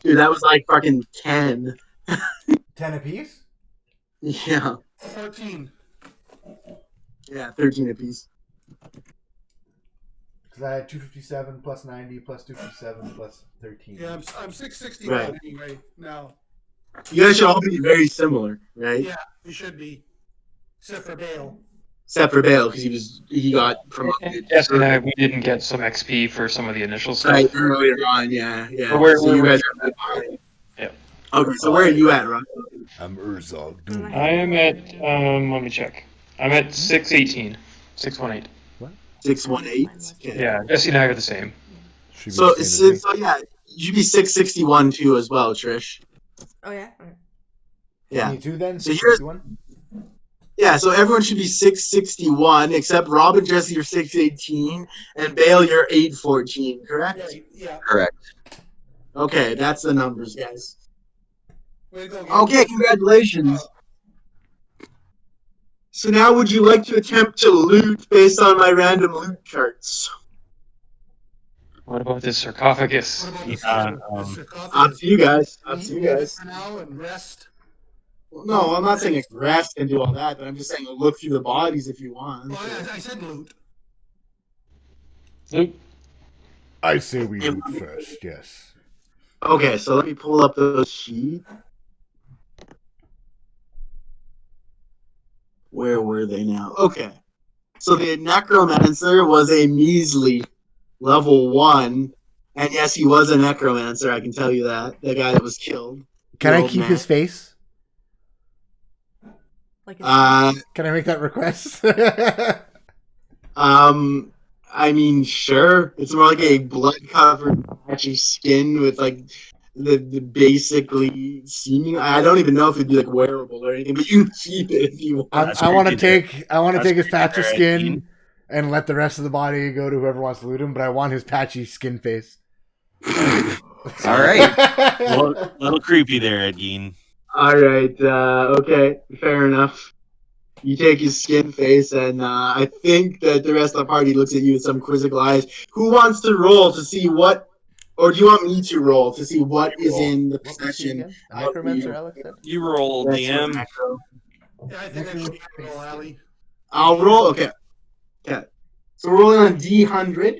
Dude, that was like fucking 10. 10 apiece? Yeah. 14. Yeah, 13 apiece. Because I had 257 plus 90 plus 257 plus 13. Yeah, I'm 661 anyway now. You guys should all be very similar, right? Yeah, we should be. Except for Bale. Except for Bale, because he got promoted. Yes, and we didn't get some XP for some of the initial stuff. Right, earlier on, yeah. But so you guys are yeah. Okay, so where are you at, Ron? I'm Urzog. I am at, let me check. I'm at 618. 618. What? 618? Okay. Yeah, Jesse and I are the same. So yeah, you should be 661 too as well, Trish. Oh, yeah? Yeah. 22 then? So here's, yeah, so everyone should be 661, except Rob and Jesse are 618, and Bale, you're 814, correct? Yeah. Correct. Okay, that's the numbers, guys. Way to go, Okay, congratulations. So now would you like to attempt to loot based on my random loot charts? What about this sarcophagus? Up to you guys. Up to you guys. For now and rest. Well, no, I'm not saying it's rest and do all that, but I'm just saying look through the bodies if you want. Well, I said loot. Loot. I say we loot first, yes. Okay, so let me pull up those sheets. Where were they now? Okay. So the necromancer was a measly level 1. And yes, he was a necromancer, I can tell you that. The guy that was killed. Can I keep his face? Like can I make that request? I mean, sure. It's more like a blood-covered patchy skin with like the basically seeming. I don't even know if it'd be like wearable or anything, but you can keep it if you want. I want to take his patchy skin and let the rest of the body go to whoever wants to loot him, but I want his patchy skin face. All right. Little creepy there, Edgeen. All right. Okay. Fair enough. You take his skin face, and I think that the rest of the party looks at you with some quizzical eyes. Who wants to roll to see what, or do you want me to roll to see what is in the What was he possession? again? A necromancer, Alex said? You roll, That's DM. necro. Yeah, I think I should roll, Ali. I'll roll. Okay. Okay. So we're rolling on D100.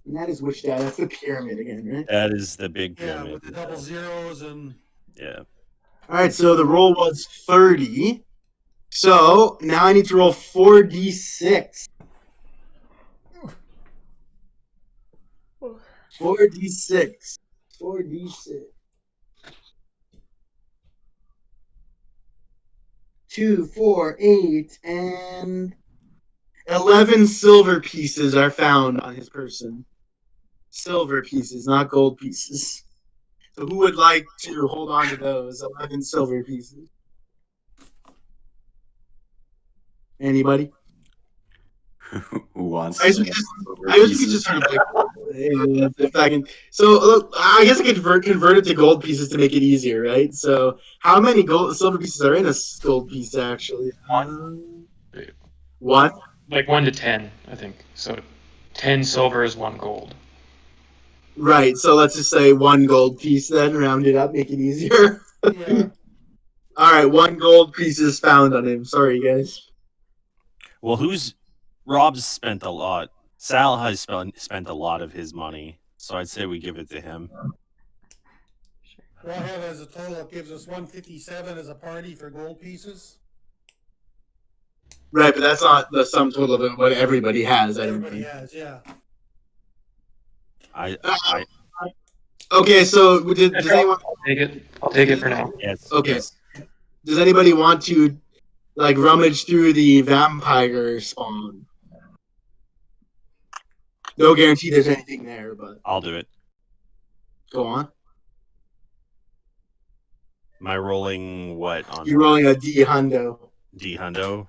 And that is which die? That's the pyramid again, right? That is the big Yeah, pyramid. with the double zeros and. Yeah. All right, so the roll was 30. So now I need to roll 4d6. 4d6. 4d6. 2, 4, 8, and 11 silver pieces are found on his person. Silver pieces, not gold pieces. So who would like to hold on to those 11 silver pieces? Anybody? Who wants I to? guess you could just sort of like, if I can. So I guess I could convert it to gold pieces to make it easier, right? So how many silver pieces are in a gold piece actually? One. Like 1 to 10, I think. So 10 silver is 1 gold. Right. So let's just say 1 gold piece then, round it up, make it easier. Yeah. All right, 1 gold piece is found on him. Sorry, guys. Well, Rob's spent a lot. Sal has spent a lot of his money, so I'd say we give it to him. Well, I have as a total, it gives us 157 as a party for gold pieces. Right, but that's not the sum total of what everybody has. I don't Everybody think. has, yeah. Okay, so does anyone? I'll take it for now. Yes. Okay. Yes. Does anybody want to like rummage through the vampire spawn? No guarantee there's anything there, but I'll do it. go on. Am I rolling what on? You're rolling a D hundo. D hundo.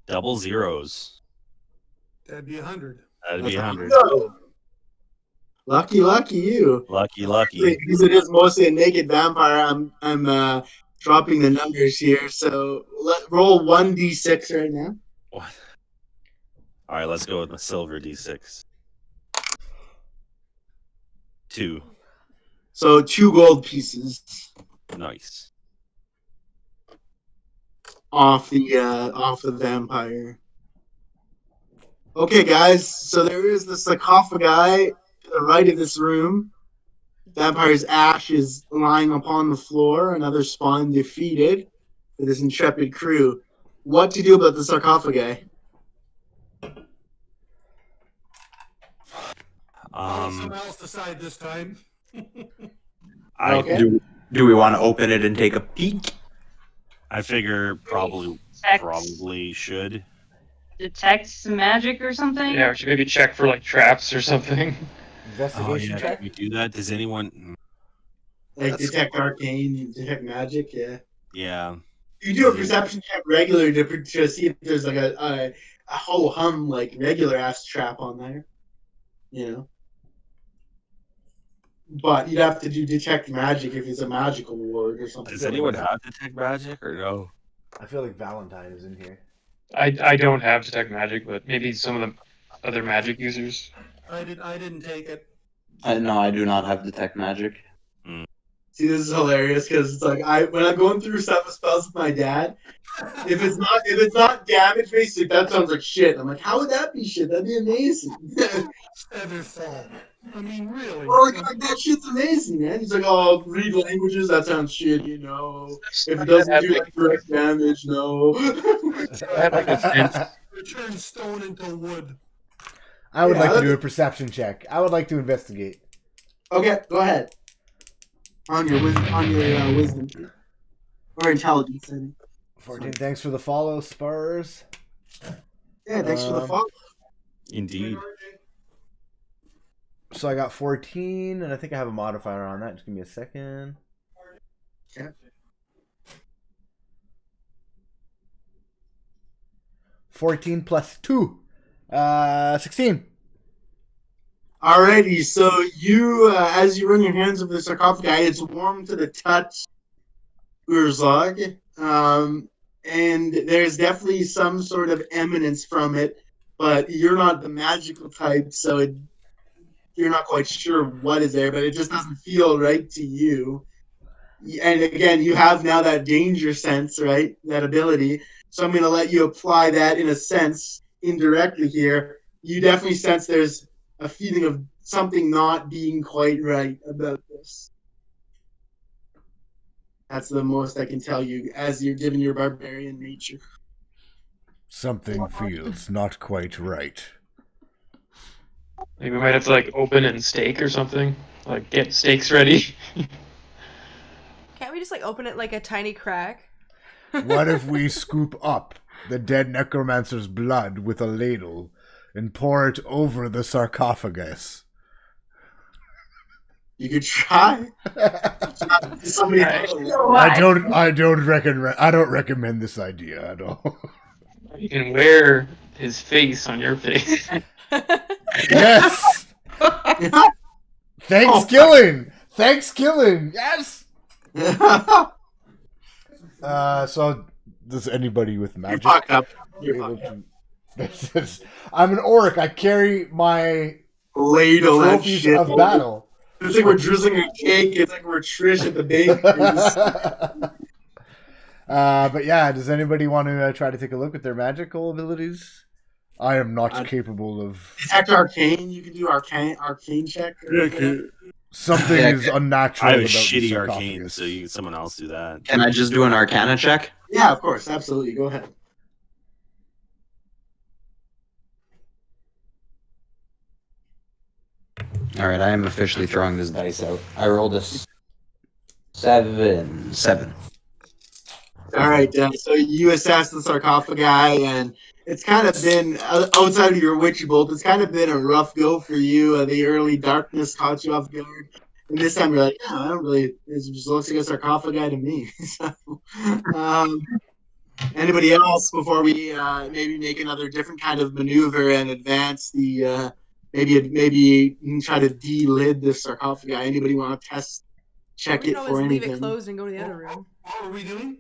Double zeros. That'd be 100. That'd be 100. No. Lucky you. Lucky. Because it is mostly a naked vampire, I'm dropping the numbers here. So roll 1d6 right now. What? All right, let's go with the silver D6. 2. So 2 gold pieces Nice. off the vampire. Okay, guys. So there is the sarcophagi to the right of this room. Vampire's ash is lying upon the floor. Another spawn defeated for this intrepid crew. What to do about the sarcophagi? Someone else decide this time. Okay. Do we want to open it and take a peek? I figure probably should. Detect some magic or something? Yeah, we should maybe check for like traps or something. Investigation check? Can we do that? Does anyone? Like detect arcane, detect magic, yeah. Yeah. You do a perception check regularly to see if there's like a ho hum like regular ass trap on there, you know. But you'd have to do detect magic if it's a magical ward or something. Does anyone have detect magic or no? I feel like Valentine is in here. I don't have detect magic, but maybe some of the other magic users. I didn't take it. No, I do not have detect magic. See, this is hilarious because it's like when I'm going through stuff with spells with my dad, if it's not damage based, that sounds like shit. I'm like, how would that be shit? That'd be amazing. Featherfall. I mean, really. Oh, like that shit's amazing, man. He's like, oh, read languages, that sounds shitty, no. If it doesn't do like direct damage, no. I have like a sense. Turn stone into wood. I would like to do a perception check. I would like to investigate. Okay, go ahead. On your wisdom or intelligence. 14. Thanks for the follow, Spurs. Yeah, thanks for the follow. Indeed. So I got 14, and I think I have a modifier on that. Just give me a second. Yeah. 14 plus 2. 16. Alrighty, so you, as you run your hands over the sarcophagi, it's warm to the touch, Urzog, and there's definitely some sort of eminence from it, but you're not the magical type, so you're not quite sure what is there, but it just doesn't feel right to you. And again, you have now that danger sense, right? That ability. So I'm going to let you apply that in a sense indirectly here. You definitely sense there's a feeling of something not being quite right about this. That's the most I can tell you as you're given your barbarian nature. Something feels not quite right. Maybe we might have to like open and stake or something. Like get stakes ready. Can't we just like open it like a tiny crack? What if we scoop up the dead necromancer's blood with a ladle and pour it over the sarcophagus? You could try. Somebody I don't recommend this idea at all. You can wear his face on your face. Yes. Thanksgiving. Yes. So does anybody with magic? I'm an orc. I carry my ladle and trophies shit of battle. It's like we're drizzling a cake. It's like we're Trish at the bakeries. But yeah, does anybody want to try to take a look at their magical abilities? I am not capable of. Detect arcane. You can do arcane check. Something is unnatural. I have a about shitty the arcane, so someone else do that. Can I just do an Arcana check? Yeah, of course, absolutely. Go ahead. All right, I am officially throwing this dice out. I rolled a 7. All right, so you assess the sarcophagi, and it's kind of been, outside of your witch bolt, it's kind of been a rough go for you. The early darkness caught you off guard. And this time you're like, oh, I don't really, it just looks like a sarcophagi to me. So, anybody else before we maybe make another different kind of maneuver and advance the, maybe try to de-lid the sarcophagi? Anybody want to check it for anything? Leave it closed and go to the other room. What are we doing?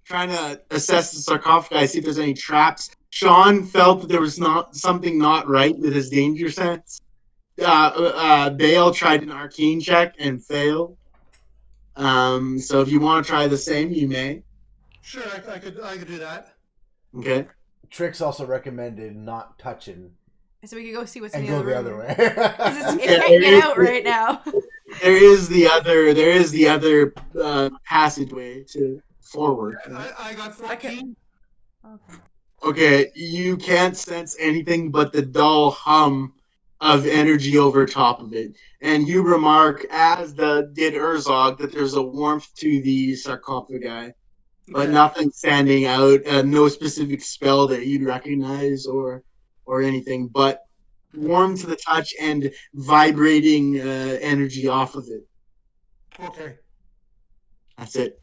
Trying to assess the sarcophagi, see if there's any traps. Sean felt that there was something not right with his danger sense. Bale tried an arcane check and failed. So if you want to try the same, you may. Sure, I could do that. Okay. Trix also recommended not touching. So we could go see what's and in the go other the room. other way. It can't get out right now. There is the other passageway to forward. I got 14. Okay, you can't sense anything but the dull hum of energy over top of it. And you remark, as did Urzog, that there's a warmth to the sarcophagi, but nothing standing out, no specific spell that you'd recognize or anything, but warm to the touch and vibrating energy off of it. Okay. That's it.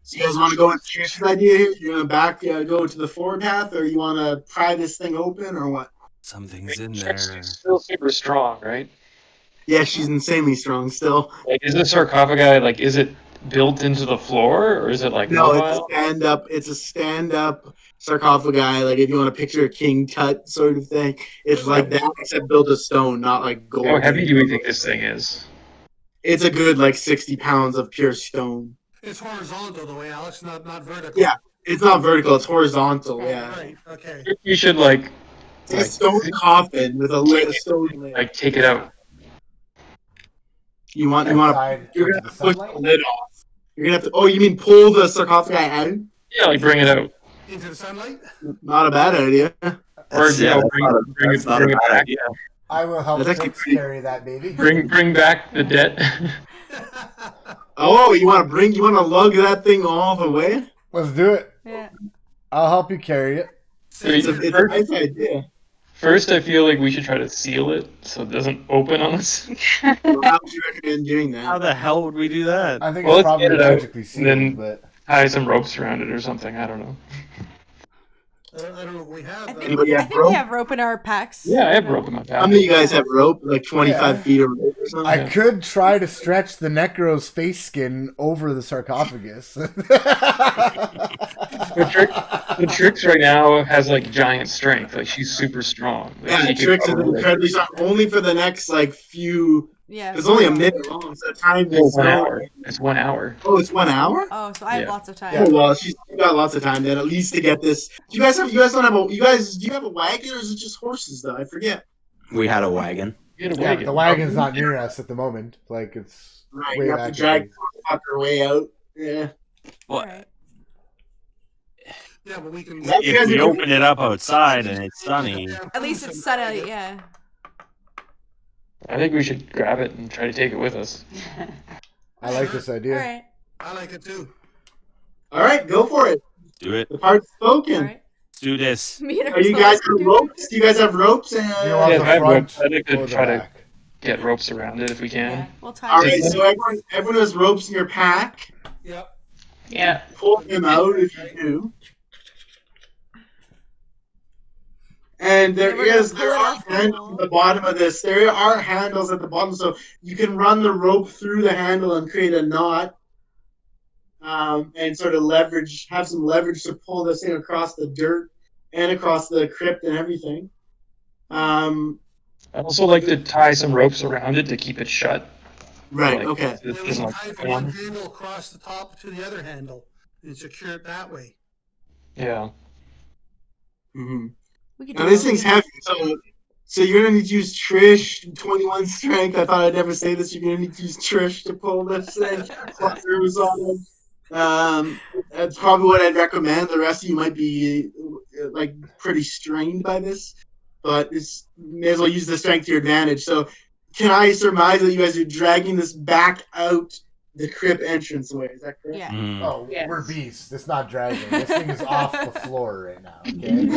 So you guys want to go with Trish's idea here? You're going to go to the forward path, or you want to pry this thing open, or what? Something's in there. She's still super strong, right? Yeah, she's insanely strong still. Like, is the sarcophagi, like, is it built into the floor, or is it, like, No, mobile? it's a stand-up sarcophagi. Like, if you want to picture a King Tut sort of thing, it's like that, except built of stone, not like gold. How heavy do you think this thing is? It's a good, 60 pounds of pure stone. It's horizontal the way, Alex, not vertical. Yeah, it's not vertical, it's horizontal, yeah. Right, okay. You should, like... It's like a stone coffin with a stone lid. Like, take it out. You're gonna push the lid off. You're gonna have to. Oh, you mean pull the sarcophagi out? Yeah, like bring it out. Into the sunlight? Not a bad idea. Or bring it back. Yeah. I will help Trix carry that baby. Bring back the debt. Oh, you want to lug that thing all the way? Let's do it. Yeah. I'll help you carry it. It's a nice idea. First, I feel like we should try to seal it so it doesn't open on us. How would you recommend doing that? How the hell would we do that? I think it's probably magically sealed, then but tie some ropes around it or something. I don't know. I don't know if we have. Anybody I have think we rope? have rope in our packs. Yeah, I have rope in my How pack. many of you guys have rope? Like 25 Yeah. feet of rope or something? I could try to stretch the Necro's face skin over the sarcophagus. The Trix right now has like giant strength. Like she's super strong. Like, Yeah, she could Trix is probably, like, incredibly strong. Only for the next like few. Yeah. It's only a minute long, so time oh, is 1 no. hour. It's 1 hour. Oh, it's 1 hour. Oh, so I have Yeah. lots of time. Oh well, she's got lots of time then, at least to get this. Do you guys don't have a? You guys, do you have a wagon or is it just horses though? I forget. We had a wagon. You had a Yeah, wagon. the wagon's not near us at the moment. Like it's Right, way you have to back. drag the fucker way out. Yeah. All What? right. Yeah, but we can. If we open it up outside and it's sunny, At least it's sunny. Yeah. I think we should grab it and try to take it with us. I like this All idea. right. I like it too. All right, go for it. do it. The part's spoken. All right. Let's do this. Me and Are you guys have ropes? Do you guys have ropes? Do you want Yeah, the if I have front ropes, I'd like to or the try to back? get ropes around it if we can. Yeah. We'll tie All it. right, so everyone has ropes in your pack. Yep. Yeah. Pull them out if you do. And there We're gonna is pull there it are off the handles wall. at the bottom of this. There are handles at the bottom, so you can run the rope through the handle and create a knot, and sort of have some leverage to pull this thing across the dirt and across the crypt and everything. I'd also like to tie some ropes around it to keep it shut. Right. Like, Okay. it Then we doesn't, can like, tie come from one on. handle across the top to the other handle and secure it that way. Yeah. Mm-hmm. We could Now do this it. thing's heavy, so you're gonna need to use Trish 21 strength. I thought I'd never say this. You're gonna need to use Trish to pull this thing. That's probably what I'd recommend. The rest of you might be like pretty strained by this, but it's may as well use the strength to your advantage. So, can I surmise that you guys are dragging this back out the crypt entranceway? Is that correct? Yeah. Mm. Oh, Yes. we're beasts. It's not dragging. This thing is off the floor right now. Okay?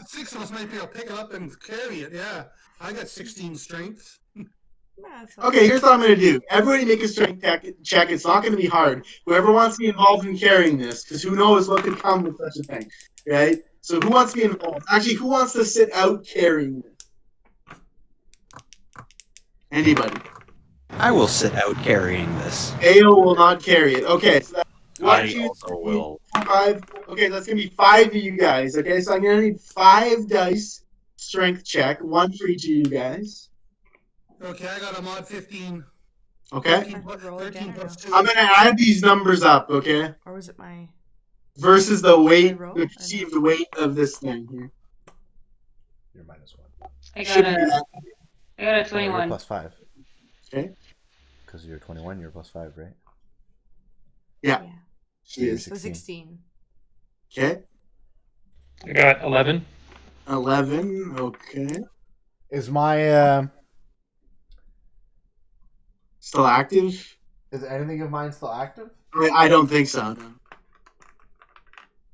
Six of us might be able to pick it up and carry it. Yeah, I got 16 strength. Yeah, that's fine. Okay, here's what I'm going to do. Everybody make a strength check. It's not going to be hard. Whoever wants to be involved in carrying this, because who knows what could come with such a thing, right? So who wants to be involved? Actually, who wants to sit out carrying this? Anybody. I will sit out carrying this. AO will not carry it. Okay, so that's one, I two, also three, will. 5. Okay, that's going to be 5 of you guys. Okay, so I'm going to need 5 dice strength check, 1 for each of you guys. Okay, I got a mod 15. Okay? 13 plus, Roll it 13 down. plus 2. I'm going to add these numbers up, okay? Or was it my? Versus the weight, roll? the perceived weight of this thing here. You're -1. I Should got be a that. I got a Oh, you're 21. +5. Okay. Because you're 21, you're +5, right? Yeah. Yeah. She is. So 16. Okay. I got 11. 11. Okay. Is my Still active? is anything of mine still active? I don't think so. No.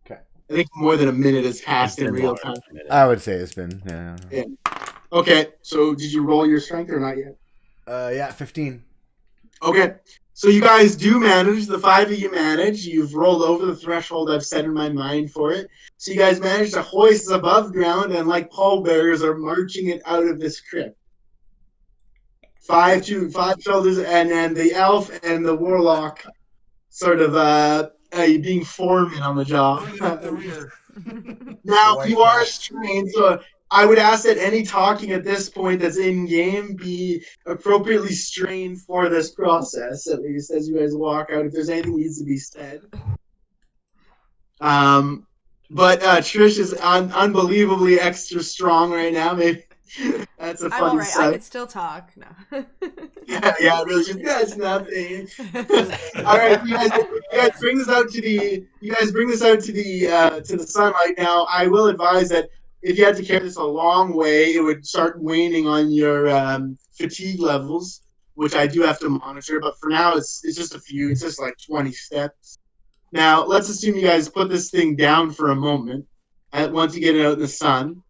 Okay. I think more than a minute has It's passed in been real longer time. than a minute. I would say it's been Yeah. Okay. So did you roll your strength or not yet? yeah, 15. Okay. So you guys do manage. The 5 of you manage. You've rolled over the threshold I've set in my mind for it. So you guys manage to hoist this above ground and like pallbearers are marching it out of this crypt. 5 shoulders, and then the elf and the warlock sort of being foreman on the job. Bring it up the rear. Now White you are cat. strained, so I would ask that any talking at this point that's in game be appropriately strained for this process, at least as you guys walk out. If there's anything that needs to be said, but Trish is unbelievably extra strong right now. Maybe that's a I'm funny alright. I sight. could still talk. No. Yeah, really. Just that's nothing. All right, you guys bring this out to the sunlight. Now, I will advise that if you had to carry this a long way, it would start waning on your fatigue levels, which I do have to monitor. But for now, it's just a few. It's just like 20 steps. Now, let's assume you guys put this thing down for a moment. Once you get it out in the sun.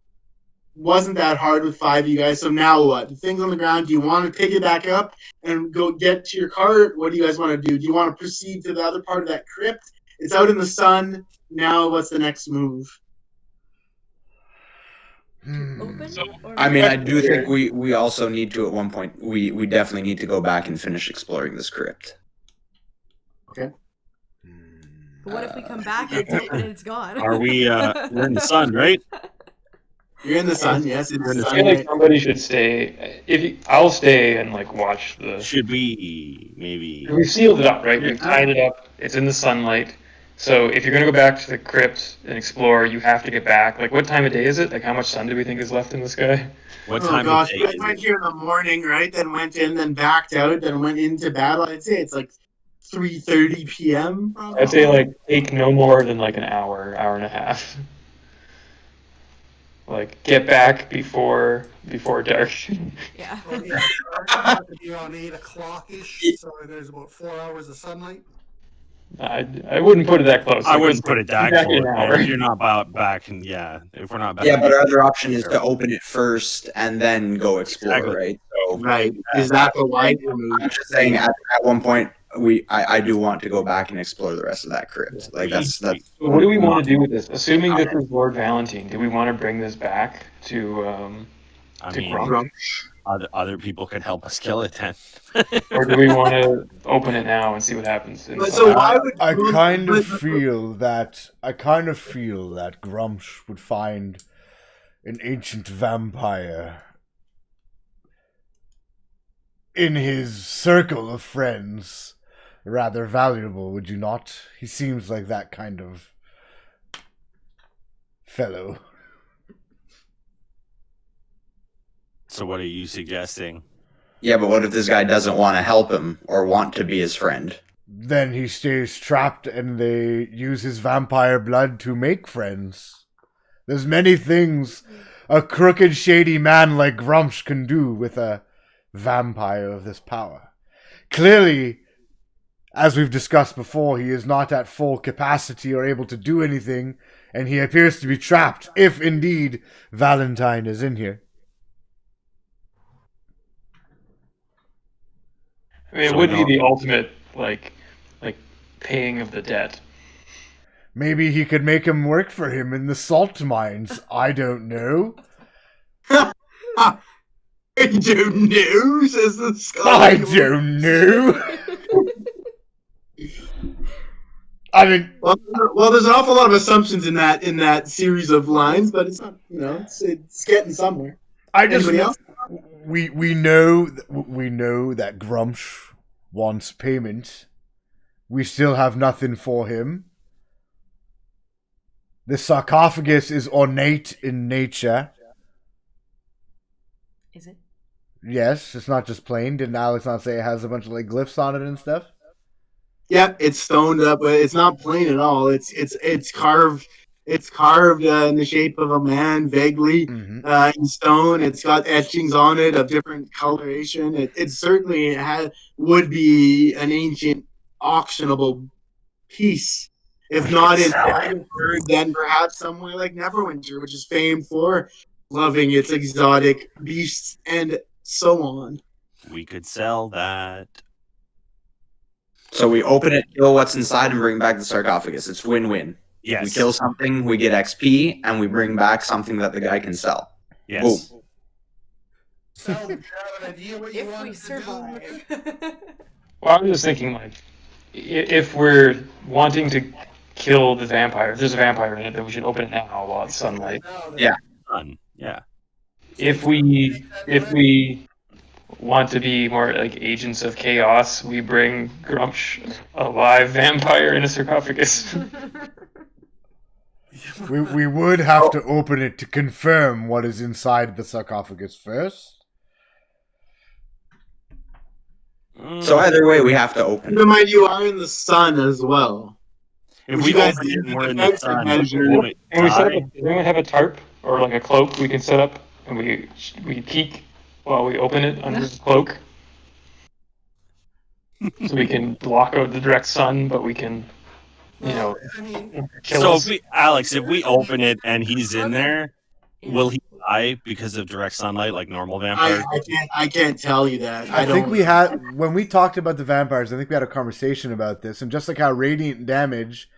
Wasn't that hard with 5 of you guys. So now what? The thing's on the ground. Do you want to pick it back up and go get to your cart? What do you guys want to do? Do you want to proceed to the other part of that crypt? It's out in the sun. Now what's the next move? Open? Or I mean, I do think we also need to, at one point, we definitely need to go back and finish exploring this crypt. Okay. But what if we come back and it's open and it's gone? Are we? We're in the sun, right? You're in the sun, yes. It's I sun, feel like right? somebody should stay. I'll stay and like watch the. Should we maybe? We've sealed it up, right? We've tied it up. It's in the sunlight. So if you're gonna go back to the crypt and explore, you have to get back. Like, what time of day is it? Like, how much sun do we think is left in the sky? What Oh time gosh, of day I is went it? here in the morning, right? Then went in, then backed out, then went into battle. I'd say it's like 3:30 p.m. probably. I'd say like take no more than like an hour and a half. Like, get back before dark. Yeah. Well, yeah, it's about to be around 8 o'clock-ish, so there's about 4 hours of sunlight. I wouldn't put it that close. I wouldn't put it that Back in close. an hour. If you're not back, and if we're not back. Yeah, but our other option is to open it first and then go explore, Exactly. right? So Right. Is that the wider move? I'm just saying, at one point, I do want to go back and explore the rest of that crypt. Like that's. So what do we want to do with this? Assuming this is Lord Valentine, do we want to bring this back to I to mean, Grump? other people could help us kill it then. Or do we want to open it now and see what happens? But so why would I kind of feel that Grumsh would find an ancient vampire in his circle of friends rather valuable, would you not? He seems like that kind of fellow. So what are you suggesting? Yeah, but what if this guy doesn't want to help him or want to be his friend? Then he stays trapped and they use his vampire blood to make friends. There's many things a crooked, shady man like Grumsh can do with a vampire of this power. Clearly, as we've discussed before, he is not at full capacity or able to do anything, and he appears to be trapped, if indeed Valentine is in here. I mean, it would be the ultimate like paying of the debt. Maybe he could make him work for him in the salt mines. I don't know. I don't know, says the skull. I don't know. I mean, well, there's an awful lot of assumptions in that series of lines, but it's not, it's getting somewhere. Anybody else? We know that Grumsh wants payment. We still have nothing for him. The sarcophagus is ornate in nature. Is it? Yes, it's not just plain. Didn't Alex not say it has a bunch of like glyphs on it and stuff? Yeah, it's stoned up, but it's not plain at all. It's carved. It's carved in the shape of a man, vaguely in stone. It's got etchings on it of different coloration. It certainly would be an ancient auctionable piece, if not in Edinburgh, then perhaps somewhere like Neverwinter, which is famed for loving its exotic beasts and so on. We could sell that. So we open it, kill what's inside, and bring back the sarcophagus. It's win-win. Yes. We kill something, we get XP, and we bring back something that the guy can sell. Yes. Boom. So, do you have an idea what you If want we to survive. Well, I'm just thinking, like, if we're wanting to kill the vampire, if there's a vampire in it, then we should open it now while it's sunlight. Yeah. Yeah. If we want to be more like agents of chaos, we bring Grumsh, a live vampire in a sarcophagus. We would have to open it to confirm what is inside the sarcophagus first. So either way, we have to open Keep in mind, you are in the sun as well. If we guys open it did and we're the in the defensive sun, measure. will it And we set up. die? Does anyone have a tarp or like a cloak we can set up, and we peek while we open it under the cloak, so we can block out the direct sun, but we can, kill So, us. if we open it and he's in there, will he die because of direct sunlight like normal vampires? I can't tell you that. I think we had, when we talked about the vampires, I think we had a conversation about this, and just like how radiant damage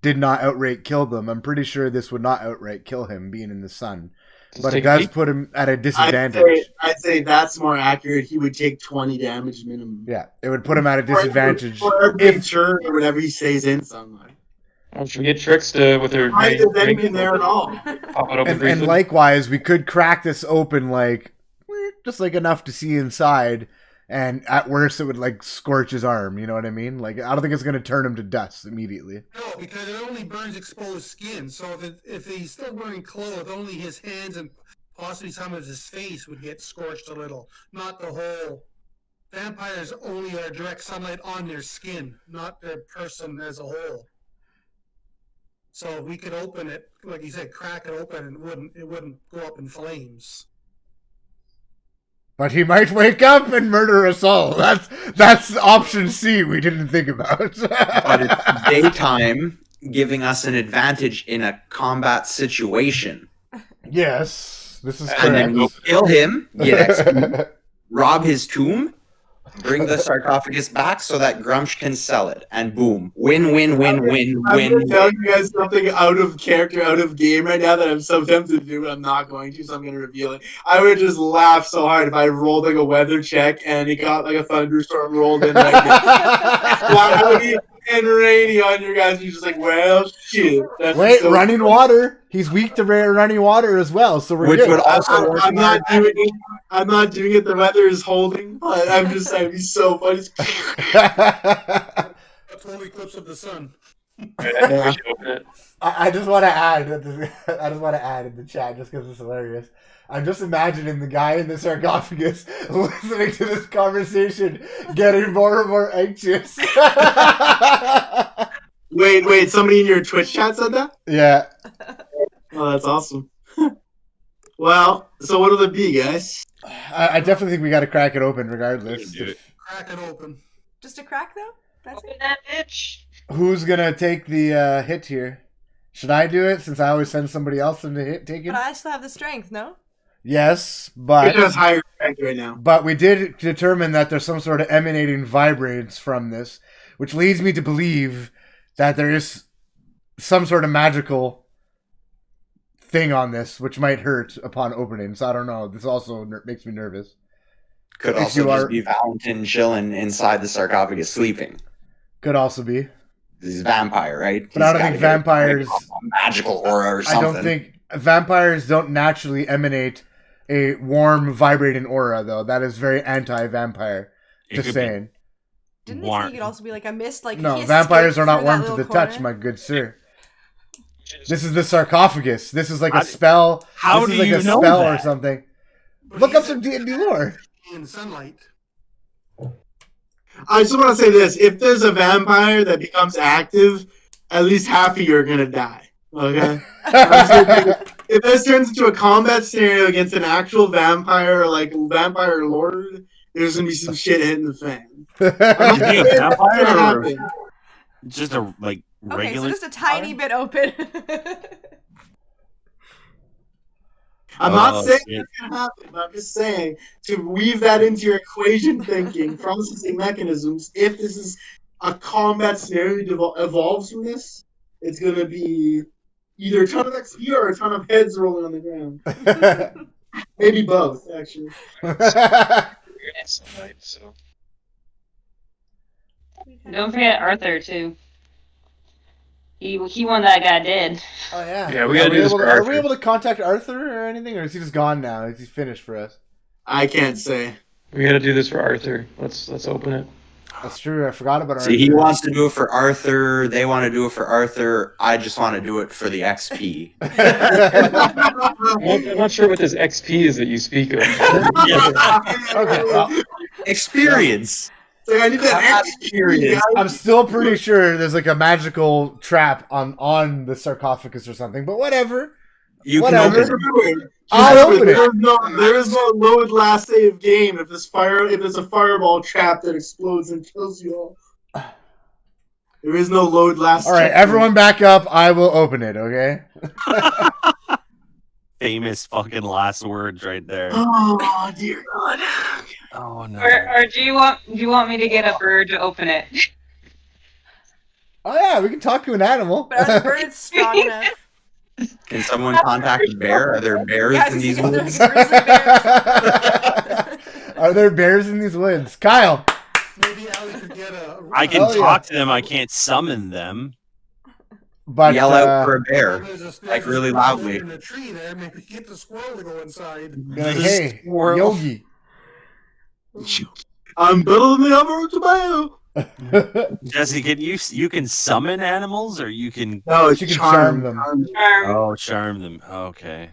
did not outright kill them. I'm pretty sure this would not outright kill him being in the sun. But it take does eight. put him at a disadvantage. I'd say that's more accurate. He would take 20 damage minimum. Yeah, it would put him at a disadvantage. For every turn or whatever he stays in sunlight. Should we get Tricks to with her? Why does anything there at all? Pop it open And briefly? likewise, we could crack this open like just like enough to see inside, and at worst it would like scorch his arm. You know what I mean? Like I don't think it's going to turn him to dust immediately. No, because it only burns exposed skin. So if he's still wearing clothes, only his hands and possibly some of his face would get scorched a little, not the whole. Vampires only are direct sunlight on their skin, not their person as a whole. So we could open it, like you said, crack it open, and it wouldn't go up in flames. But he might wake up and murder us all. That's option C we didn't think about. But it's daytime, giving us an advantage in a combat situation. Yes, this is correct. And then we'll kill him, get XP, rob his tomb, bring the sarcophagus back so that Grumsh can sell it. And boom. Win, win, win, win, I'm win. going to tell you guys something out of character, out of game right now that I'm so tempted to do, but I'm not going to, so I'm going to reveal it. I would just laugh so hard if I rolled like a weather check and it got like a thunderstorm rolled in like cloudy and rainy on your guys. You're just like, well, shit. Wait, so running water. He's weak to running water as well, so we're Which good. would also I'm not doing it. I'm not doing it. The weather is holding, but I'm just saying, it'd be so funny. A total eclipse of the sun. Yeah. I just want to add. I just want to add in the chat just because it's hilarious. I'm just imagining the guy in the sarcophagus listening to this conversation, getting more and more anxious. Wait! Somebody in your Twitch chat said that? Yeah. Oh, that's awesome. Well, so what'll it be, guys? I definitely think we got to crack it open, regardless. Crack it open. Just a crack, though? That's Open it? that bitch. Who's gonna take the hit here? Should I do it since I always send somebody else in to take it? But I still have the strength, no? Yes, but It has higher strength right now. But we did determine that there's some sort of emanating vibrates from this, which leads me to believe that there is some sort of magical thing on this, which might hurt upon opening. So I don't know. This also makes me nervous. Could If also you just are- be Valentin chilling inside the sarcophagus sleeping. Could also be. He's a vampire, right? But I don't think vampires... A magical aura or something. I don't think... Vampires don't naturally emanate a warm, vibrating aura, though. That is very anti-vampire. Just saying. Didn't they say you could also be like a mist? Like No, he vampires escaped are not through warm that to the little touch, corner? my good sir. This is the sarcophagus. This is like a spell. How this do is like you a know spell or that? something. Look up some D&D lore. In sunlight. I just want to say this: if there's a vampire that becomes active, at least half of you are gonna die. Okay. If this turns into a combat scenario against an actual vampire or like vampire lord, there's gonna be some shit hitting the fan. Is he a vampire or Happen. just a Okay, so regular? just a tiny bit open. I'm not Oh, saying shit. it's gonna happen, but I'm just saying to weave that into your equation thinking, processing mechanisms. If this is a combat scenario that evolves from this, it's gonna be either a ton of XP or a ton of heads rolling on the ground. Maybe both, actually. So. Don't forget Arthur too. He want that guy dead. Oh yeah. Yeah, we gotta do this for Are Arthur. we able to contact Arthur or anything, or is he just gone now? Is he finished for us? I can't say. We gotta do this for Arthur. Let's open it. That's true. I forgot about Arthur. See, he wants to do it for Arthur. They want to do it for Arthur. I just want to do it for the XP. I'm not sure what this XP is that you speak of. Okay. Well, Experience. So I need that Experience. I'm still pretty sure there's like a magical trap on the sarcophagus or something, but whatever. You Whatever. can open it. I'll open it. There is no load last save game if there's a fireball trap that explodes and kills you all. There is no load last. All right, everyone back up. I will open it, okay? Famous fucking last words right there. Oh dear God. Oh no. Or do you want me to get a bird to open it? Oh yeah, we can talk to an animal. But are the birds strong enough? Can someone contact a bear? Are there bears Yeah, I was in these just thinking, woods? there's grizzly bears. Are there bears in these woods? Kyle. Maybe Allie could get a. I can Oh, yeah. talk to them. I can't summon them. But Yell out for a bear, There's like a really squirrel loudly. in a tree there. Maybe get the squirrel to go inside. be like, hey, Squirrel. Yogi. I'm better than the average man. Jesse, can you can summon animals, or you can No, it's You can charm them. charm them? Okay.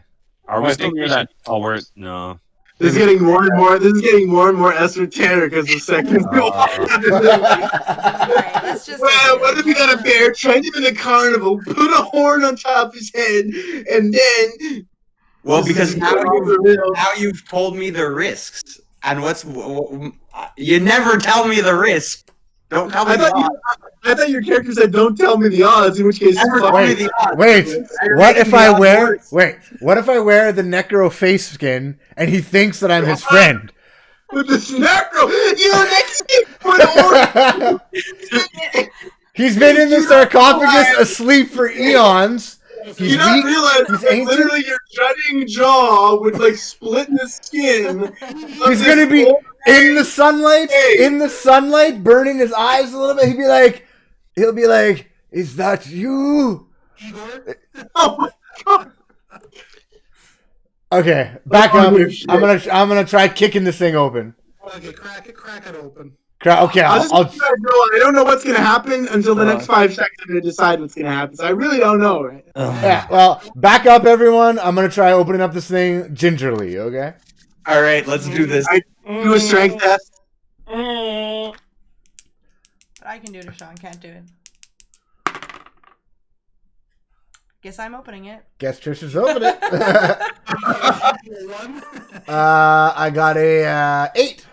Are Well, we I still think near we that? Oh, we're no. This is getting more and more. This is getting more and more esoteric as the seconds go on. Alright, let's just. Well, what if we got a bear, trained him in a carnival, put a horn on top of his head, and then... Well, because now real. you've told me the risks, and you never tell me the risk. Don't tell me the odds. I thought your character said, "Don't tell me the odds." In which case, Never fuck tell me me. the odds. Wait, You're what making if the I odds wear? worse. Wait, what if I wear the Necro face skin and he thinks that I'm his friend? With the necro, you're next for the horn. He's been in the sarcophagus asleep for eons. He's You don't weak. realize He's that ancient. literally your jutting jaw would like split the skin. He's gonna be in the sunlight, burning his eyes a little bit. He'll be like, "Is that you?" Oh my god! Okay, back up. Oh, shit. I'm gonna try kicking this thing open. Okay, crack it open. Okay, I I'll don't know what's gonna happen until the next 5 seconds to decide what's gonna happen. So I really don't know, right? yeah. Well, back up, everyone. I'm gonna try opening up this thing gingerly. Okay. All right, let's do this. Do a strength test. But I can do it if Sean can't do it. Guess I'm opening it. Guess Trisha's open it. I got a 8.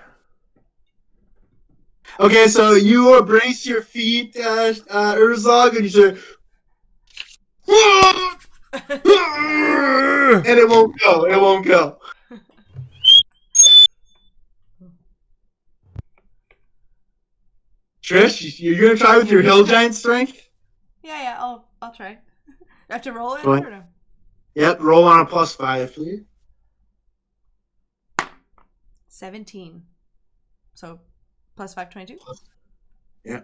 Okay, so you brace your feet, Urzog, and you say, and it won't go. It won't go. Trish, you're gonna try with your hill giant strength? Yeah, I'll try. I have to roll it Go or ahead. no? Yep, roll on a +5, please. 17. So +5, 22. Yeah.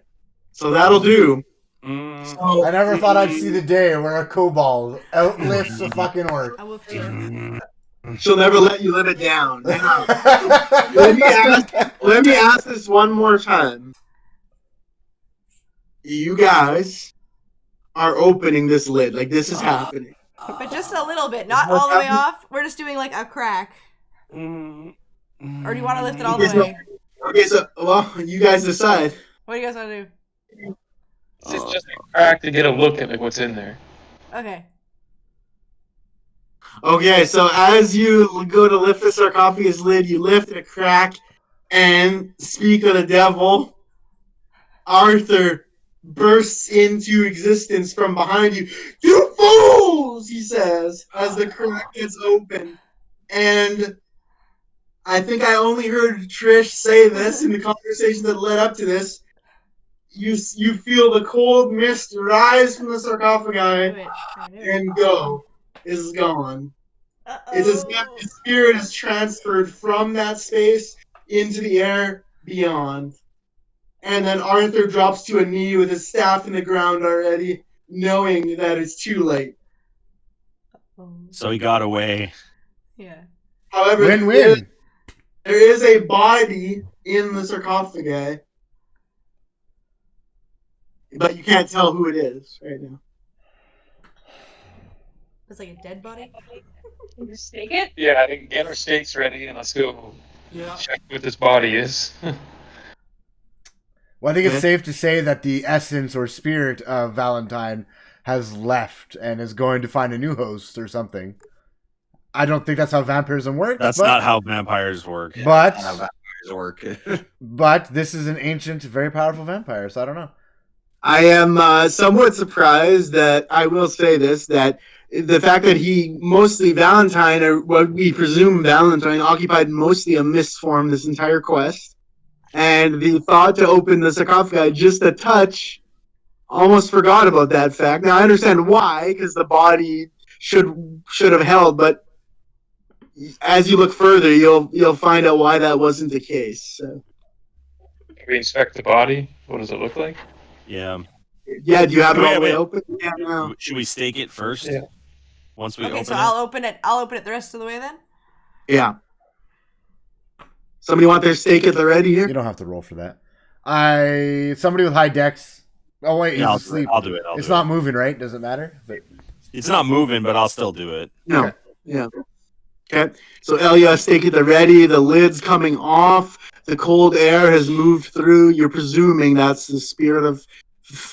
So that'll do. I never thought I'd see the day where a kobold outlifts a fucking orc. I whooped you. She'll never let you live it down. Now, let me ask this one more time. You guys are opening this lid. Like, this is happening. But just a little bit, not all the way off. We're just doing like a crack. Or do you want to lift it all the way? Okay, so, well, you guys decide. What do you guys want to do? It's just a crack to get a look at like what's in there. Okay. Okay, so as you go to lift the sarcophagus lid, you lift a crack, and speak of the devil, Arthur bursts into existence from behind you. "You fools!" he says, as the crack gets open. And I think I only heard Trish say this in the conversation that led up to this. You feel the cold mist rise from the sarcophagi and go. Is gone. It's as if the spirit is transferred from that space into the air beyond. And then Arthur drops to a knee with his staff in the ground already, knowing that it's too late. So he got away. Yeah. However, Win-win. there is a body in the sarcophagi, but you can't tell who it is right now. It's like a dead body. Can you stake it? Yeah, I think get our stakes ready and let's go check what this body is. Well, I think it's safe to say that the essence or spirit of Valentine has left and is going to find a new host or something. I don't think that's how vampirism works. That's not how vampires work. But That's how vampires work. but this is an ancient, very powerful vampire, so I don't know. I am somewhat surprised that I will say this, that the fact that he mostly Valentine, or what we presume Valentine, occupied mostly a mist form this entire quest. And the thought to open the sarcophagi just a touch Almost forgot about that fact. Now I understand why, because the body should have held, but as you look further, you'll find out why that wasn't the case. So. Can we inspect the body? What does it look like? Yeah. Yeah, do you have it all the way Wait. open? Yeah, no. Should we stake it first? Yeah. Once we open so it? I'll open it. I'll open it the rest of the way then. Yeah. Somebody want their stake at the ready here? You don't have to roll for that. Somebody with high dex. Oh wait, Yeah, he's asleep. I'll do it. It's not moving, right? Does it matter? But... It's not moving, but I'll still do it. No. Okay. Yeah. Okay. So Elia, stake at the ready. The lid's coming off. The cold air has moved through. You're presuming that's the spirit of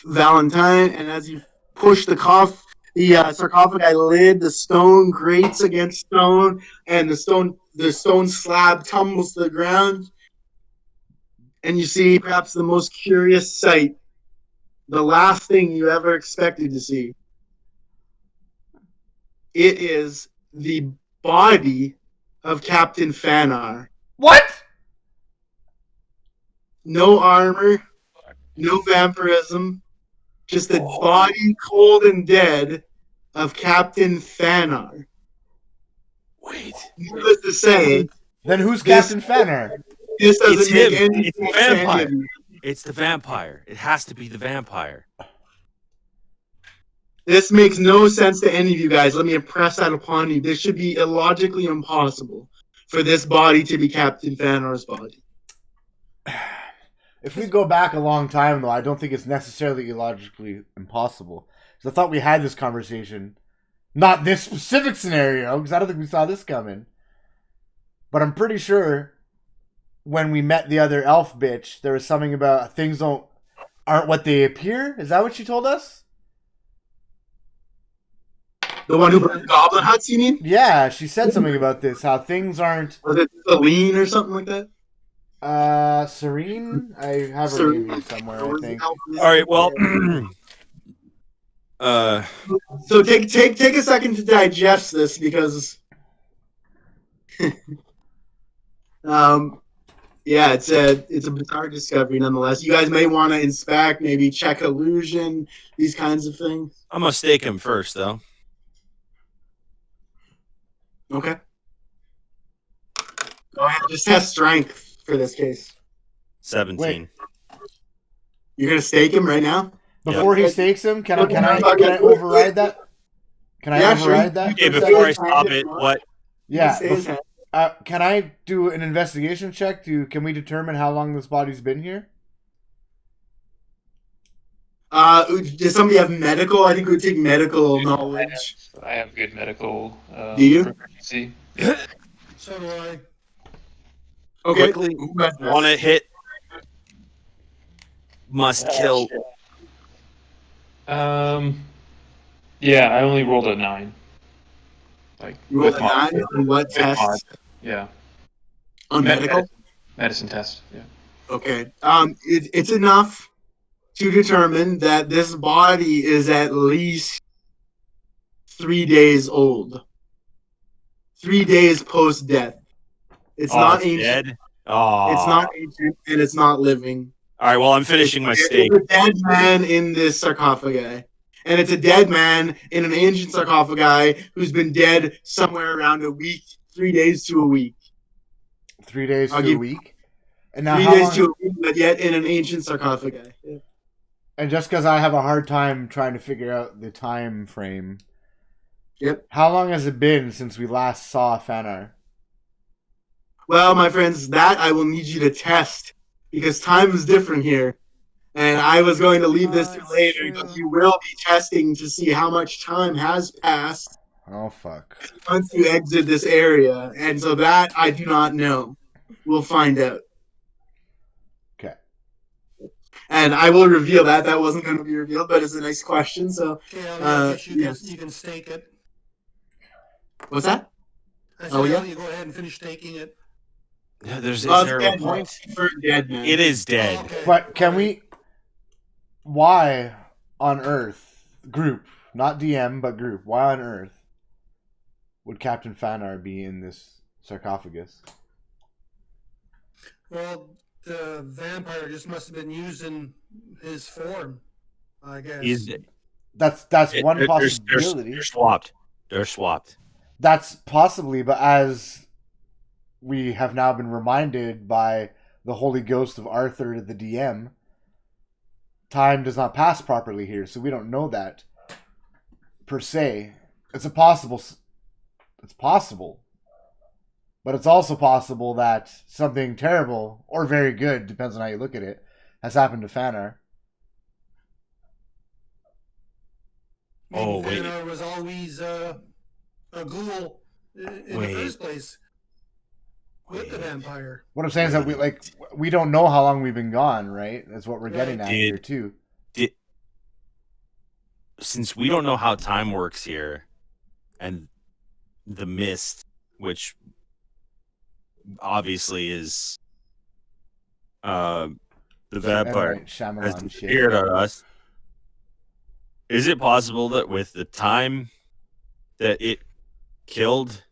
Valentine. And as you push the sarcophagi lid, the stone grates against stone, and the stone slab tumbles to the ground. And you see perhaps the most curious sight. The last thing you ever expected to see. It is the body of Captain Fanar. What? No armor, no vampirism, just the body cold and dead of Captain Fanar. Wait. Needless to say, then who's Captain Fanar? This doesn't make any sense. It's the vampire. It's the vampire. It has to be the vampire. This makes no sense to any of you guys. Let me impress that upon you. This should be illogically impossible for this body to be Captain Fanar's body. If we go back a long time, though, I don't think it's necessarily illogically impossible. Because I thought we had this conversation. Not this specific scenario, because I don't think we saw this coming. But I'm pretty sure when we met the other elf bitch, there was something about things aren't what they appear. Is that what she told us? The one who burned Goblin Huts, you mean? Yeah, she said something about this. How things aren't. Was it Celine or something like that? Serene? I have her name here somewhere, I think. All right, well. So take a second to digest this because. Yeah, it's a bizarre discovery nonetheless. You guys may want to inspect, maybe check illusion, these kinds of things. I'm gonna stake him first, though. Okay. Go ahead, just test strength for this case. 17. Wait. You're gonna stake him right now? Before he stakes him, can I override that? Can I override that? Okay, before I stop it, what? Yeah. Can I do an investigation check? Can we determine how long this body's been here? Does somebody have medical? I think we would take medical knowledge. I have good medical. Do you? Proficiency. So do I. Okay. Quickly, want to hit. Must kill. Yeah, I only rolled a 9. Like you rolled a 9 on what test? Yeah. On medical? Medicine test. Yeah. Okay. It's enough to determine that this body is at least 3 days old. 3 days post death. It's not ancient. Dead? Oh. It's not ancient and it's not living. All right, well, I'm finishing my steak. It's a dead man in this sarcophagi. And it's a dead man in an ancient sarcophagi who's been dead somewhere around a week, 3 days to a week. 3 days to a week? And now 3 days to a week, but yet in an ancient sarcophagi. Yeah. And just because I have a hard time trying to figure out the time frame. Yep. How long has it been since we last saw Fanar? Well, my friends, that I will need you to test. Because time is different here. And I was going to leave this to later, but you will be testing to see how much time has passed. Oh, fuck. Once you exit this area. And so that I do not know. We'll find out. Okay. And I will reveal that. That wasn't going to be revealed, but it's a nice question. So, you can stake it. What's that? I said, you go ahead and finish staking it. Yeah, is there a point? Dead, man. It is dead. Oh, okay. But can we... Why on Earth, group, not DM, but group, why on Earth would Captain Fanar be in this sarcophagus? Well, the vampire just must have been using his form. I guess. That's one possibility. They're swapped. They're swapped. That's possibly, but as we have now been reminded by the Holy Ghost of Arthur, the DM, time does not pass properly here, so we don't know that per se. It's possible, but it's also possible that something terrible or very good, depends on how you look at it, has happened to Fanar. Maybe Fanar was always a ghoul in the first place with the vampire. What I'm saying is that we don't know how long we've been gone, right? That's what we're getting at here too. Since we don't know how time works here, and the mist, which obviously is the vampire, has disappeared on us. Is it possible that with the time that it killed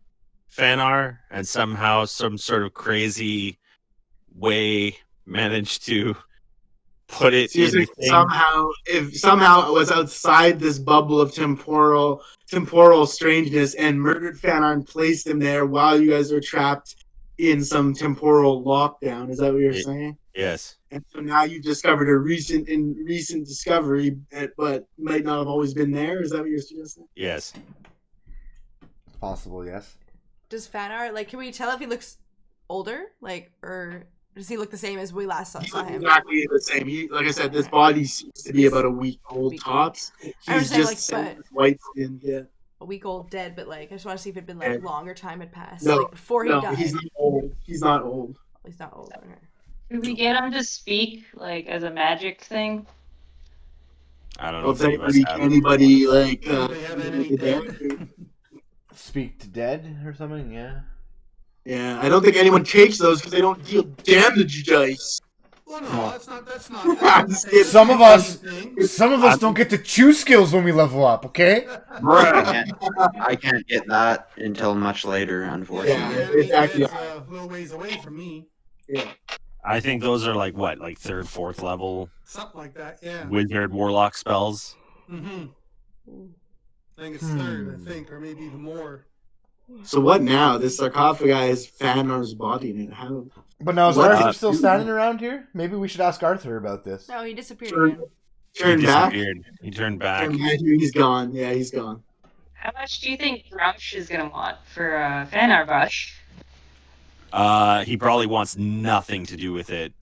Fanar and somehow some sort of crazy way managed to put it in somehow it was outside this bubble of temporal strangeness and murdered Fanar and placed him there while you guys are trapped in some temporal lockdown? Is that what you're saying? Yes. And so now you've discovered a recent discovery, but might not have always been there. Is that what you're suggesting? Yes. Possible, yes. Does Fanar, can we tell if he looks older? Or does he look the same as we last saw him? Exactly the same. Like I said, this body seems to be about a week old tops. He's just white skin, yeah. A week old dead, but I just want to see if it'd been longer time had passed. No, before he died. He's not old. He's not old. He's not old. Okay. Could we get him to speak as a magic thing? I don't know. If anybody speak to dead or something? Yeah. Yeah, I don't think anyone takes those because they don't deal damage dice. Well, no, that's not. Some of us don't get to choose skills when we level up. Okay. Right. I can't get that until much later, unfortunately. Yeah, exactly. A little ways away from me. Yeah. I think those are like third, fourth level, something like that. Yeah. Wizard, warlock spells. Mm-hmm. I think it's third. I think, or maybe even more. So what now? This sarcophagi is Fanar's body in it. How? But now is Arthur still standing around here? Maybe we should ask Arthur about this. No, he disappeared. Turned back. He turned back. He's gone. Yeah, he's gone. How much do you think Grumsh is gonna want for Fanar Bush? He probably wants nothing to do with it.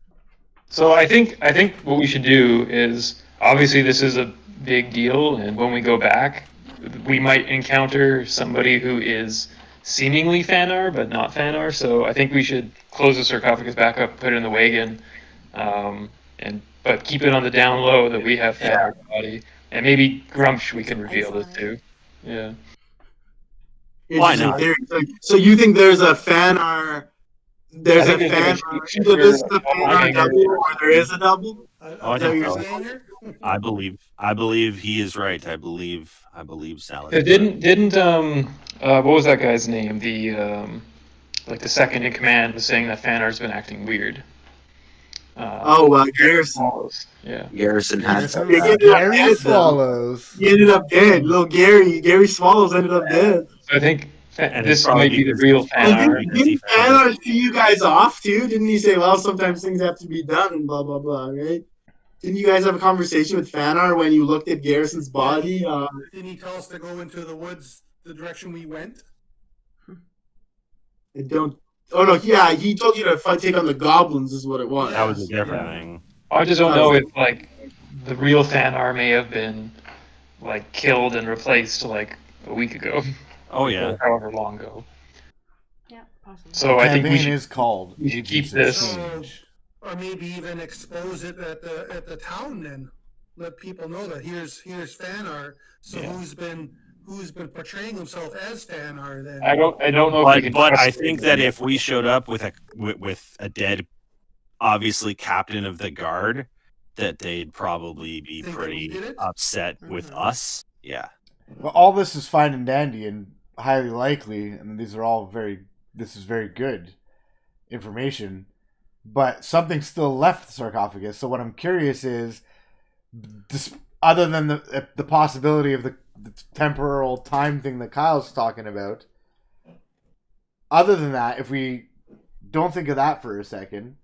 So I think what we should do is, obviously this is a big deal, and when we go back, we might encounter somebody who is seemingly Fanar but not Fanar. So I think we should close the sarcophagus back up, put it in the wagon, but keep it on the down low that we have Fanar's body, and maybe Grumsh we can reveal this to. Yeah. Why not? So you think there's a Fanar? There's a Fanar. Either this is the Fanar double, or there is a double. I believe he is right. I believe Salad. Didn't what was that guy's name? The second in command was saying that Fanar's been acting weird. Garrison. Yeah. Garrison has Gary Swallows. He ended up dead. Little Gary Swallows ended up dead. So I think this might be the real Fanar. Didn't Fanar see you guys off too? Didn't he say, well, sometimes things have to be done and blah, blah, blah, right? Didn't you guys have a conversation with Fanar when you looked at Garrison's body? Didn't he tell us to go into the woods the direction we went? I don't... Oh, no, yeah, he told you to take on the goblins is what it was. That was a different thing. I just don't know if, the real Fanar may have been, killed and replaced, a week ago. Oh, yeah. Or however long ago. Yeah, possibly. The So I think we campaign is called keep this. Or maybe even expose it at the town then. Let people know that here's Fanar. So who's been portraying himself as Fanar then? I don't know. But I think that if we showed up with a dead, obviously captain of the guard, that they'd probably be pretty upset with us. Yeah. Well, all this is fine and dandy and highly likely, and this is very good information, but something's still left the sarcophagus. So what I'm curious is, other than the possibility of the temporal time thing that Kyle's talking about, other than that, if we don't think of that for a second,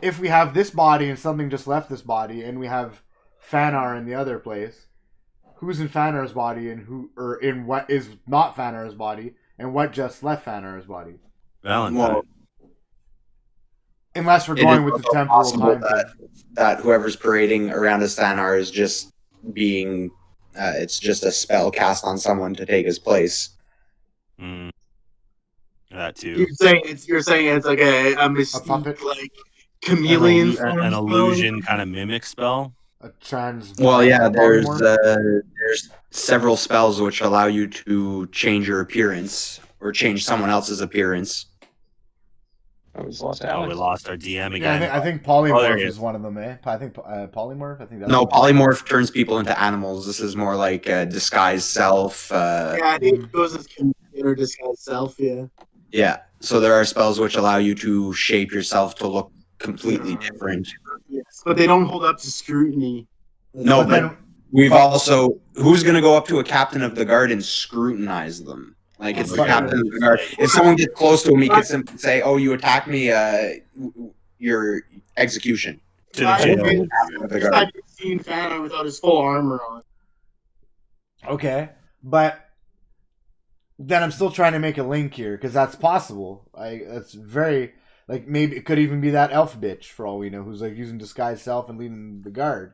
if we have this body and something just left this body, and we have Fanar in the other place, who's in Fanar's body and in what is not Fanar's body, and what just left Fanar's body? Valentine. Well, unless we're going with the temporal time that whoever's parading around as Fanar is just being, it's just a spell cast on someone to take his place. That too. You're saying it's like a mystique, like chameleon, an illusion kind of mimic spell. Well, yeah, there's several spells which allow you to change your appearance or change someone else's appearance. We lost Alex. We lost our DM again. Yeah, I think polymorph is one of them, eh? I think polymorph. I think that's polymorph turns people into animals. This is more like a disguised self. Yeah, I think it goes as chameleon or disguised self. Yeah. Yeah. So there are spells which allow you to shape yourself to look completely different. Yes, but they don't hold up to scrutiny. No, but we've also, who's going to go up to a captain of the guard and scrutinize them? Like, it's the captain of the guard. If someone gets close to him, he can simply say, "Oh, you attacked me, your execution." To the jail. I've seen Fanar without his full armor on. Okay, but then I'm still trying to make a link here, because that's possible. That's very, like, maybe it could even be that elf bitch, for all we know, who's like using disguised self and leading the guard.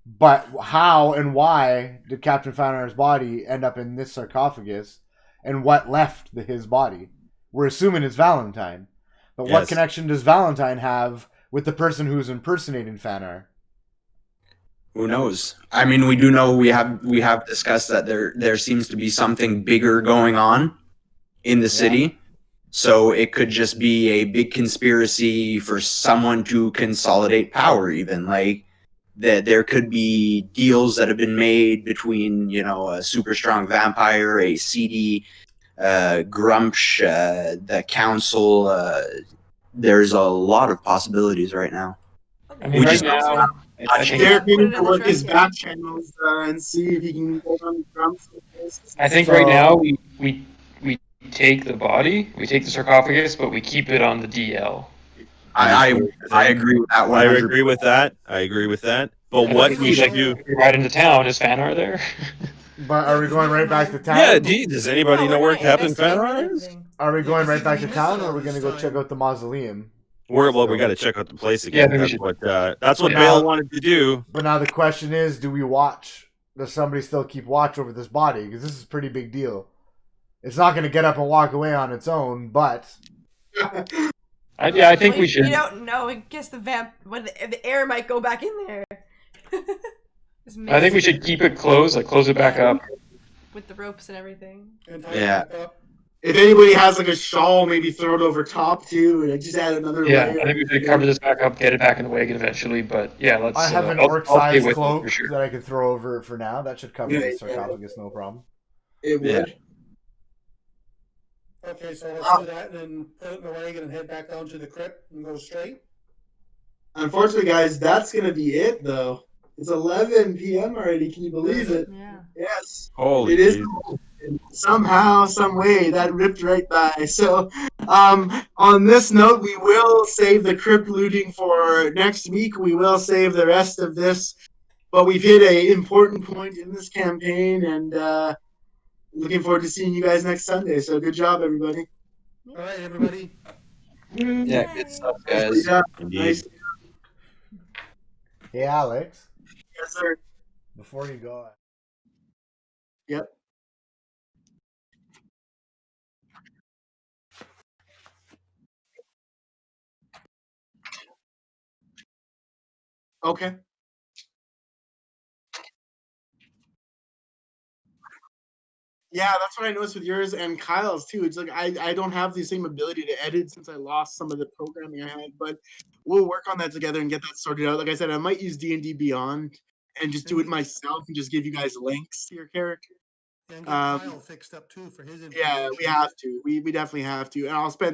But how and why did Captain Fanar's body end up in this sarcophagus, and what left his body? We're assuming it's Valentine, but what connection does Valentine have with the person who's impersonating Fanar? Who knows? I mean, we do know we have discussed that there seems to be something bigger going on in the city. So it could just be a big conspiracy for someone to consolidate power, even. Like, that there could be deals that have been made between, a super strong vampire, a seedy Grumsh, the council. There's a lot of possibilities right now. I mean, right now, Derek needs to work his back channels and see if he can hold on to Grumps. I think right now we take the body, we take the sarcophagus, but we keep it on the DL. I agree with that one. I agree with that. But what we should do right into town, is Fanar there? But are we going right back to town? Yeah, does anybody know where Captain Fanar is? Are we going right back to town, or are we going to go check out the mausoleum? We got to check out the place again. Yeah, that's what Bale wanted to do. But now the question is, do we watch? Does somebody still keep watch over this body? Because this is a pretty big deal. It's not going to get up and walk away on its own, but I think we should. You don't know. I guess the air might go back in there. I think we should keep it closed, like close it back up with the ropes and everything. Yeah. If anybody has like a shawl, maybe throw it over top too, and just add another layer. I think we should cover this back up, get it back in the wagon eventually. But yeah, let's. I have an orc-sized cloak that I can throw over it for now. That should cover the sarcophagus, no problem. It would. Yeah. Okay, so let's do that, and then put it in the wagon and head back down to the crypt and go straight. Unfortunately, guys, that's gonna be it though. It's 11 p.m. already. Can you believe it? Yeah. Yes. Holy it is. Somehow, some way, that ripped right by. So, on this note, we will save the crypt looting for next week. We will save the rest of this, but we've hit an important point in this campaign, and looking forward to seeing you guys next Sunday. So, good job, everybody. All right, everybody. Yeah, good stuff, guys. Nice. Hey, Alex. Yes, sir. Before you go. Yep. Okay. Yeah, that's what I noticed with yours and Kyle's too. It's like I don't have the same ability to edit since I lost some of the programming I had, but we'll work on that together and get that sorted out. Like I said, I might use D&D Beyond and just do it myself and just give you guys links to your character. And get Kyle fixed up too for his information. Yeah, we have to. We definitely have to. And I'll spend